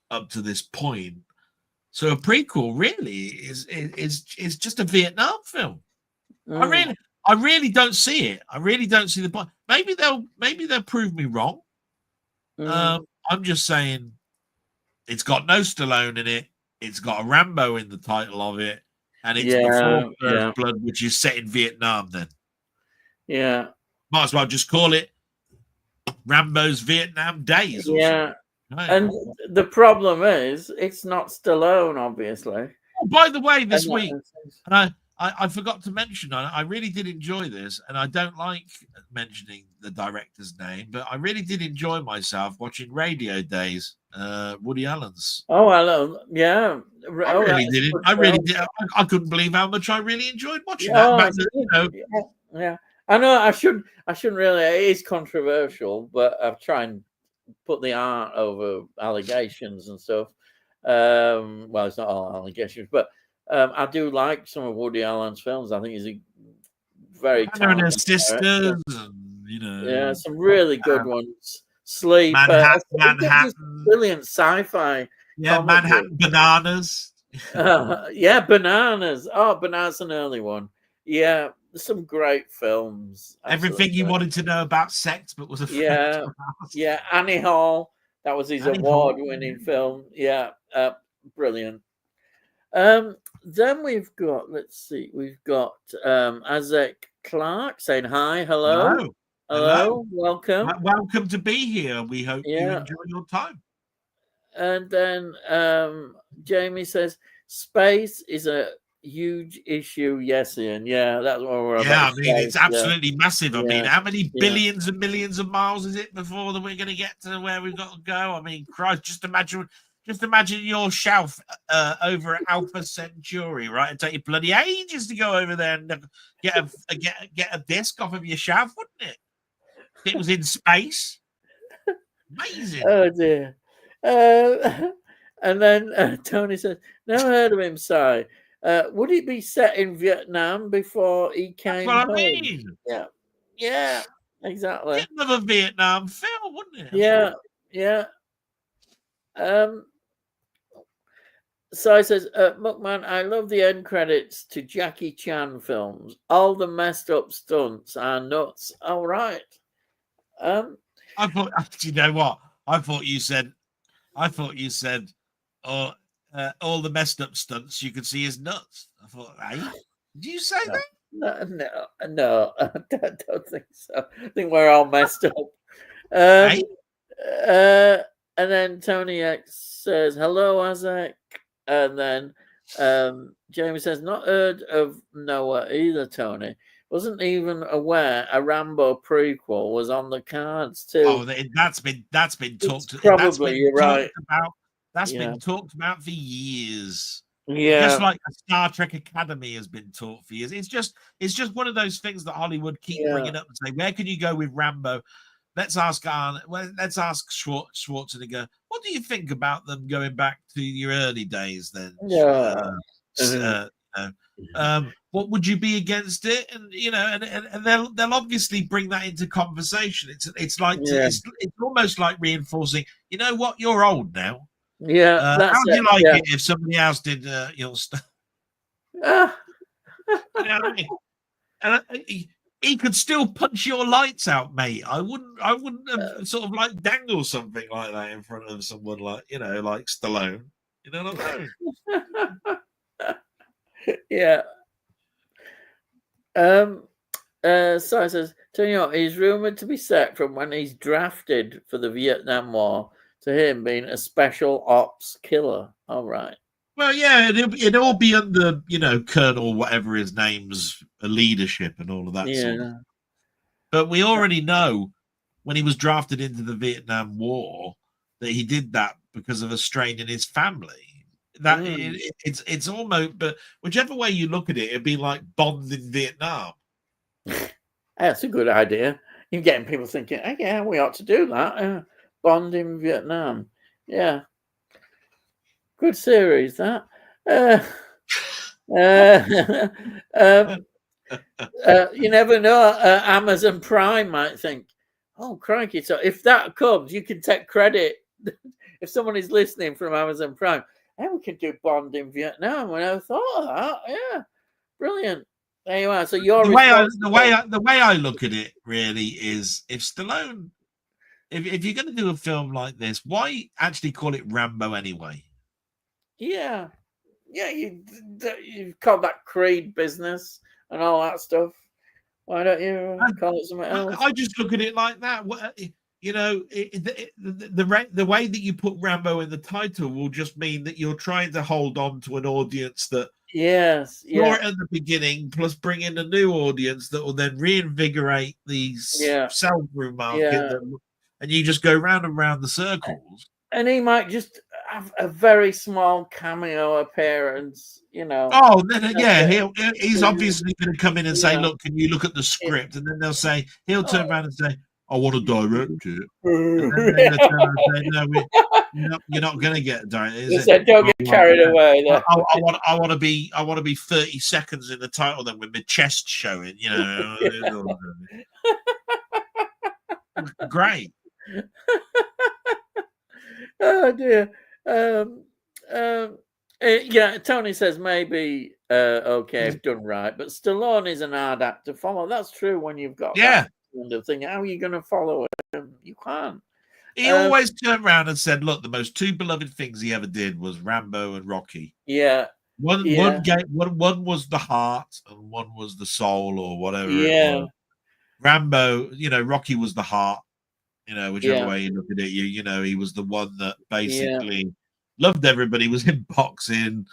up to this point. So a prequel really is just a Vietnam film. I really don't see it. I really don't see the point. Maybe they'll prove me wrong. I'm just saying, it's got no Stallone in it. It's got a Rambo in the title of it, and it's before First Blood, which is set in Vietnam. Then, might as well just call it Rambo's Vietnam Days. Right? And the problem is, it's not Stallone, obviously. Oh, by the way, this week, and I forgot to mention, I really did enjoy this, and I don't like mentioning the director's name, but I really did enjoy myself watching Radio Days, Woody Allen's. Oh, hello. Yeah. I really did. I couldn't believe how much I really enjoyed watching that. Yeah. I know I shouldn't really, it is controversial, but I've tried and put the art over allegations and stuff. Well, it's not all allegations, but I do like some of Woody Allen's films. I think he's a very talented sisters. Yeah, some really good ones. Sleep. Manhattan. Brilliant sci-fi. Yeah, comedy. Manhattan Bananas. Yeah, Bananas. Oh, Bananas, an early one. Yeah, some great films. Everything you wanted to know about sex, but was afraid. Yeah. Annie Hall. That was his award-winning film. Yeah, brilliant. Then we've got, Isaac Clark saying hi, hello, welcome. Welcome to be here. We hope you enjoy your time. And then Jamie says, space is a huge issue. Yes, Ian. Yeah, that's what we're about. Yeah, I mean, it's absolutely massive. I mean, how many billions and millions of miles is it before that we're going to get to where we've got to go? I mean, Christ, just imagine your shelf over at Alpha Centauri, right? It'd take you bloody ages to go over there and get a disc off of your shelf, wouldn't it? It was in space. Amazing. Oh dear. And then Tony says, "Never heard of him, Si. Would it be set in Vietnam before he came home?" I mean. Yeah, exactly. Another Vietnam film, wouldn't it? Yeah. Si says, Muckman, I love the end credits to Jackie Chan films. All the messed up stunts are nuts. All right. I thought, you know what? I thought you said, all the messed up stunts you could see is nuts. I thought, hey, did you say that? No, I don't think so. I think we're all messed up. Hey? And then Tony X says, hello, Isaac. And then Jamie says, not heard of Noah either, Tony. Wasn't even aware a Rambo prequel was on the cards too. Oh, that's been talked. Probably you're right. That's been talked about for years. Yeah, just like a Star Trek Academy has been taught for years. It's just one of those things that Hollywood keep bringing up and say, where can you go with Rambo? Let's ask Schwarzenegger. What do you think about them going back to your early days then? What would you be against it? And and they'll obviously bring that into conversation. It's like it's almost like reinforcing. You know what? You're old now. Yeah. How would you like it if somebody else did your stuff? You know what I mean? And he could still punch your lights out, mate. I wouldn't have sort of like dangle something like that in front of someone like like Stallone. You know what I mean? Yeah. So says, Tony, he's rumored to be set from when he's drafted for the Vietnam War to him being a special ops killer. All right. Well, yeah, it'd all be under, Colonel whatever his name's leadership and all of that sort of. But we already know when he was drafted into the Vietnam War that he did that because of a strain in his family. That it's almost, but whichever way you look at it, it'd be like Bond in Vietnam. That's a good idea. You're getting people thinking, oh, yeah, we ought to do that. Bond in Vietnam. Yeah. Good series, that. You never know. Amazon Prime might think, oh, crikey. So if that comes, you can take credit. If someone is listening from Amazon Prime, hey, we can do Bond in Vietnam. And I thought of that. Yeah. Brilliant. There you are. So you're the way I look at it really is if Stallone, if you're going to do a film like this, why actually call it Rambo anyway? Yeah, you've called that Creed business and all that stuff. Why don't you call it something else? I just look at it like that. The way that you put Rambo in the title will just mean that you're trying to hold on to an audience that saw it at the beginning, plus bring in a new audience that will then reinvigorate the sell-through market, and you just go round and round the circles. And he might just have a very small cameo appearance, Oh, he's obviously going to come in and say, "Look, can you look at the script?" And then they'll say, he'll turn around and say, I want to direct it. And then they're turn around and say, no, you're not going to get directed. Don't get carried away. I want to be 30 seconds in the title then with my chest showing. Great. Oh dear. Yeah, Tony says maybe okay if done right, but Stallone is an hard act to follow. That's true when you've got that kind of thing. How are you going to follow him? You can't. He always turned around and said, "Look, the most two beloved things he ever did was Rambo and Rocky." Yeah. One was the heart, and one was the soul, or whatever it was. Rambo, Rocky was the heart. Whichever way you look at it, he was the one that basically loved everybody. Was in boxing.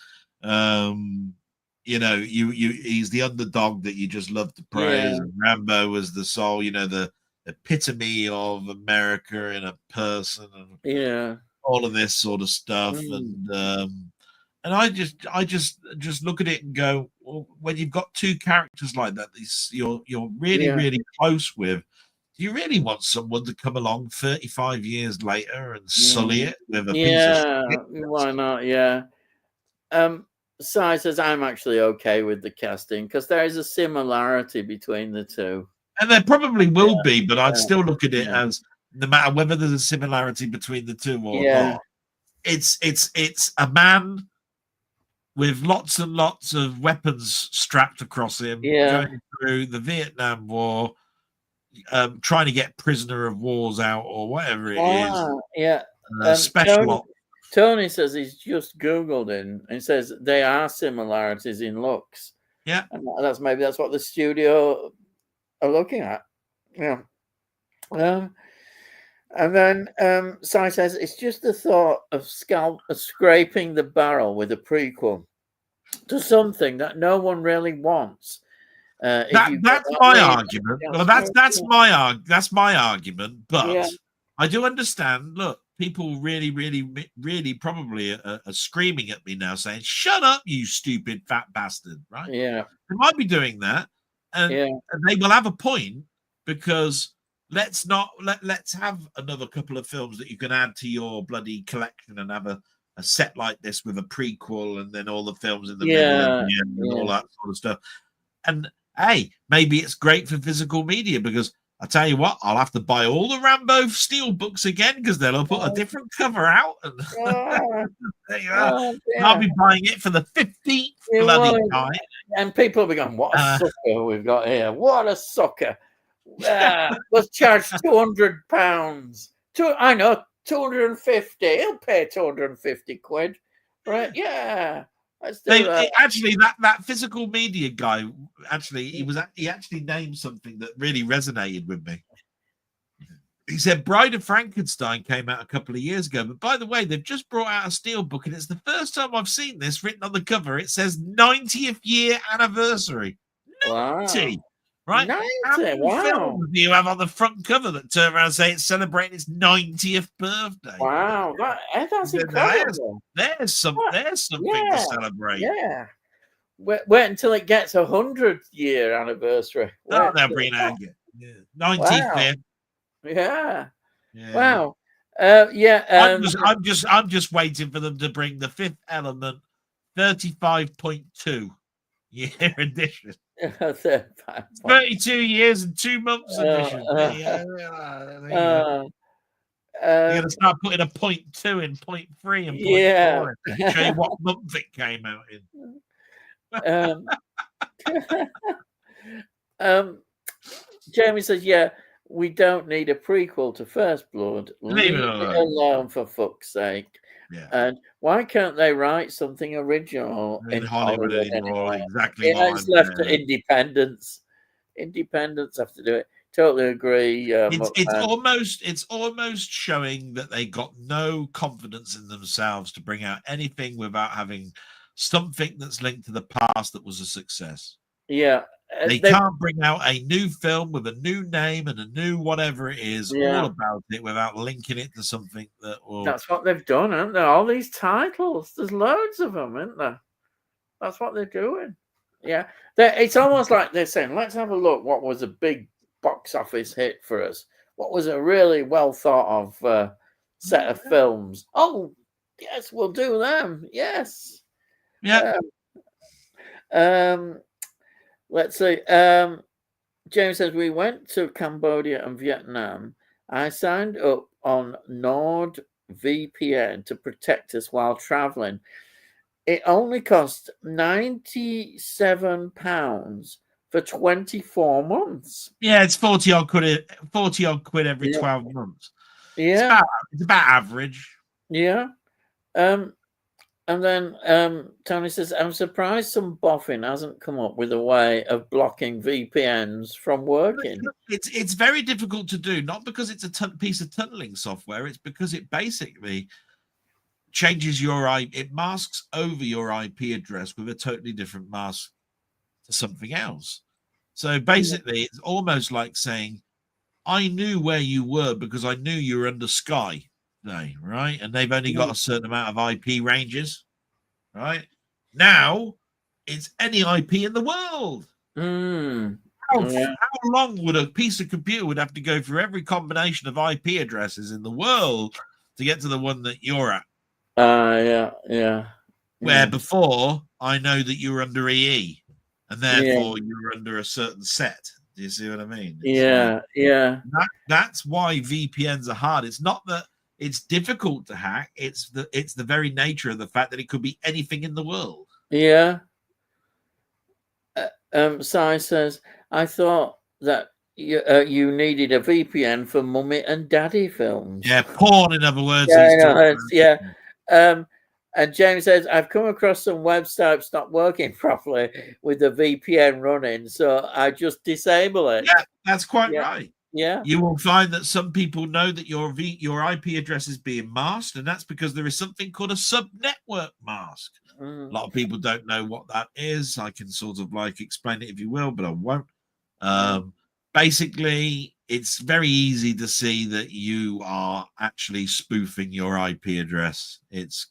He's the underdog that you just love to praise. And Rambo was the soul. The epitome of America in a person, and all of this sort of stuff. And I just look at it and go, well, when you've got two characters like that, you're really really close with. Do you really want someone to come along 35 years later and sully it with a piece of shit? Why not? Yeah. Sai says I'm actually okay with the casting because there is a similarity between the two. And there probably will be, but I'd still look at it as no matter whether there's a similarity between the two or not. It's a man with lots and lots of weapons strapped across him going through the Vietnam War. Trying to get prisoner of wars out or whatever it is. Special Tony says he's just Googled in and says they are similarities in looks. Yeah. And that's what the studio are looking at. Yeah. And then Sai says it's just the thought of scraping the barrel with a prequel to something that no one really wants. That's my argument. Well, that's my argument. But I do understand. Look, people really, really, really probably are screaming at me now, saying, "Shut up, you stupid fat bastard!" Right? Yeah, they might be doing that, and they will have a point because let's have another couple of films that you can add to your bloody collection and have a set like this with a prequel and then all the films in the middle and the end and all that sort of stuff. And hey, maybe it's great for physical media because I tell you what, I'll have to buy all the Rambo steel books again because they'll put a different cover out. And there you are. I'll be buying it for the 15th bloody time. And people will be going, "What a sucker we've got here! What a sucker! Let's charge £200. I know 250. He'll pay 250 quid, right? Yeah." Actually, that physical media guy, he actually named something that really resonated with me. He said Bride of Frankenstein came out a couple of years ago, but by the way, they've just brought out a steelbook, and it's the first time I've seen this written on the cover. It says 90th year anniversary. 90, right? 90, how many films do you have on the front cover that turn around and say it's celebrating its 90th birthday? Wow, that's incredible. There's something to celebrate. Yeah. Wait until it gets 100th year anniversary. They'll bring it again. 90th. Yeah. Yeah. Wow. I'm just waiting for them to bring the Fifth Element 35.2 year edition. 32 years and 2 months edition. You're going to start putting a 0.2 in 0.3 and 0.4 and show you what month it came out in. Jamie says, we don't need a prequel to First Blood. Leave it alone, for fuck's sake. Yeah. And why can't they write something original in Hollywood anyway? Exactly. It's left to independents. Independents have to do it. Totally agree. It's almost showing that they got no confidence in themselves to bring out anything without having something that's linked to the past that was a success. Yeah. They can't bring out a new film with a new name and a new whatever it is all about it without linking it to something that will... That's what they've done, haven't they? All these titles. There's loads of them, isn't there? That's what they're doing. Yeah. It's almost like they're saying, let's have a look what was a big box office hit for us. What was a really well thought of set of films. Oh, yes, we'll do them. Yes. Yeah. Let's see. James says we went to Cambodia and Vietnam, I signed up on NordVPN to protect us while traveling. It only cost £97 for 24 months. Yeah, it's 40 odd quid. 40 odd quid every 12 months. Yeah, it's about average. Yeah. And then Tony says, I'm surprised some boffin hasn't come up with a way of blocking VPNs from working. It's very difficult to do, not because it's a piece of tunneling software. It's because it basically changes it masks over your IP address with a totally different mask to something else. So basically, it's almost like saying, I knew where you were because I knew you were under Sky today, right? And they've only got a certain amount of IP ranges, right? Now it's any IP in the world. How long would a piece of computer would have to go through every combination of IP addresses in the world to get to the one that you're at? Yeah. Where before I know that you were under EE, and therefore you were under a certain set. Do you see what I mean? Yeah. That's why VPNs are hard. It's not that it's difficult to hack. It's the very nature of the fact that it could be anything in the world. Yeah. Sai says, I thought that you needed a VPN for mummy and daddy films. Yeah, porn, in other words. And James says, I've come across some websites not working properly with the VPN running, so I just disable it. Yeah, that's quite right. Yeah. You will find that some people know that your IP address is being masked, and that's because there is something called a sub-network mask. A lot of people don't know what that is. I can sort of like explain it if you will, but I won't. Basically, it's very easy to see that you are actually spoofing your IP address. It's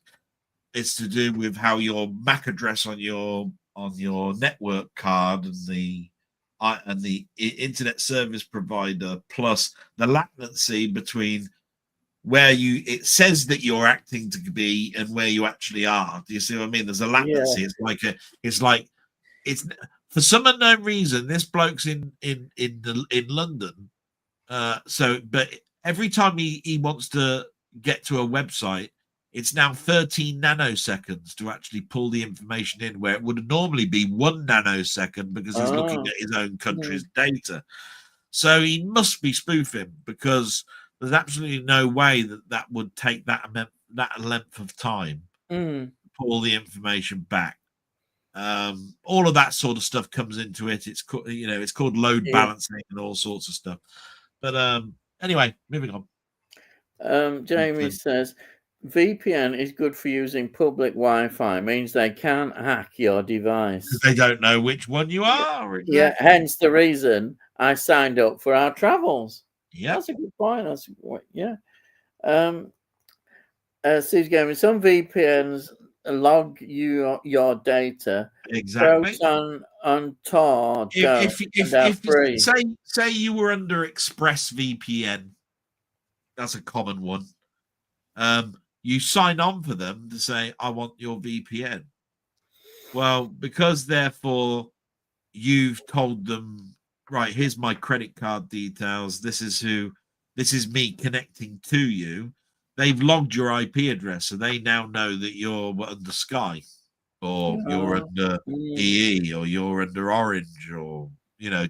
to do with how your MAC address on your network card and the internet service provider, plus the latency between where it says that you're acting to be and where you actually are. Do you see what I mean? There's a latency. It's like for some unknown reason, this bloke's in London. But every time he wants to get to a website, it's now 13 nanoseconds to actually pull the information in, where it would normally be 1 nanosecond because he's looking at his own country's data. So he must be spoofing, because there's absolutely no way that would take that length of time to pull the information back. All of that sort of stuff comes into it. It's called load balancing and all sorts of stuff. But anyway, moving on. Jamie says, VPN is good for using public Wi-Fi. Means they can't hack your device. They don't know which one you are. Exactly. Yeah, hence the reason I signed up for our travels. Yeah, that's a good point. Sue's going, some VPNs log your data. Exactly. On Tor, if say you were under ExpressVPN, that's a common one. You sign on for them to say, I want your VPN. Well, because therefore you've told them, right, here's my credit card details. This is me connecting to you. They've logged your IP address, so they now know that you're under Sky, or you're under EE, or you're under Orange, or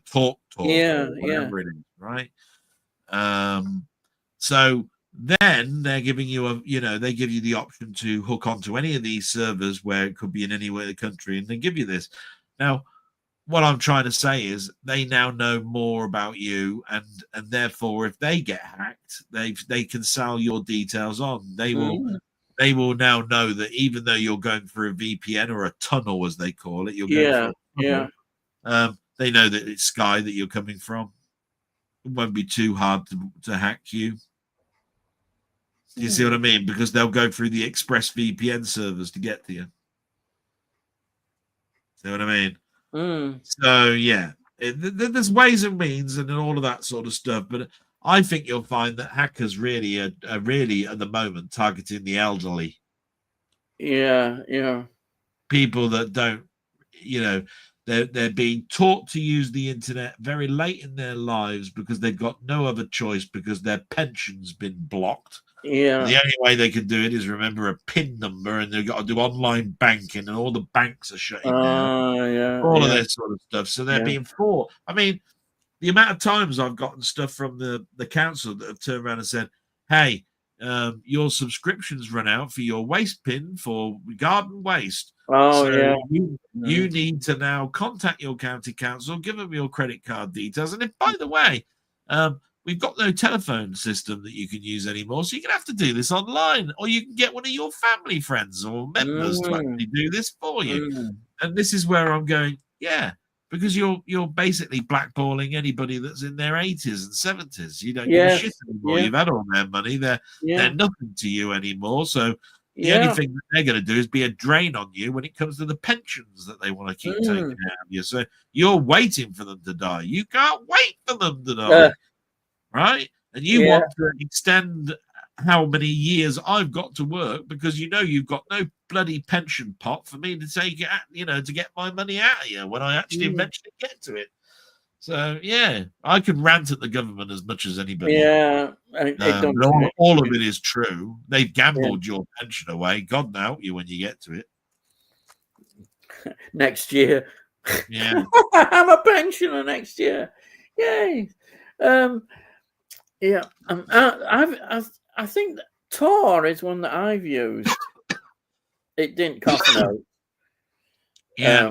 Talk, or whatever it is, right? So then they're giving you they give you the option to hook onto any of these servers where it could be in anywhere in the country, and they give you this. Now, what I'm trying to say is they now know more about you, and therefore, if they get hacked, they can sell your details on. They will now know that even though you're going through a VPN or a tunnel, as they call it, you're going through a tunnel, they know that it's Sky that you're coming from. It won't be too hard to hack you. Do you see what I mean? Because they'll go through the ExpressVPN servers to get to you. See what I mean? So yeah, there's ways and means and all of that sort of stuff. But I think you'll find that hackers really are really at the moment targeting the elderly. Yeah. People that don't, They're being taught to use the internet very late in their lives because they've got no other choice because their pension's been blocked. Yeah. And the only way they can do it is remember a PIN number, and they've got to do online banking, and all the banks are shutting down. Yeah, all of this sort of stuff. So they're Yeah. being fought. I mean, the amount of times I've gotten stuff from the council that have turned around and said, hey, your subscription's run out for your waste bin for garden waste. Oh, so yeah. you need to now contact your county council, give them your credit card details. And if, by the way, we've got no telephone system that you can use anymore, so you're going to have to do this online, or you can get one of your family friends or members to actually do this for you. And this is where I'm going, yeah, because you're basically blackballing anybody that's in their 80s and 70s. You don't give a shit anymore. You've had all their money. They're nothing to you anymore. So the only thing that they're going to do is be a drain on you when it comes to the pensions that they want to keep taking out of you. So you're waiting for them to die. You can't wait for them to die, right? And you want to extend how many years I've got to work because you know you've got no bloody pension pot for me to take it, to get my money out of you when I actually eventually get to it. So yeah, I can rant at the government as much as anybody. Yeah, all of it is true. They've gambled your pension away. God help you when you get to it. Next year. Yeah. I'm a pensioner next year. Yay. Yeah. I think that Tor is one that I've used. It didn't cost out. Yeah.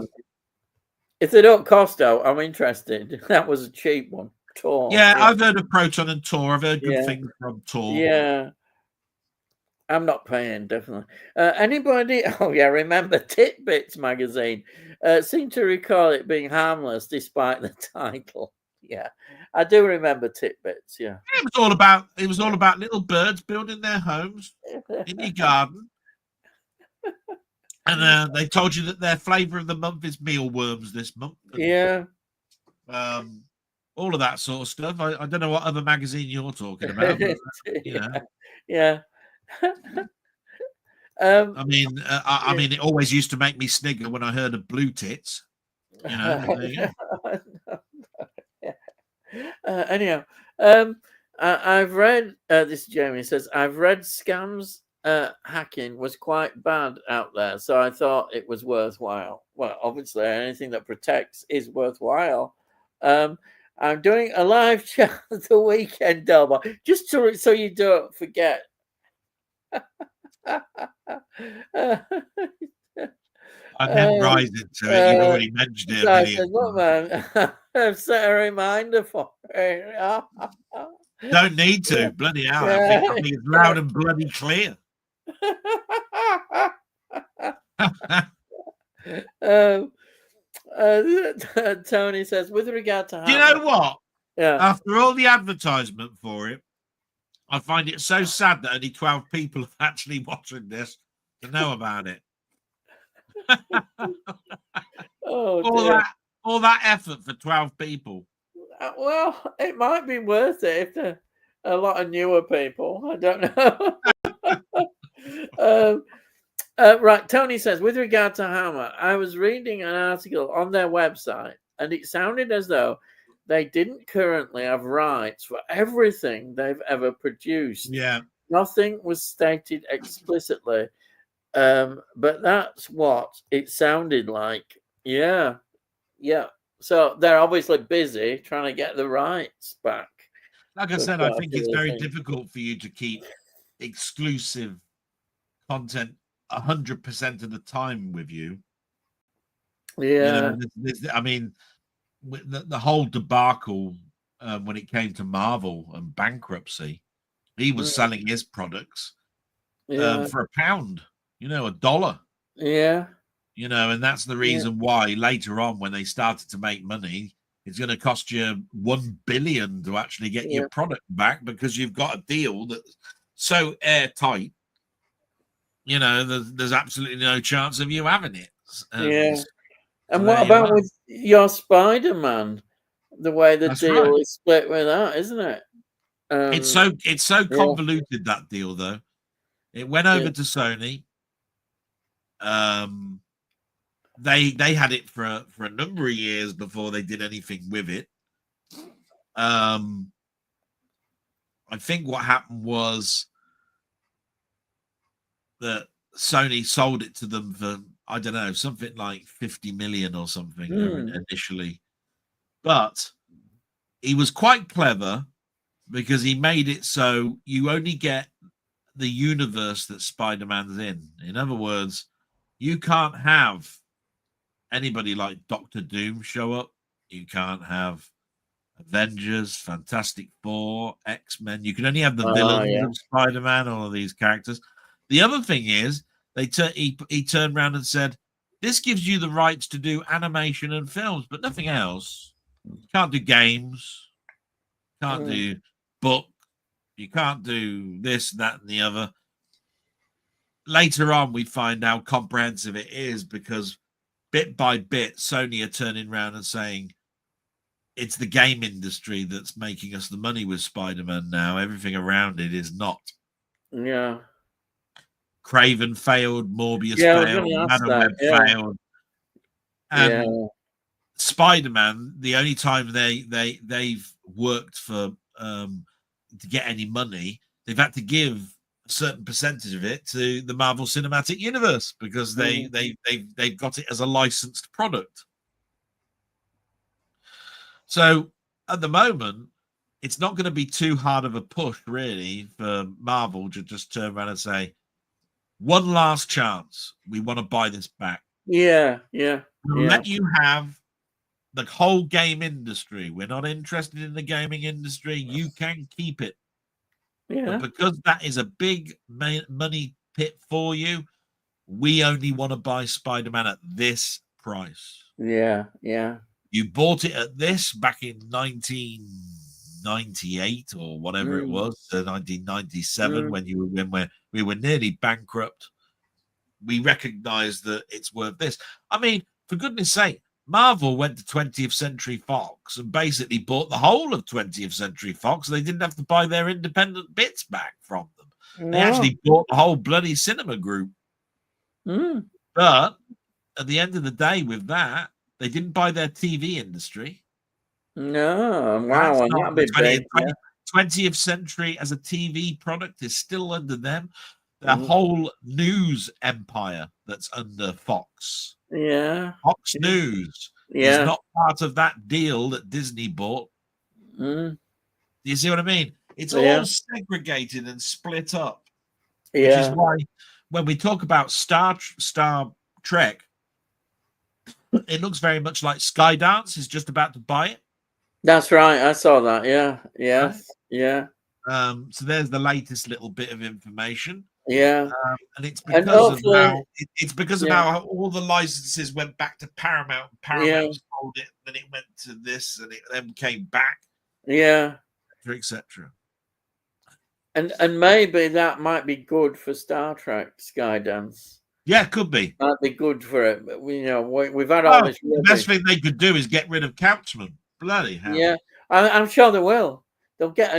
If they don't cost out, I'm interested. That was a cheap one. Tor. Yeah, I've heard of Proton and Tor. I've heard good things from Tor. Yeah. I'm not paying, definitely. Anybody? Oh, yeah, remember Titbits magazine? Seem to recall it being harmless despite the title. Yeah, I do remember Titbits. Yeah, it was all about little birds building their homes in your garden, and they told you that their flavour of the month is mealworms this month. And, all of that sort of stuff. I don't know what other magazine you're talking about. But, Yeah. I mean, it always used to make me snigger when I heard of blue tits. Anyhow, I've read this. Jamie says I've read scams. Hacking was quite bad out there, so I thought it was worthwhile. Well, obviously, anything that protects is worthwhile. I'm doing a live chat the weekend, Delboy, just so you don't forget. I didn't rise into it. You've already mentioned it. I said, look, man, I've set a reminder for it. Don't need to. Bloody hell. I think it's loud and bloody clear. Tony says, with regard to do you know what? Yeah. After all the advertisement for it, I find it so sad that only 12 people are actually watching this to know about it. all that effort for 12 people. Well, it might be worth it if there are a lot of newer people. I don't know. Right, Tony says, with regard to Hammer, I was reading an article on their website, and it sounded as though they didn't currently have rights for everything they've ever produced. Yeah. Nothing was stated explicitly, but that's what it sounded like. Yeah. So they're obviously busy trying to get the rights back. Like I said, I think it's very difficult for you to keep exclusive content 100% of the time with you. Yeah. I mean, the whole debacle when it came to Marvel and bankruptcy, he was selling his products for £1, $1. Yeah. And that's the reason why later on, when they started to make money, it's going to cost you $1 billion to actually get your product back because you've got a deal that's so airtight. There's absolutely no chance of you having it. And what about with your Spider-Man? The way the deal is split with that, isn't it? It's so convoluted, that deal, though. It went over to Sony. they had it for a number of years before they did anything with it. I think what happened was that Sony sold it to them for, I don't know, something like 50 million or something initially. But he was quite clever because he made it so you only get the universe that Spider-Man's in. In other words, you can't have anybody like Doctor Doom show up. You can't have Avengers, Fantastic Four, X-Men. You can only have the villains of Spider-Man, all of these characters. The other thing is, he turned around and said, this gives you the rights to do animation and films, but nothing else. You can't do games. Can't do book. You can't do this, that, and the other. Later on, we find how comprehensive it is because bit by bit, Sony are turning around and saying, it's the game industry that's making us the money with Spider-Man now. Everything around it is not. Yeah. Craven failed, Morbius failed, Madam Web failed. And Spider-Man, the only time they've worked for to get any money, they've had to give a certain percentage of it to the Marvel Cinematic Universe because they've got it as a licensed product. So at the moment, it's not going to be too hard of a push, really, for Marvel to just turn around and say, one last chance. We want to buy this back. We'll let you have the whole game industry. We're not interested in the gaming industry. You can keep it. But because that is a big money pit for you, we only want to buy Spider-Man at this price. You bought it at this back in 1998 or whatever it was, 1997, when we were nearly bankrupt. We recognise that it's worth this. I mean, for goodness sake, Marvel went to 20th Century Fox and basically bought the whole of 20th Century Fox. They didn't have to buy their independent bits back from them. They actually bought the whole bloody cinema group. But at the end of the day, with that, they didn't buy their TV industry. No, wow, and that'd be big. 20th Century as a TV product is still under them. The whole news empire that's under Fox. Fox News is not part of that deal that Disney bought. Do you see what I mean? It's all segregated and split up. Which is why when we talk about Star Trek, it looks very much like Skydance is just about to buy it. That's right. I saw that. So there's the latest little bit of information. And it's because of how all the licenses went back to Paramount. Paramount sold it, then it went to this, and it then came back. Etc. And maybe that might be good for Star Trek Skydance. Yeah, it could be. Might be good for it. But we've had all this. The best thing they could do is get rid of Couchman. Bloody hell. Yeah, I'm sure they will. They'll get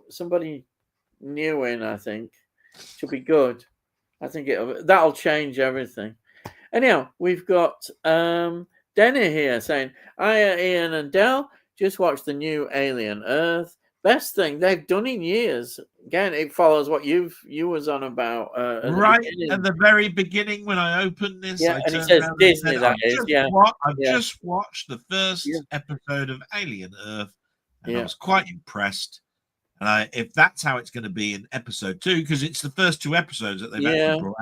somebody new in, I think. Should be good. I think that'll change everything. Anyhow, we've got Denny here saying, "Hiya, Ian and Del. Just watched the new Alien Earth. Best thing they've done in years." Again, it follows what you was on about. Right at the very beginning when I opened this, and it says Disney. I've just watched the first episode of Alien Earth, and I was quite impressed. And if that's how it's going to be in episode 2, because it's the first 2 episodes that they've actually brought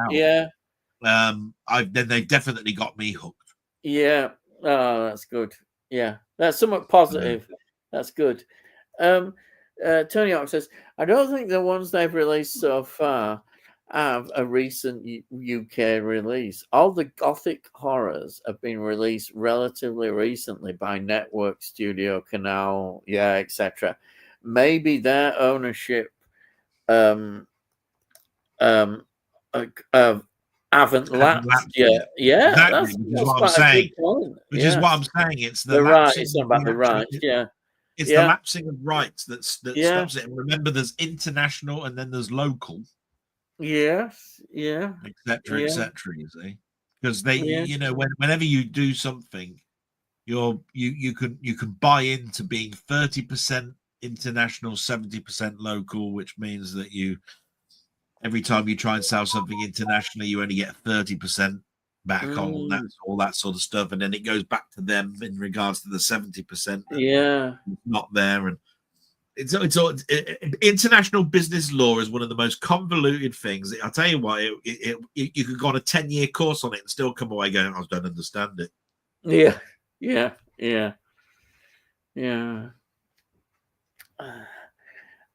out. Then they've definitely got me hooked. Oh, that's good. That's somewhat positive. That's good. Tony Hawk says, "I don't think the ones they've released so far have a recent UK release. All the gothic horrors have been released relatively recently by Network, Studio, Canal, etc. Maybe their ownership haven't lapsed yet." That's what I'm saying. Which is what I'm saying. It's the lapsing. It's not about the rights. It's the lapsing of rights that stops it. And remember, there's international and then there's local. Etc. You see. because they, whenever you do something, you can buy into being 30% international, 70% local, which means that every time you try and sell something internationally, you only get 30% back on that, all that sort of stuff, and then it goes back to them in regards to the 70%. Not there, and it's international business law is one of the most convoluted things. I'll tell you what, you could go on a 10-year course on it and still come away going, I don't understand it. Yeah.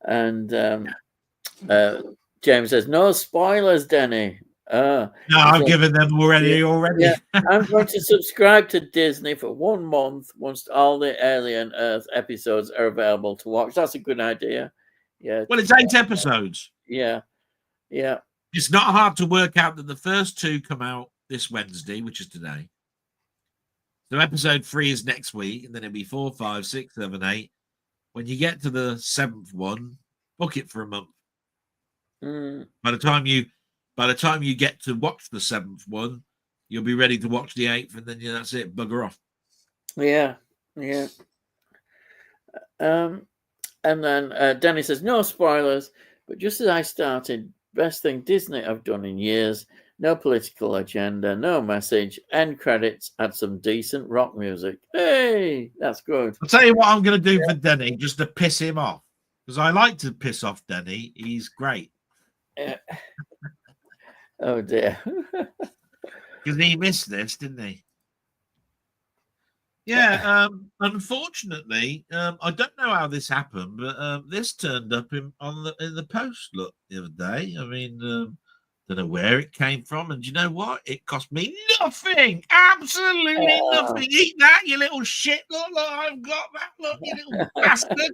And James says, no spoilers, Denny. No, I've given them already. Yeah. I'm going to subscribe to Disney for 1 month once all the Alien Earth episodes are available to watch. That's a good idea. Yeah. Well, it's 8 episodes. Yeah. It's not hard to work out that the first 2 come out this Wednesday, which is today. So episode 3 is next week, and then it'll be 4, 5, 6, 7, 8. When you get to the 7th one, book it for a month. By the time you get to watch the 7th one, you'll be ready to watch the 8th, and then that's it. Bugger off. Yeah. And then Danny says, no spoilers, but just as I started, best thing Disney have done in years. No political agenda, no message. End credits, add some decent rock music. Hey, that's good. I'll tell you what I'm going to do for Denny, just to piss him off, because I like to piss off Denny. He's great. Oh dear. Because he missed this, didn't he? Yeah. Unfortunately, I don't know how this happened, but this turned up in the post look the other day. I mean, don't know where it came from, and you know what? It cost me nothing, absolutely nothing. Eat that, you little shit! Look, I've got that. Look, you little bastard!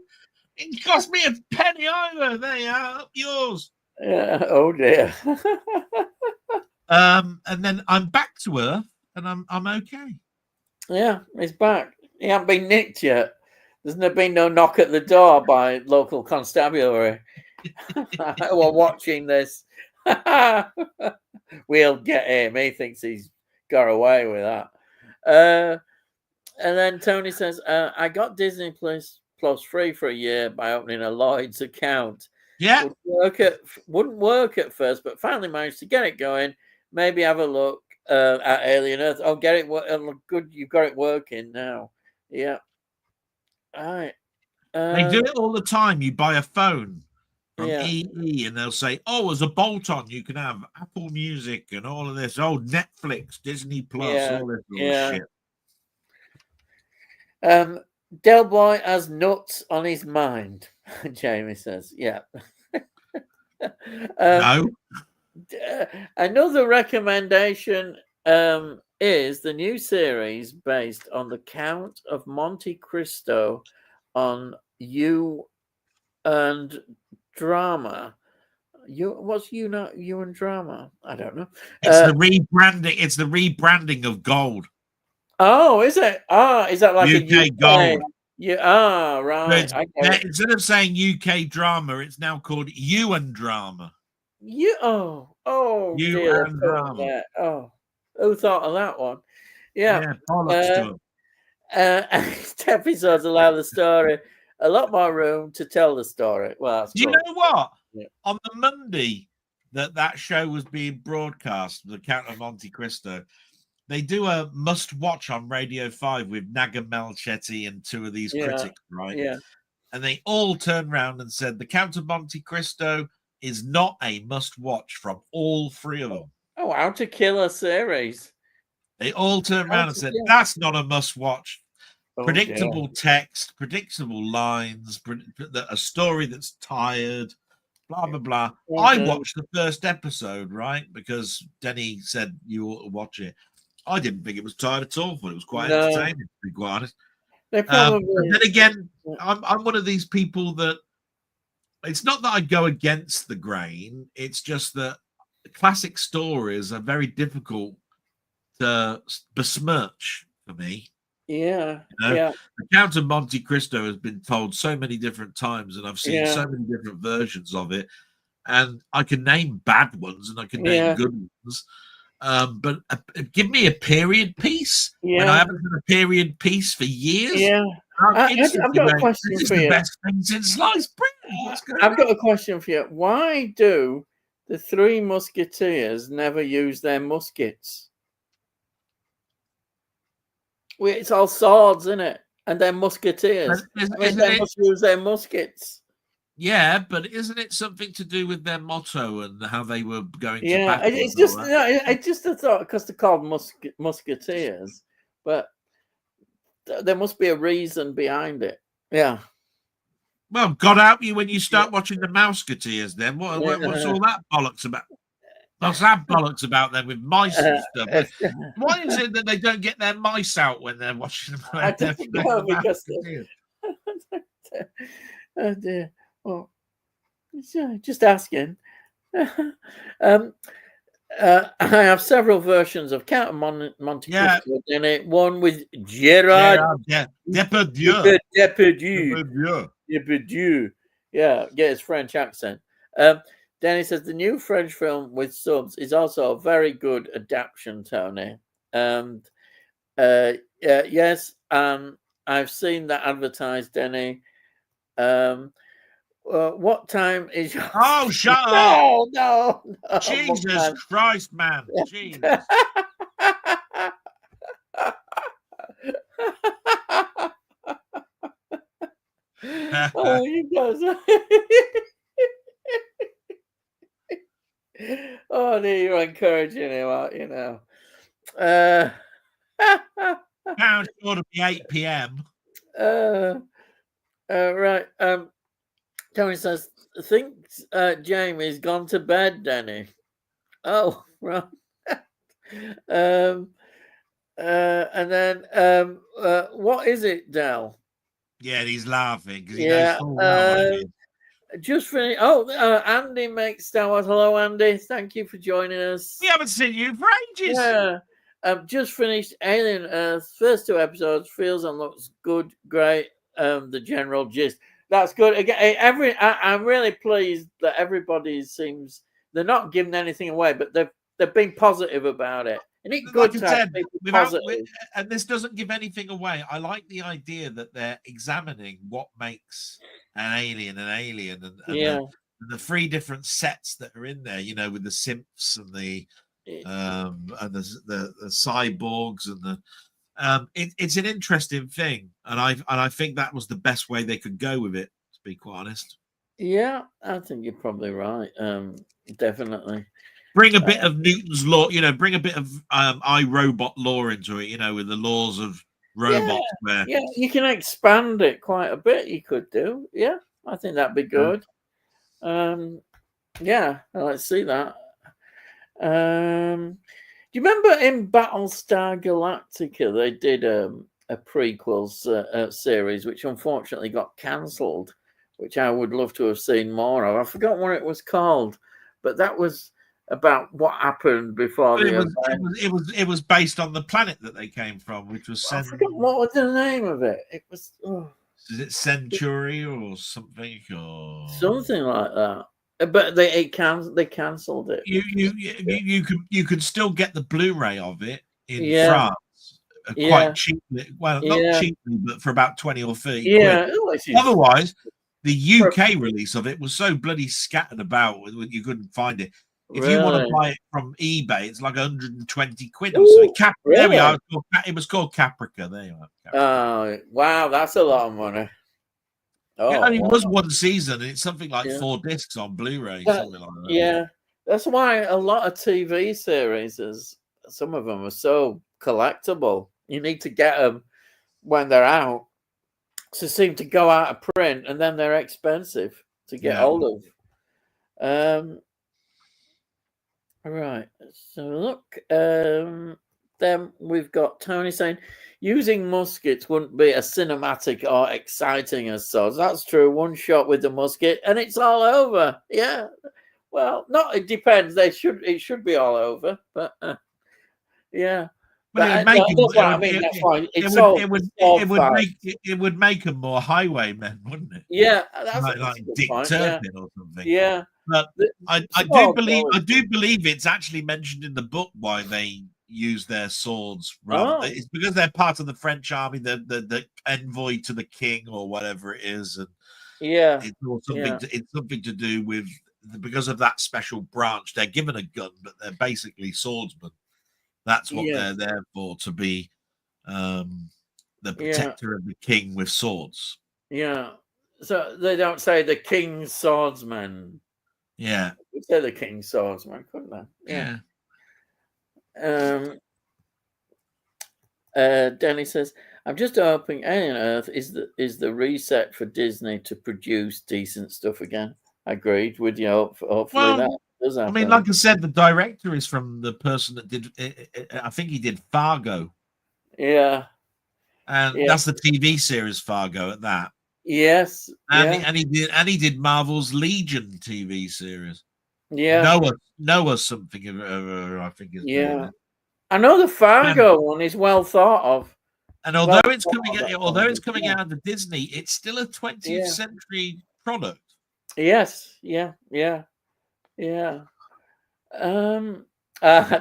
It cost me a penny either. There you are, up yours. Yeah. Oh dear. And then I'm back to Earth, and I'm okay. Yeah, he's back. He hasn't been nicked yet. There's been no knock at the door by local constabulary. We're watching this. We'll get him. He thinks he's got away with that. And then Tony says, I got Disney Plus free for a year by opening a Lloyd's account. Yeah. Wouldn't work at first, but finally managed to get it going. Maybe have a look at Alien Earth. Oh, get it. Good. You've got it working now. Yeah. All right. They do it all the time. You buy a phone from EE and they'll say, oh, as a bolt-on, you can have Apple Music and all of this. Oh, Netflix, Disney Plus, all this little shit. Delboy has nuts on his mind, Jamie says. Yeah. No. Another recommendation is the new series based on the Count of Monte Cristo on You and Drama. What's You and Drama? I don't know. It's the rebranding. It's the rebranding of Gold. Oh, is it? Is that like UK a UK Gold? Yeah. Right. So instead of saying UK Drama, it's now called You and Drama. You dear, and Drama. Oh, who thought of that one? Yeah. Episodes allow the story a lot more room to tell the story. Well, that's you know what? Yeah. On the Monday that show was being broadcast, The Count of Monte Cristo, they do a must-watch on Radio 5 with Naga Melchetti and 2 of these critics, right? Yeah. And they all turned around and said The Count of Monte Cristo is not a must-watch from all 3 of them. Oh, How to Kill a Series. They all turned around and said, that's not a must-watch. Predictable text, predictable lines, a story that's tired, blah, blah, blah. I watched the first episode, right? Because Denny said you ought to watch it. I didn't think it was tired at all, but it was quite entertaining, to be quite honest. They probably... and then again, I'm one of these people that it's not that I go against the grain. It's just that classic stories are very difficult to besmirch for me. Yeah. The Count of Monte Cristo has been told so many different times, and I've seen so many different versions of it. And I can name bad ones and I can name good ones. But give me a period piece, and I haven't had a period piece for years. Yeah. I've got a question for you. The best thing since sliced bread. I've got a question for you. Why do the Three Musketeers never use their muskets? It's all swords, isn't it? And they're musketeers. They must use their muskets. Yeah, but isn't it something to do with their motto and how they were going to battle? It's just I just thought because they're called musketeers, but there must be a reason behind it. Yeah. Well, God help you when you start watching the Mouseketeers. Then what's all that bollocks about? What's that bollocks about then with mice and stuff? Why is it that they don't get their mice out when they're watching them? I don't know because oh dear. Well, just asking. I have several versions of Count of Monte Cristo in it. One with Gerard Depardieu. Yeah, get his French accent. Danny says the new French film with subs is also a very good adaptation, Tony. And yes, I've seen that advertised, Danny. What time is your... Oh, shut up! No. Jesus Christ, man. Jesus. Oh, you guys. Oh, you're encouraging him out, you know. Now it's got to be 8 p.m. Right. Tony says, I think Jamie's gone to bed, Danny. Oh, right. And then what is it, Del? Yeah, he's laughing because he knows full well what it is. Just finished. Oh, Andy makes Star Wars. Hello, Andy. Thank you for joining us. We haven't seen you for ages. Yeah. Just finished Alien Earth. First 2 episodes. Feels and looks good. Great. The general gist. That's good. Again, I'm really pleased that everybody seems they're not giving anything away, but they've been positive about it. And it's good to have people positive. And this doesn't give anything away. I like the idea that they're examining what makes an alien and the 3 different sets that are in there. You know, with the simps and the cyborgs and the. It's an interesting thing, and I think that was the best way they could go with it. To be quite honest. Yeah, I think you're probably right. Definitely. Bring a bit of Newton's law, bring a bit of iRobot law into it, with the laws of robots. Yeah, you can expand it quite a bit. You could do. Yeah, I think that'd be good. Yeah, let's see that. Do you remember in Battlestar Galactica they did a prequels series which unfortunately got cancelled, which I would love to have seen more of. I forgot what it was called, but that was about what happened before it was based on the planet that they came from, which was I forgot what was the name of it. It was is it Century or something or something like that. But they cancelled it. You could still get the Blu-ray of it in France quite cheaply. Well, not cheaply, but for about 20 or 30 quid. Otherwise, the UK release of it was so bloody scattered about you couldn't find it. If you want to buy it from eBay, it's like 120 quid or something. There we are. It was called Caprica. There you are. Oh, wow, that's a lot of money. Oh, it only was 1 season, and it's something like 4 discs on Blu-ray, something like that. Yeah, that's why a lot of TV series, some of them are so collectible. You need to get them when they're out. So seem to go out of print, and then they're expensive to get hold of. Right. So look, then we've got Tony saying using muskets wouldn't be as cinematic or exciting as swords. That's true. One shot with the musket and it's all over. Yeah. Well, it depends. It should be all over, but yeah. Well, it would make them more highwaymen, wouldn't it? Yeah, that's like Dick Turpin or something. Yeah, But I do believe it's actually mentioned in the book why they use their swords. It's because they're part of the French army, the envoy to the king or whatever it is, and it's something to do with because of that special branch. They're given a gun, but they're basically swordsmen. That's what they're there for, to be the protector of the king with swords. Yeah. So they don't say the king's swordsman. Yeah. They say the king's swordsman, couldn't they? Yeah. Danny says, I'm just hoping Alien Earth is the reset for Disney to produce decent stuff again. Agreed with you. Hopefully that does happen. I mean, like I said, the director is from the person that did, I think he did Fargo. Yeah. And that's the TV series Fargo at that. Yes. And he did Marvel's Legion TV series. Yeah. Noah something I think is doing it. I know the Fargo one is well thought of. And although it's coming out of Disney, it's still a 20th century product. Yes. Yeah. I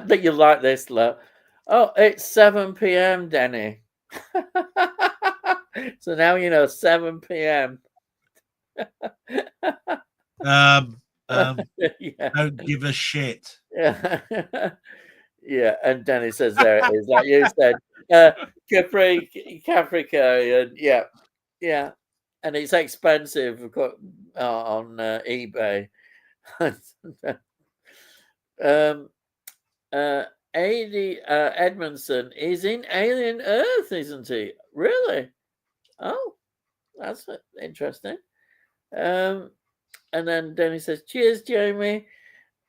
think you like this, love. Oh, it's 7 p.m., Denny. So now you know 7 p.m. Don't give a shit. Yeah, and Danny says there it is, like you said, Capricorn, yeah, and it's expensive on eBay. A.D. Edmondson is in Alien Earth, isn't he? Really? Oh, that's interesting. And then Danny says, cheers, Jamie.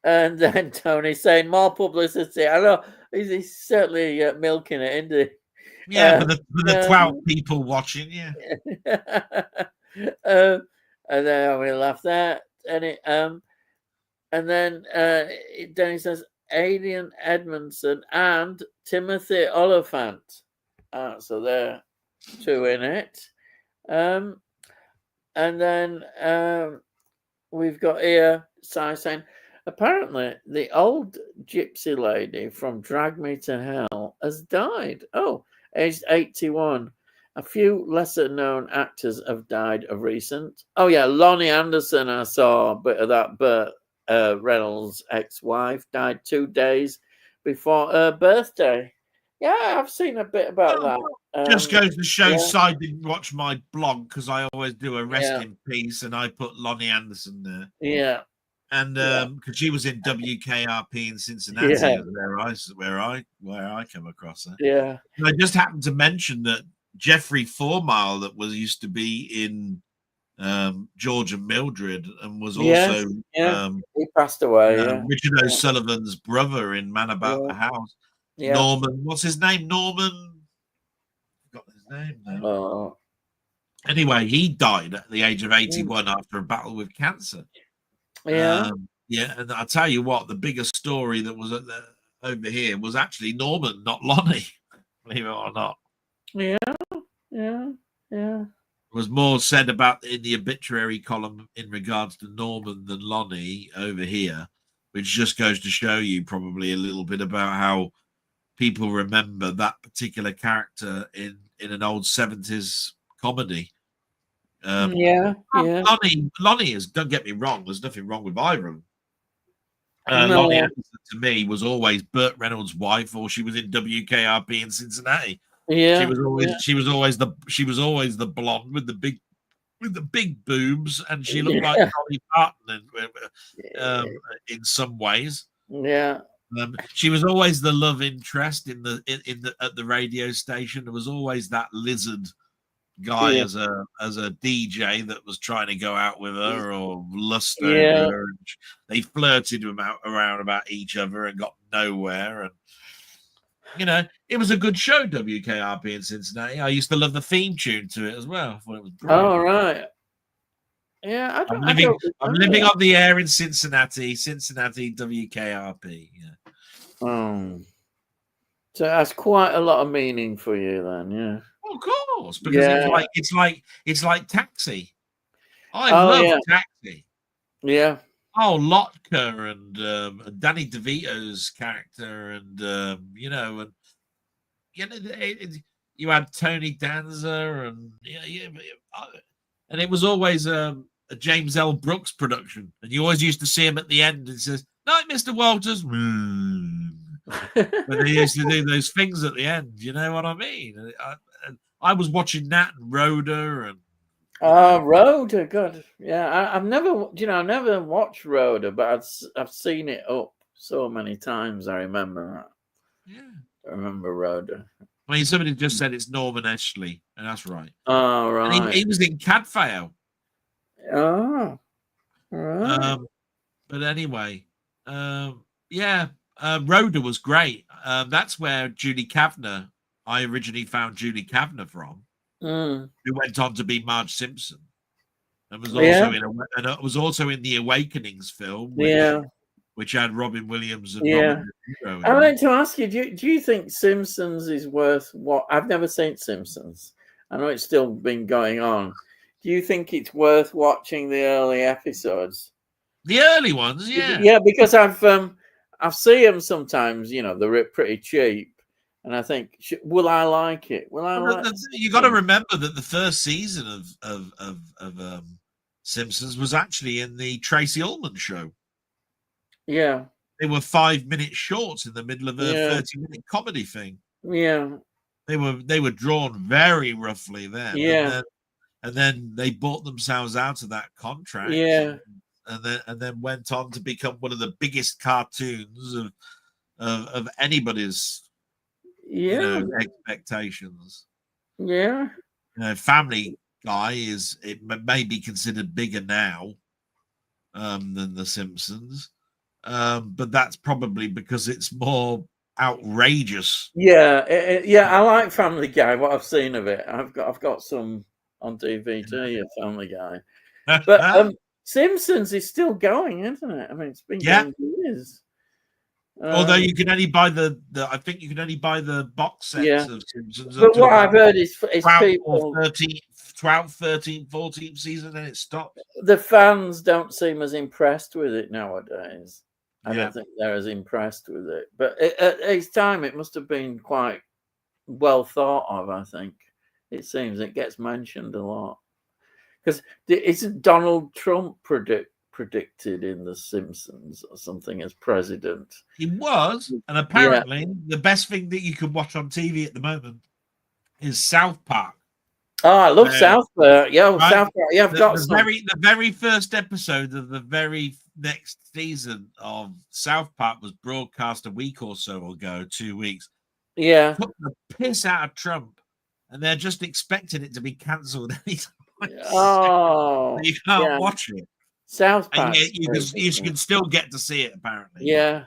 And then Tony saying, more publicity. I know he's certainly milking it, isn't he? Yeah, for the 12 people watching, yeah. And then we laugh that. And then Danny says, Alien Edmondson and Timothy Oliphant. So they're two in it. And then we've got here Si saying, apparently the old gypsy lady from Drag Me to Hell has died. Oh, aged 81. A few lesser known actors have died of recent. Oh yeah, Lonnie Anderson, I saw a bit of that, but Reynolds' ex-wife died 2 days before her birthday. Yeah, I've seen a bit about that. Just goes to show Si didn't watch my blog because I always do a rest in peace, and I put Lonnie Anderson there. Yeah, and because she was in WKRP in Cincinnati, where I come across her. Yeah, and I just happened to mention that Jeffrey Formile that used to be in George and Mildred and was also he passed away. Richard O'Sullivan's brother in Man About the House. Yeah. Norman, what's his name? Norman. I forgot his name now. Oh. Anyway, he died at the age of 81 after a battle with cancer. Yeah. And I'll tell you what, the biggest story that was over here was actually Norman, not Lonnie, believe it or not. Yeah. There was more said about in the obituary column in regards to Norman than Lonnie over here, which just goes to show you probably a little bit about how people remember that particular character in an old 70s comedy. Lonnie is, don't get me wrong, there's nothing wrong with either of them. Lonnie Anderson to me was always Burt Reynolds' wife, or she was in WKRP in Cincinnati. Yeah, she was always the blonde with the big boobs, and she looked like Dolly Parton in some ways. Yeah. She was always the love interest at the radio station. There was always that lizard guy as a DJ that was trying to go out with her or lust over her. And they flirted around about each other and got nowhere. And it was a good show, WKRP in Cincinnati. I used to love the theme tune to it as well. I thought it was brilliant. Oh, right. Yeah, I'm living on the air in Cincinnati, WKRP. Yeah. So that's quite a lot of meaning for you, then. Yeah. Of course, because it's like Taxi. I love Taxi. Yeah. Oh, Lotka and Danny DeVito's character, and and you had Tony Danza, and and it was always a James L. Brooks production, and you always used to see him at the end and says, "Night, Mr. Walters." But they used to do those things at the end. You know what I mean? I was watching that and Rhoda and. Rhoda, God, yeah. I've never watched Rhoda, but I've seen it up so many times. I remember that. Yeah, I remember Rhoda. I mean, somebody just said it's Norman Eshley, and that's right. Oh, right. And he was in Cadfael. Oh, right. But anyway, yeah, Rhoda was great. That's where Julie Kavner. I originally found Julie Kavner from. Who went on to be Marge Simpson, and was also in the Awakenings film, which had Robin Williams and Robert De Niro. I wanted to ask you: do you think Simpsons is worth what? I've never seen Simpsons. I know it's still been going on. Do you think it's worth watching the early episodes? The early ones, yeah, yeah, because I've seen them sometimes. They're pretty cheap. And I think, will I like it? Will I like it? You got to remember that the first season of Simpsons was actually in the Tracy Ullman show. Yeah. They were 5-minute shorts in the middle of a 30-minute comedy thing. Yeah. They were drawn very roughly then. Yeah. And then they bought themselves out of that contract. Yeah. And then went on to become one of the biggest cartoons of anybody's expectations. Yeah. Family Guy may be considered bigger now than The Simpsons, but that's probably because it's more outrageous. Yeah, I like Family Guy. What I've seen of it, I've got some on DVD. Family Guy, but Simpsons is still going, isn't it? I mean, it's been going years. Although you can only buy I think you can only buy the box sets of Simpsons. But what I've heard is people 12th, 13th, 14th season, and it stops. The fans don't seem as impressed with it nowadays. I don't think they're as impressed with it. But at its time, it must have been quite well thought of, I think. It seems it gets mentioned a lot. Because isn't Donald Trump predicted in The Simpsons or something as president? He was, and apparently the best thing that you can watch on TV at the moment is South Park. Oh, I love South Park. Yeah, right? South Park. Yeah, the very first episode of the very next season of South Park was broadcast a week or so ago, 2 weeks. Yeah, took the piss out of Trump, and they're just expecting it to be cancelled anytime. Oh, you can't watch it. South Park. You can still get to see it, apparently. Yeah.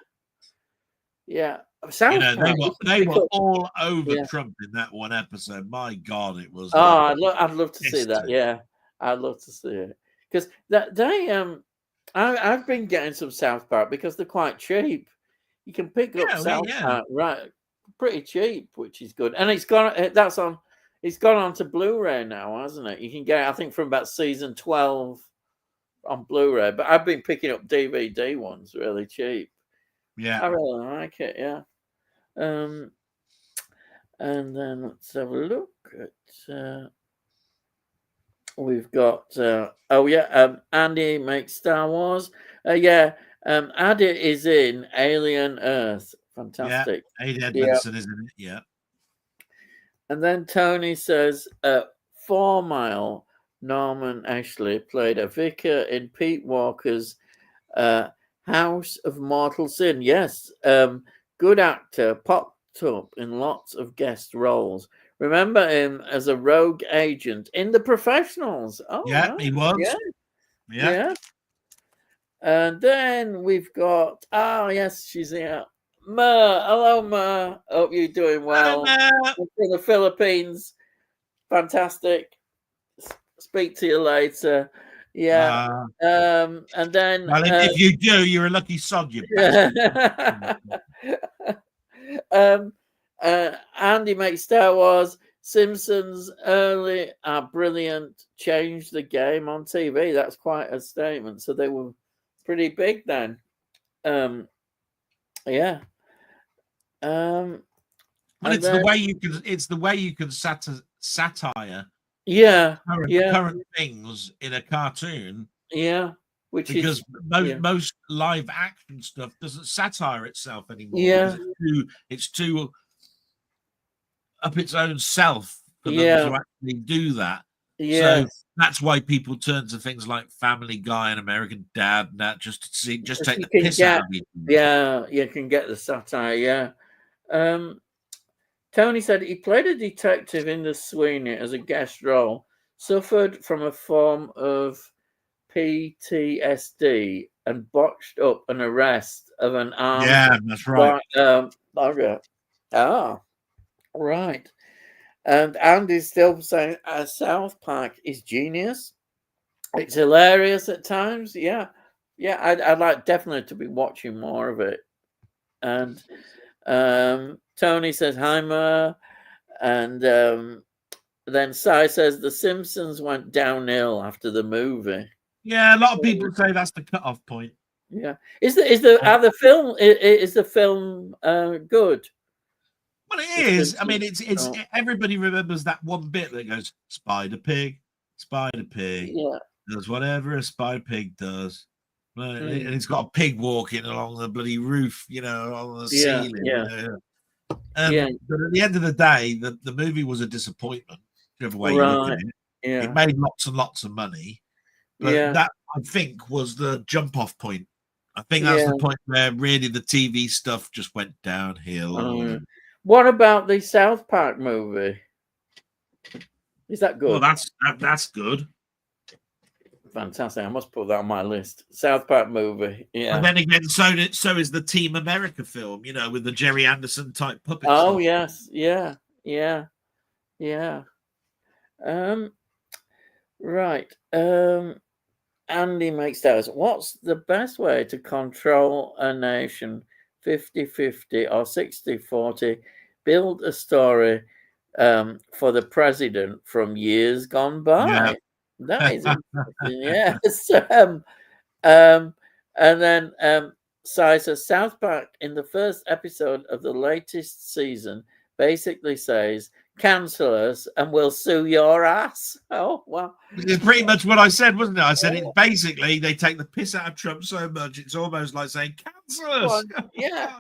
South Park, they were all over Trump in that one episode. My God, it was. Oh, I'd love to see that. Yeah, I'd love to see it because I've been getting some South Park because they're quite cheap. You can pick up South Park right pretty cheap, which is good. And it's gone. It's gone on to Blu-ray now, hasn't it? You can get it, I think, from about season 12 on Blu-ray. But I've been picking up DVD ones really cheap. Yeah, I really like it. Yeah. And then let's have a look at. We've got. Andy makes Star Wars. Andy is in Alien Earth. Fantastic. Yeah, Aid Edmondson is in it. Yeah. And then Tony says, 4 Mile, Norman Ashley played a vicar in Pete Walker's House of Mortal Sin. Yes, good actor, popped up in lots of guest roles. Remember him as a rogue agent in The Professionals. Oh, yeah, right. He was. Yeah. And then we've got, she's here. Ma, hello, Ma. Hope you're doing well. From the Philippines. Fantastic. Speak to you later. Yeah. And then. Well, if you do, you're a lucky sod, you Andy makes Star Wars. Simpsons early are brilliant. Changed the game on TV. That's quite a statement. So they were pretty big then. Yeah. Well, and it's then, the way you can satire yeah, current things in a cartoon. Yeah, which Because is most live action stuff doesn't satire itself anymore Yeah. because it's too up its own self for them Yeah. to actually do that. So Yes. that's why people turn to things like Family Guy and American Dad and that just to see, just take You the can piss get, out of you. yeah, you can get the satire. Yeah. Tony said he played a detective in The Sweeney as a guest role, suffered from a form of PTSD, and botched up an arrest of an armed Yeah, that's right. bugger. Ah, right. And Andy's still saying South Park is genius. It's hilarious at times. Yeah. Yeah, I'd like definitely to be watching more of it. And Tony says, hi, Ma. And then Cy says, The Simpsons went downhill after the movie. Yeah, a lot of people say that's the cutoff point. Yeah. Is the film good? Well, it is. I mean, it's everybody remembers that one bit that goes Spider Pig. Yeah. Does whatever a spider pig does. And it's got a pig walking along the bloody roof, on the ceiling. But at the end of the day, the movie was a disappointment, whichever way you look at it. Yeah. It made lots and lots of money. But that, I think, was the jump-off point. I think that's the point where really the TV stuff just went downhill. What about the South Park movie? Is that good? Well, that's good. Fantastic. I must put that on my list. South Park movie. Yeah. And then again, so is the Team America film, with the Jerry Anderson type puppets. Oh, yes. Yeah. Yeah. Yeah. Right. Andy makes those. What's the best way to control a nation? 50-50 or 60-40? Build a story for the president from years gone by. Yeah. That is interesting. Yes. And then Cy says South Park in the first episode of the latest season basically says, cancel us and we'll sue your ass. Oh, wow. It's pretty much what I said, wasn't it? I said it basically, they take the piss out of Trump so much, it's almost like saying, cancel us. Yeah.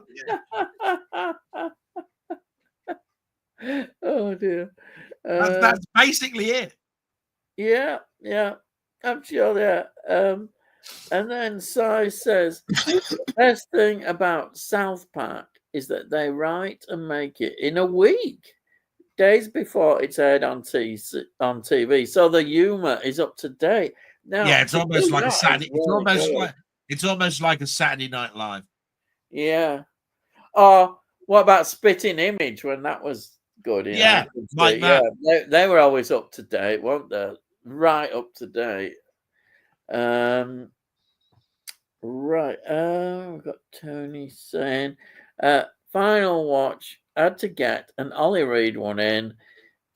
Oh, dear. That's basically it. Yeah. I'm sure that. And then Cy says, the best thing about South Park is that they write and make it in a week, days before it's aired on TV. So the humor is up to date. Now, yeah, it's almost like a Saturday. It's almost like a Saturday Night Live. Yeah. Or what about Spitting Image when that was good? Yeah, like that. Yeah, they were always up to date, weren't they? Right up to date. Right. We've got Tony saying, final watch. Had to get an Ollie Reed one in.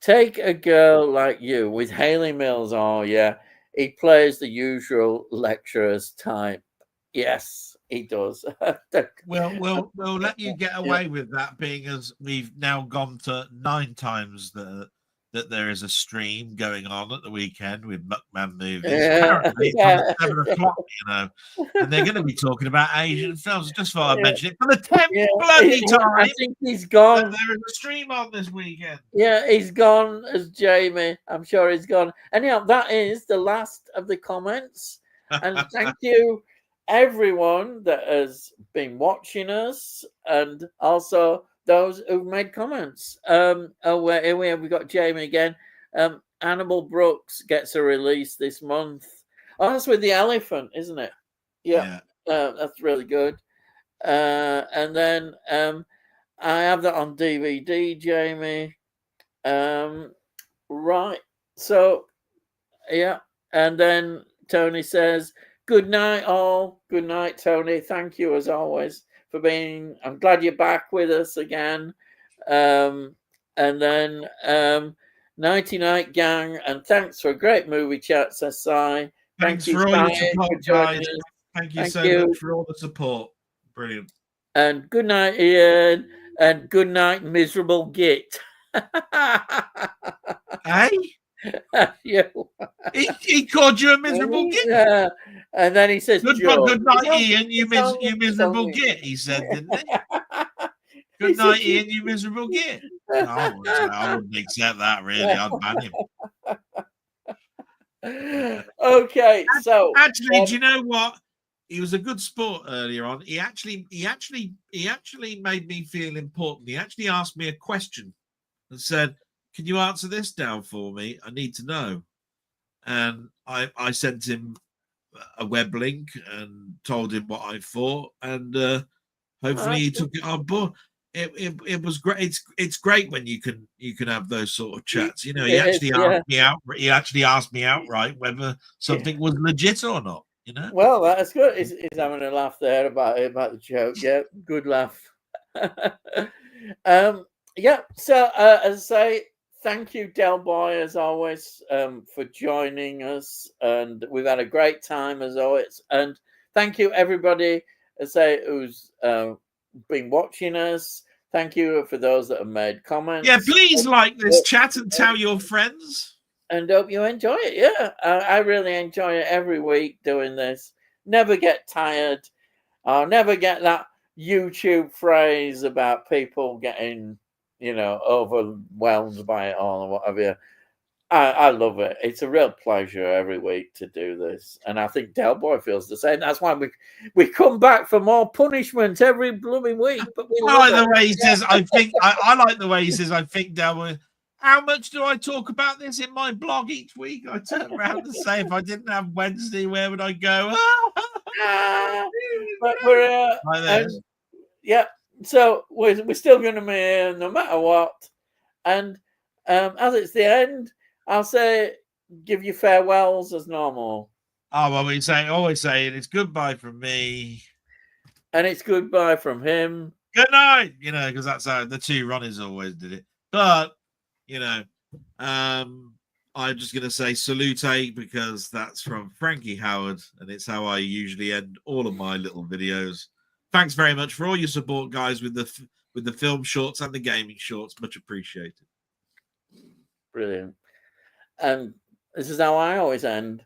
Take a Girl Like You with Haley Mills. Oh, yeah. He plays the usual lecturer's type. Yes, he does. We'll let you get away with that, being as we've now gone to 9 times that there is a stream going on at the weekend with Muckman movies. Apparently, it's on at 7 o'clock, and they're going to be talking about Asian films. Just thought I'd mention it for the 10th bloody time. I think he's gone. There is a stream on this weekend. Yeah, he's gone as Jamie. I'm sure he's gone. Anyhow, that is the last of the comments. And thank you, everyone that has been watching us, and also those who've made comments. Here we got Jamie again. Annabelle Brooks gets a release this month. Oh, that's with the elephant, isn't it? Yeah. That's really good. And then I have that on DVD, Jamie. Right. So, yeah. And then Tony says, good night, all. Good night, Tony. Thank you, as always, for being. I'm glad you're back with us again. And then Nighty Night Gang, and thanks for a great movie chat, says Cy. Thanks for all your support, guys. Thank you so much for all the support. Brilliant. And good night, Ian. And good night, miserable git. Hey? You. He called you a miserable git. Yeah. And then he says, good night, Ian, you miserable git, he said, didn't he? Good night, Ian, you miserable git. No, I wouldn't accept that, really. I'd ban him. Okay, so actually, do you know what? He was a good sport earlier on. He actually made me feel important. He actually asked me a question and said, "Can you answer this down for me? I need to know." And I sent him a web link and told him what I thought, and hopefully he took it on board. It was great. It's great when you can have those sort of chats. You know, he actually asked me out. He actually asked me outright whether something was legit or not. You know. Well, that's good. He's having a laugh there about the joke. Yeah, good laugh. Yeah. So as I say, thank you, Delboy, as always, for joining us, and we've had a great time as always. And thank you, everybody, as I say, who's been watching us. Thank you for those that have made comments. Yeah, please like this chat and tell your friends. And hope you enjoy it. Yeah, I really enjoy it every week doing this. Never get tired. I'll never get that YouTube phrase about people getting, overwhelmed by it all or whatever. I love it. It's a real pleasure every week to do this. And I think Delboy feels the same. That's why we come back for more punishment every blooming week. But I like the way he says, I like the way he says, I think Delboy. How much do I talk about this in my blog each week? I turn around and say, if I didn't have Wednesday, where would I go? But we're yeah. So we're still going to be here no matter what. And as it's the end, I'll say, give you farewells as normal. Oh, well, always saying it's goodbye from me, and it's goodbye from him. Good night. Because that's how the two Ronnies always did it. But I'm just going to say salute because that's from Frankie Howard, and it's how I usually end all of my little videos. Thanks very much for all your support, guys, with the film shorts and the gaming shorts. Much appreciated. Brilliant. And this is how I always end.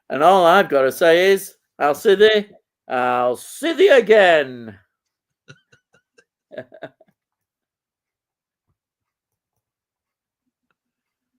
And all I've got to say is, I'll see thee again.